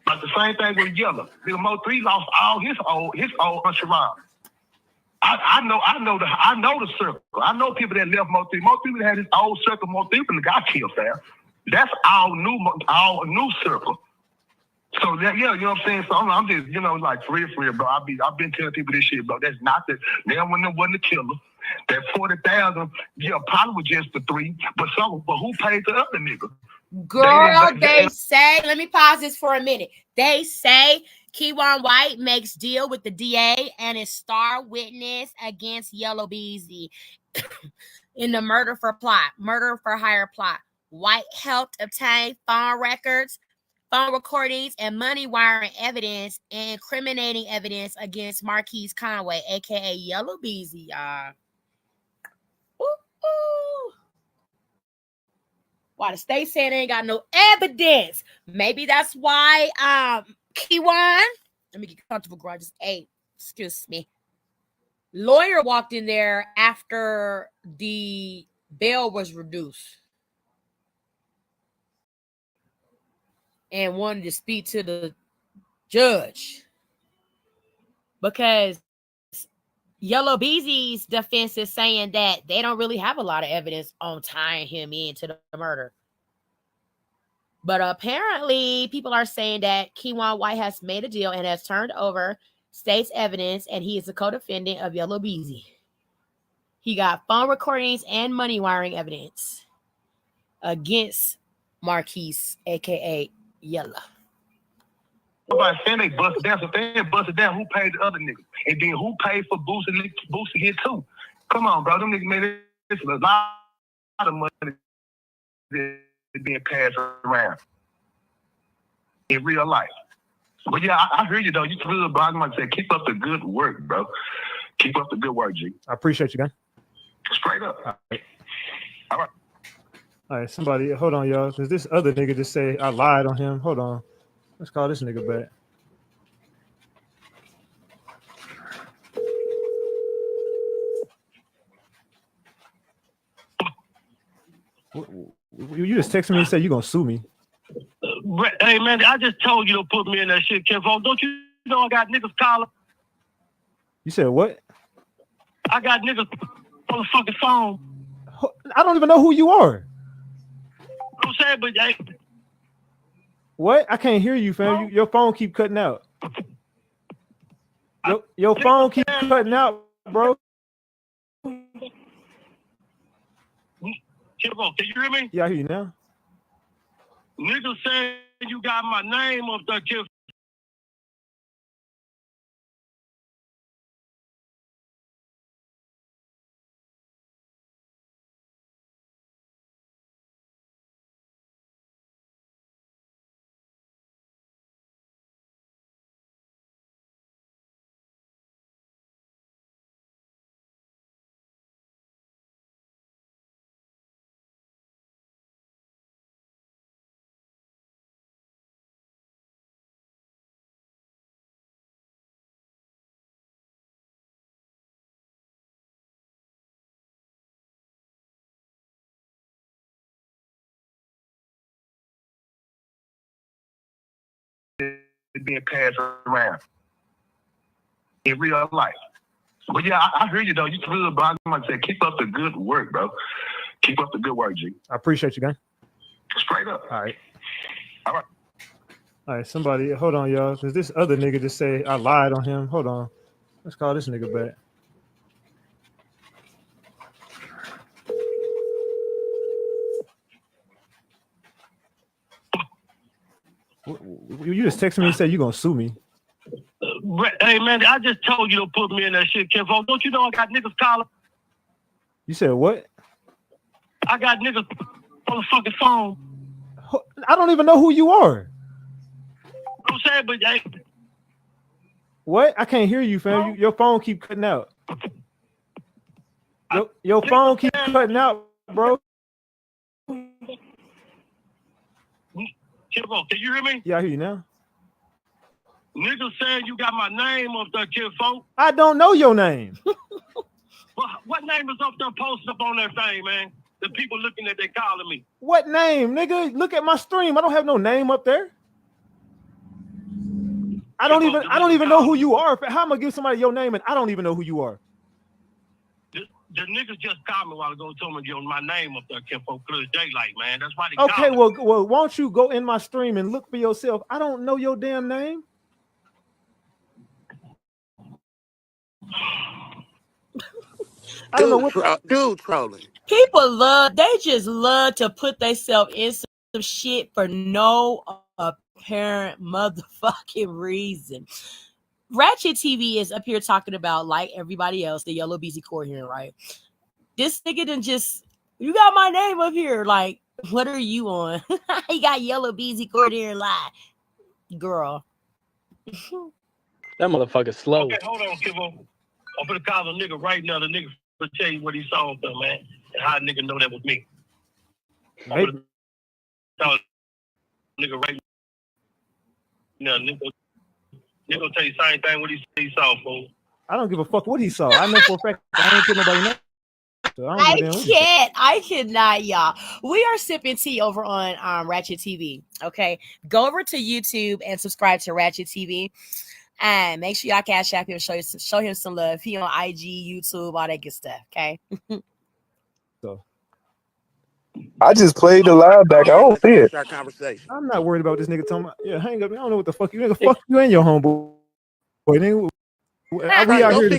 Like the same thing with Yella. Nigga Mo 3 lost all his old entourage. I know the circle. I know people that left Mo 3. Mo 3 had his old circle. Mo 3 got killed, fam. That's all new circle. So that, yeah, you know what I'm saying? So I'm just, you know, like for real, bro. I've been telling people this shit, bro. That's not the damn when it wasn't the killer. That 40,000, yeah, probably was just the 3, but who paid the other nigga? Girl, they say, let me pause this for a minute. They say Keywan White makes deal with the DA and is star witness against Yella Beezy in the murder for hire plot. White helped obtain phone records, phone recordings, and money wiring evidence and incriminating evidence against Marquise Conway, aka Yella Beezy, y'all. Why the state saying they ain't got no evidence? Maybe that's why Keywan, let me get comfortable, girl. I just ate. Excuse me. Lawyer walked in there after the bail was reduced and wanted to speak to the judge because Yella Beezy's defense is saying that they don't really have a lot of evidence on tying him into the murder. But apparently, people are saying that Keywan White has made a deal and has turned over state's evidence, and he is a co-defendant of Yella Beezy. He got phone recordings and money wiring evidence against Marquise, aka Yella. Nobody saying they busted down. So if they busted down, who paid the other niggas? And then who paid for Boosie here too? Come on, bro. Them niggas made this a lot of money being passed around in real life. But yeah, I hear you though. You threw the bottom and said, keep up the good work, bro. Keep up the good work, G. I appreciate you, man. Straight up. All right. All right, somebody, hold on, y'all. Because this other nigga just say I lied on him. Hold on. Let's call this nigga back. You just texted me and said you're going to sue me. Hey, man, I just told you to put me in that shit, Kevon. Don't you know I got niggas calling? You said what? I got niggas on the fucking phone. I don't even know who you are. I'm saying, but hey. What? I can't hear you, fam. Your phone keep cutting out. Your phone keep cutting out, bro. Kevon, can you hear me? Yeah, I hear you now. Niggas saying you got my name up there, Kevon. Being passed around in real life. But yeah, I hear you though. You threw the bottom and said, keep up the good work, bro. Keep up the good work, G. I appreciate you, man. Straight up. All right. All right. All right, somebody, hold on, y'all. Because this other nigga just say I lied on him. Hold on. Let's call this nigga back. You just texted me and said you're going to sue me. Hey, man, I just told you to put me in that shit, Kevon. Don't you know I got niggas calling? You said what? I got niggas on the fucking phone. I don't even know who you are. I'm saying, but hey. What? I can't hear you, fam. Your phone keep cutting out. Your phone keep cutting out, bro. Kevon, can you hear me? Yeah, I hear you now. Niggas saying you got my name up there, kinfolk. I don't know your name. What name is up there posted up on that thing, man? The people looking at they calling me. What name, nigga? Look at my stream. I don't have no name up there. I don't even know who you are. How am I gonna give somebody your name and I don't even know who you are? The niggas just called me a while ago, told me to get my name up there, kinfolk, clear as daylight, man. That's why they Okay, called me. well, won't you go in my stream and look for yourself? I don't know your damn name. I don't know what dude trolling. People they just love to put themselves in some shit for no apparent motherfucking reason. Ratchet TV is up here talking about, like everybody else, the Yella Beezy court hearing, right? This nigga done just, you got my name up here. Like, what are you on? He got Yella Beezy court hearing live. Girl. That motherfucker slow. Okay, hold on, Kivo. I'm gonna call the nigga right now. The nigga will tell you what he saw up there, man, and how a nigga know that was me. I'm gonna call the nigga right now. Nigga will tell you the same thing what he saw, fool. I don't give a fuck what he saw. I know for a fact I ain't put nobody know. So I cannot, y'all. We are sipping tea over on Ratchet TV. Okay, go over to YouTube and subscribe to Ratchet TV, and make sure y'all cash app him, show him some love. He on IG, YouTube, all that good stuff. Okay. So I just played the live back. I don't see it. I'm not worried about this nigga talking about. Yeah, hang up. I don't know what the fuck you nigga. Fuck you and your homeboy. We out here.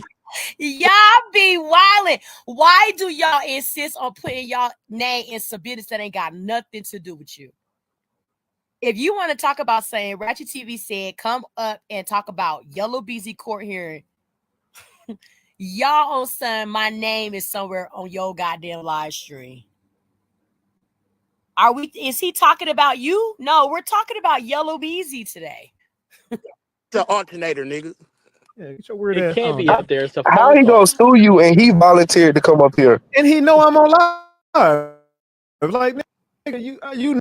Y'all be wildin'. Why do y'all insist on putting y'all name in some business that ain't got nothing to do with you? If you want to talk about saying Ratchet TV said come up and talk about Yella Beezy court hearing, y'all on son, my name is somewhere on your goddamn live stream. Is he talking about you? No, we're talking about Yella Beezy today. The alternator, nigga. Yeah, get your weird It ass can't on. be up there. It's a How phone he call. gonna sue you and he volunteered to come up here? And he know I'm on live. Like, nigga, you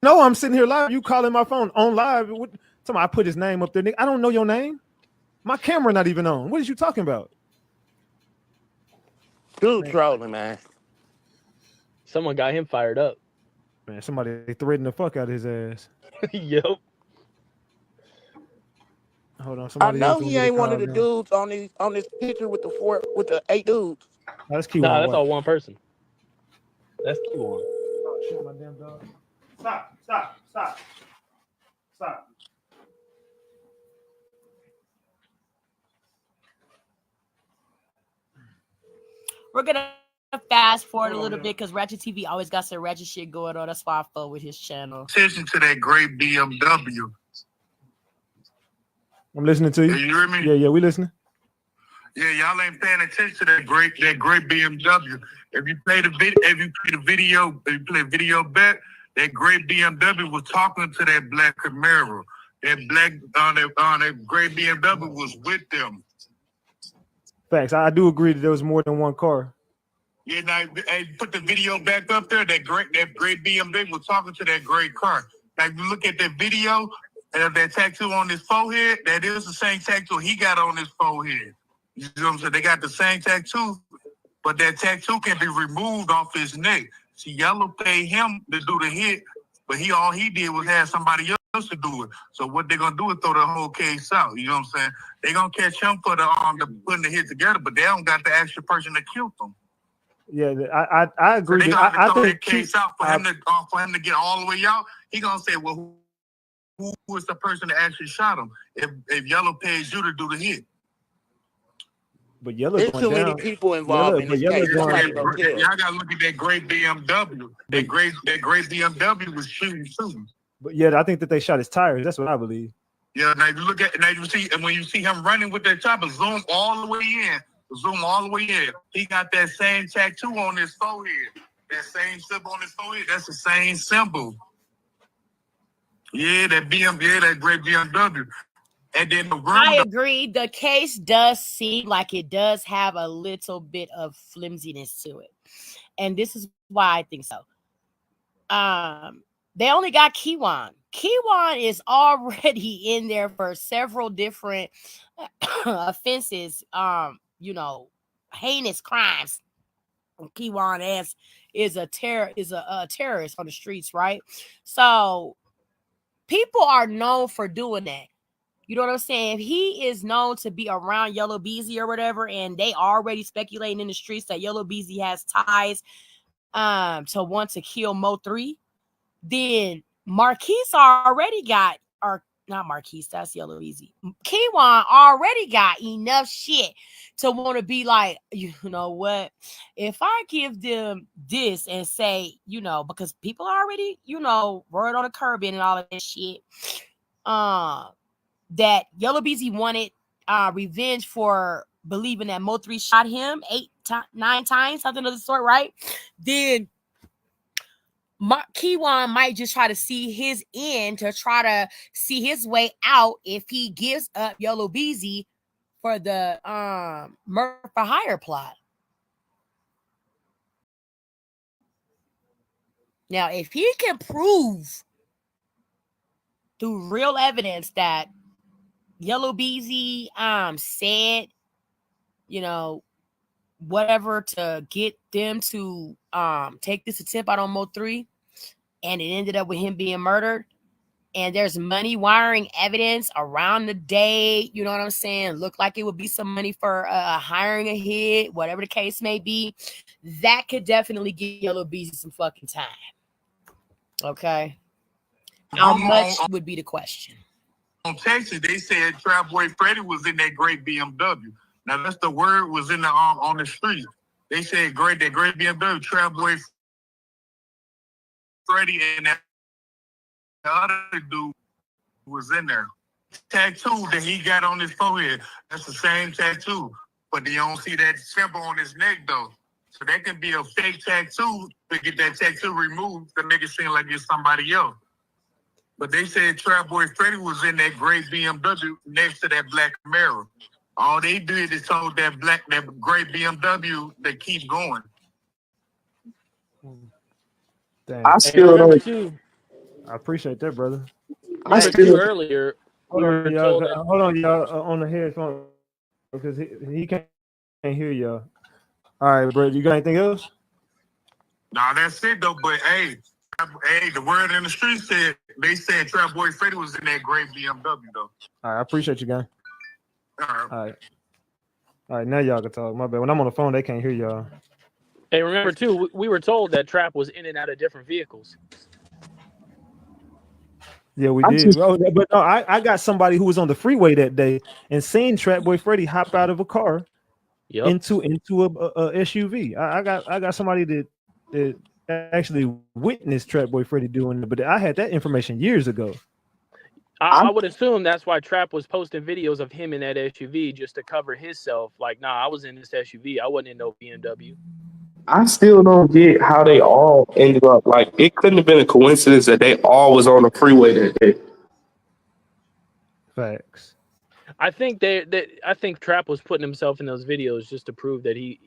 know I'm sitting here live. You calling my phone on live. Somebody I put his name up there, nigga. I don't know your name. My camera not even on. What is you talking about? Dude trolling, man. Someone got him fired up. Man, somebody threatened the fuck out of his ass. Yep. Hold on, I somebody know else. he ain't one of the dudes on this picture with the 8 dudes. That's Q1. Nah, that's all one person. That's Q1. Oh shit, my damn dog. Stop. We're gonna fast forward a little bit because Ratchet TV always got some ratchet shit going on. That's why I fuck with his channel. Attention to that great BMW. I'm listening to you. You hear me? Yeah, we listening. Yeah, y'all ain't paying attention to that great BMW. If you play the video back, that great BMW was talking to that black Camaro. That great BMW was with them. Facts. I do agree that there was more than one car. Yeah, now put the video back up there. That great BMW was talking to that great car. Now you look at that video and that tattoo on his forehead. That is the same tattoo he got on his forehead. You know what I'm saying? They got the same tattoo, but that tattoo can be removed off his neck. See, Yella paid him to do the hit, but all he did was have somebody else to do it. So what they're gonna do is throw the whole case out. You know what I'm saying? They're gonna catch him for putting the hit together, but they don't got the actual person that killed them. Yeah, I agree. So they gonna throw I that case out for him to get all the way out. He gonna say, well, who was the person that actually shot him? If Yella pays you to do the hit. But Yella's There's going too down. many people involved in this case. Y'all gotta look at that great BMW. That great BMW was shooting too. But yeah, I think that they shot his tires. That's what I believe. Yeah, now you see, and when you see him running with that chopper, zoom all the way in. He got that same tattoo on his forehead. That same symbol on his forehead. That's the same symbol. Yeah, that great BMW. And then I agree. The case does seem like it does have a little bit of flimsiness to it. And this is why I think so. They only got Kiwan. Keywan is already in there for several different offenses, heinous crimes. Keywan is a terrorist on the streets, right? So people are known for doing that. You know what I'm saying? If he is known to be around Yella Beezy or whatever, and they already speculating in the streets that Yella Beezy has ties to want to kill Mo3, then Marquise already got, or not Marquise, that's Yella Beezy. Keywan already got enough shit to want to be like, you know what? If I give them this and say, because people already, word on the curb and all of that shit, that Yella Beezy wanted revenge for believing that Mo3 shot him 9 times, something of the sort, right? Then Keywan might just try to see his end to try to see his way out if he gives up Yella Beezy for the murder for hire plot. Now, if he can prove through real evidence that Yella Beezy said, whatever to get them to take this attempt out on Mo3, and it ended up with him being murdered, and there's money wiring evidence around the day, you know what I'm saying? Look like it would be some money for hiring a hit, whatever the case may be. That could definitely give Yella Beezy some fucking time. Okay? How much would be the question? On Texas, they said Trap Boy Freddy was in that great BMW. Now that's the word was in the on the street. They said that great BMW, Trap Boy Freddy and that other dude was in there. Tattoo that he got on his forehead, that's the same tattoo, but you don't see that symbol on his neck though. So that can be a fake tattoo to get that tattoo removed to make it seem like it's somebody else. But they said Trap Boy Freddy was in that great BMW next to that black Camaro. All they did is told that great BMW to keep going. Dang. I still don't. I appreciate that, brother. I still. Earlier, Hold we on, were y'all. told that. Hold on, y'all. On the headphone because he can't hear y'all. All right, bro. You got anything else? Nah, that's it though. But hey, the word in the street said they said Trap Boy Freddy was in that great BMW though. All right, I appreciate you, guy. All right. All right, now y'all can talk. My bad. When I'm on the phone, they can't hear y'all. Hey, remember too, we were told that Trap was in and out of different vehicles. Yeah, we did. But no, I got somebody who was on the freeway that day and seen Trap Boy Freddy hop out of a car into a SUV. I got somebody that actually witnessed Trap Boy Freddy doing it, but I had that information years ago. I would assume that's why Trap was posting videos of him in that SUV just to cover himself. Like, nah, I was in this SUV. I wasn't in no BMW. I still don't get how they all ended up. Like, it couldn't have been a coincidence that they all was on the freeway that day. Facts. I think I think Trap was putting himself in those videos just to prove that he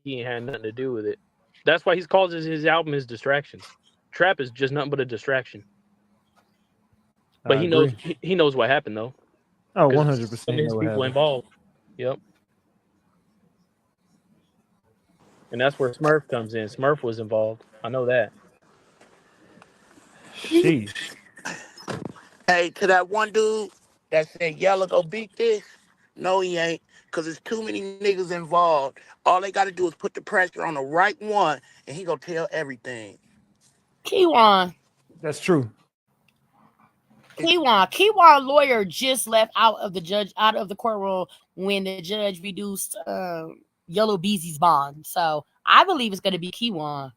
ain't had nothing to do with it. That's why he calls his album his distraction. Trap is just nothing but a distraction. But he knows what happened though. Oh, 100%. Some of his people involved. Yep. And that's where Smurf comes in. Smurf was involved. I know that. Sheesh. Hey, to that one dude that said Yella go beat this, no he ain't, because there's too many niggas involved. All they got to do is put the pressure on the right one, and he gonna tell everything. Keywan. That's true. Keywan lawyer just left out of the courtroom when the judge reduced Yella Beezy's bond. So I believe it's gonna be Keywan.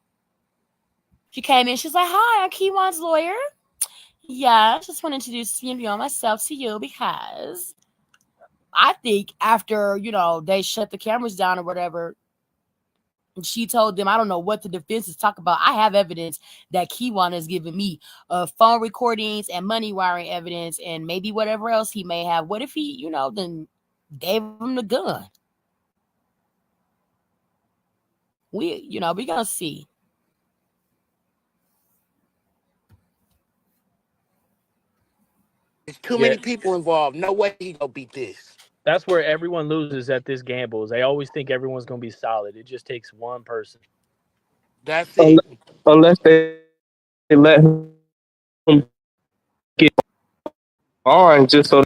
She came in, she's like, "Hi, I'm Keywan's lawyer. Yeah, I just want to introduce myself to you because I think after they shut the cameras down or whatever, and she told them, I don't know what the defense is talking about. I have evidence that Keywan has given me phone recordings and money wiring evidence and maybe whatever else he may have. What if he, then gave him the gun? We gonna see. too Yeah, many people involved. No way he gonna beat this. that's where everyone loses at this gamble. Is they always think everyone's gonna be solid. It just takes one person. That's it. Unless they let him get on just so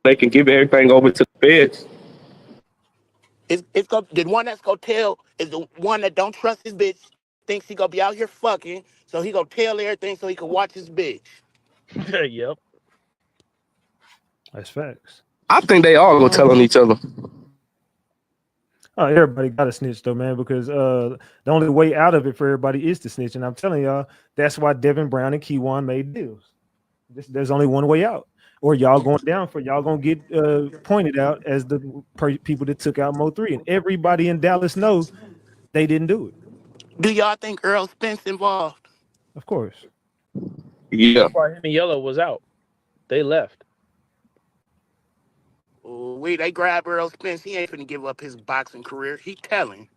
they can give everything over to the feds. It's gonna the one that's gonna tell is the one that don't trust his bitch, thinks he gonna be out here fucking, so he gonna tell everything so he can watch his bitch. Yep. That's facts. I think they all go tell on each other. Oh, everybody got to snitch though, man, because the only way out of it for everybody is to snitch. And I'm telling y'all, that's why Devin Brown and Keywan made deals. There's only one way out, or y'all going down for y'all gonna get pointed out as the people that took out Mo3, and everybody in Dallas know they didn't do it. Do y'all think Earl Spence involved? Of course. Yeah. That's why him and Yella was out. They left. Wait, they grab Earl Spence. He ain't finna give up his boxing career. He telling.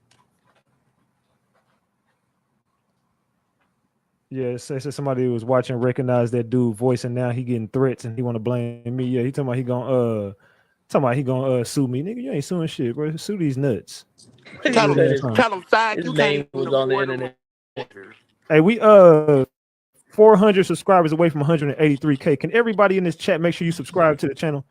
Yeah, it says somebody who was watching recognized that dude voice, and now he getting threats, and he want to blame me. Yeah, he talking about he gonna sue me, nigga. You ain't suing shit, bro. Sue these nuts. Tell him, side, His you can't name even was on the afford internet. Hey, we 400 subscribers away from 183K. Can everybody in this chat make sure you subscribe to the channel?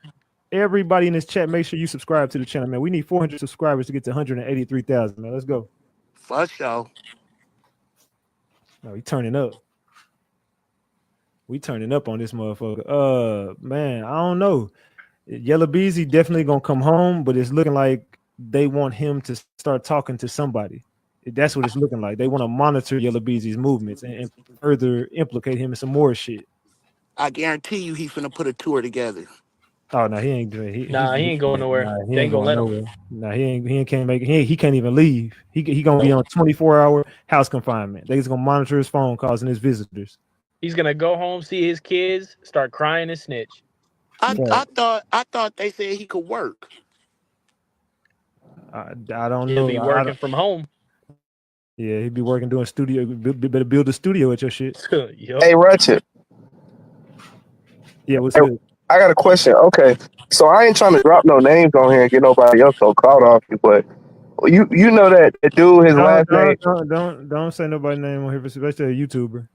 Everybody in this chat, make sure you subscribe to the channel, man. We need 400 subscribers to get to 183,000, man. Let's go. For sure. No, we turning up. We turning up on this motherfucker. Man, I don't know. Yella Beezy definitely gonna come home, but it's looking like they want him to start talking to somebody. That's what it's looking like. They want to monitor Yella Beezy's movements and further implicate him in some more shit. I guarantee you he's finna put a tour together. Oh no, he ain't doing. He ain't going nowhere. Nah, he They ain't ain't gonna going let him. nowhere. Nah, he ain't. He can't make it. He can't even leave. He gonna be on 24-hour house confinement. They just gonna monitor his phone calls and his visitors. He's gonna go home, see his kids, start crying and snitch. I thought they said he could work. I don't He'll know. be working from home. Yeah, he'd be working doing studio. Better build a studio at your shit. Yep. Hey, Ratchet. Yeah, what's Hey, good? I got a question. Okay, so I ain't trying to drop no names on here and get nobody else so caught off you, but you know that dude, his last name. Don't say nobody's name on here, especially a YouTuber.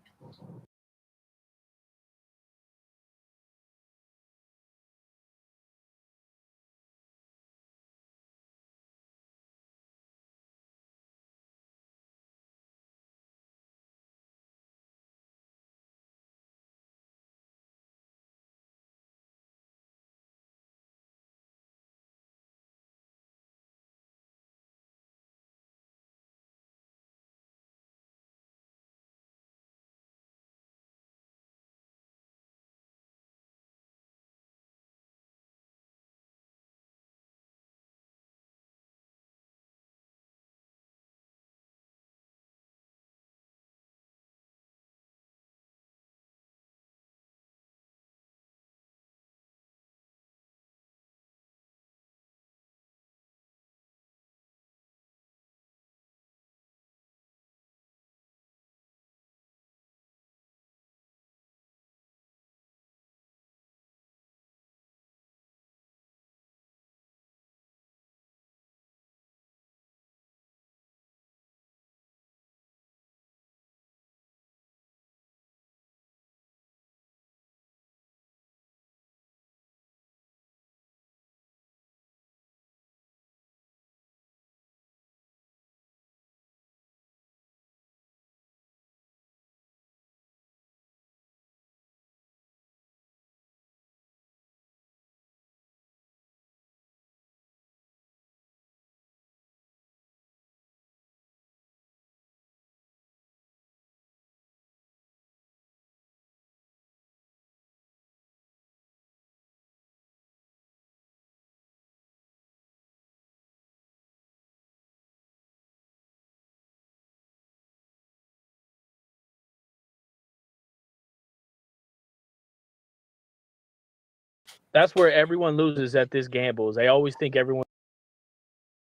That's where everyone loses at this gamble. Is they always think everyone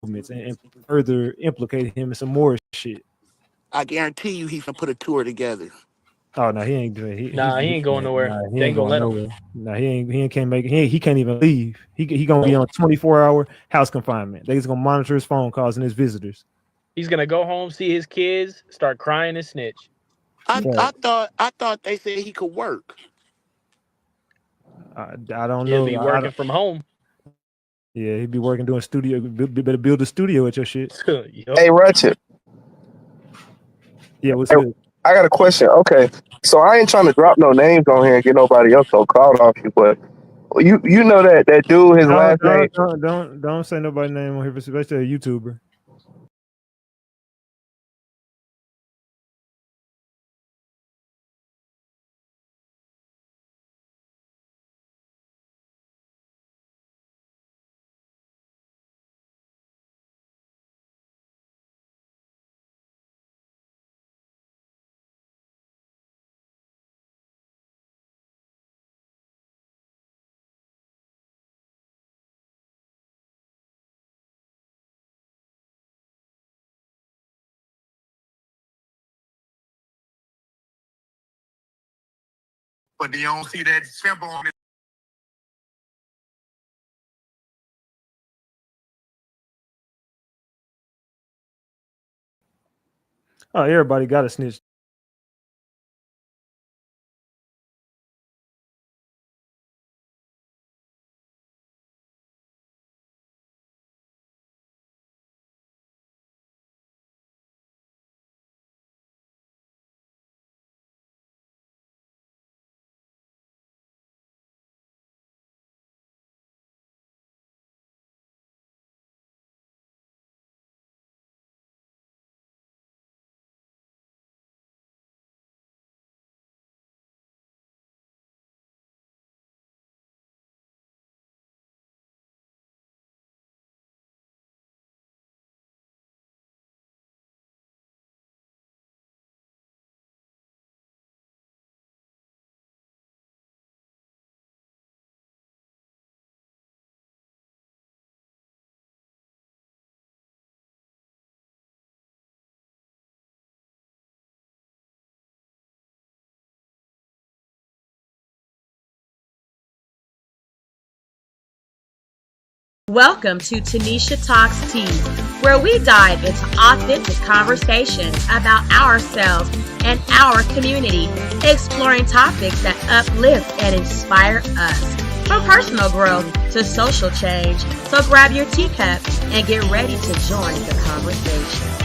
And further implicate him in some more shit. I guarantee you he's finna put a tour together. Oh no, he ain't doing. He ain't going nowhere. Nah, They ain't gonna let him. Nah, he can't make. He can't even leave. He gonna be on 24-hour house confinement. They just gonna monitor his phone calls and his visitors. He's gonna go home, see his kids, start crying and snitch. I thought they said he could work. I don't He'll know. be working from home. Yeah, he'd be working doing studio. Better build a studio at your shit. Hey, Ratchet. Yeah, what's Hey, good? I got a question. Okay, so I ain't trying to drop no names on here and get nobody else so called off you, but you know that dude, his last name. Don't say nobody's name on here, especially a YouTuber. But you don't see that symbol on it. Oh, everybody got a snitch. Welcome to Tanisha Talks Tea, where we dive into authentic conversations about ourselves and our community, exploring topics that uplift and inspire us, from personal growth to social change. So grab your teacup and get ready to join the conversation.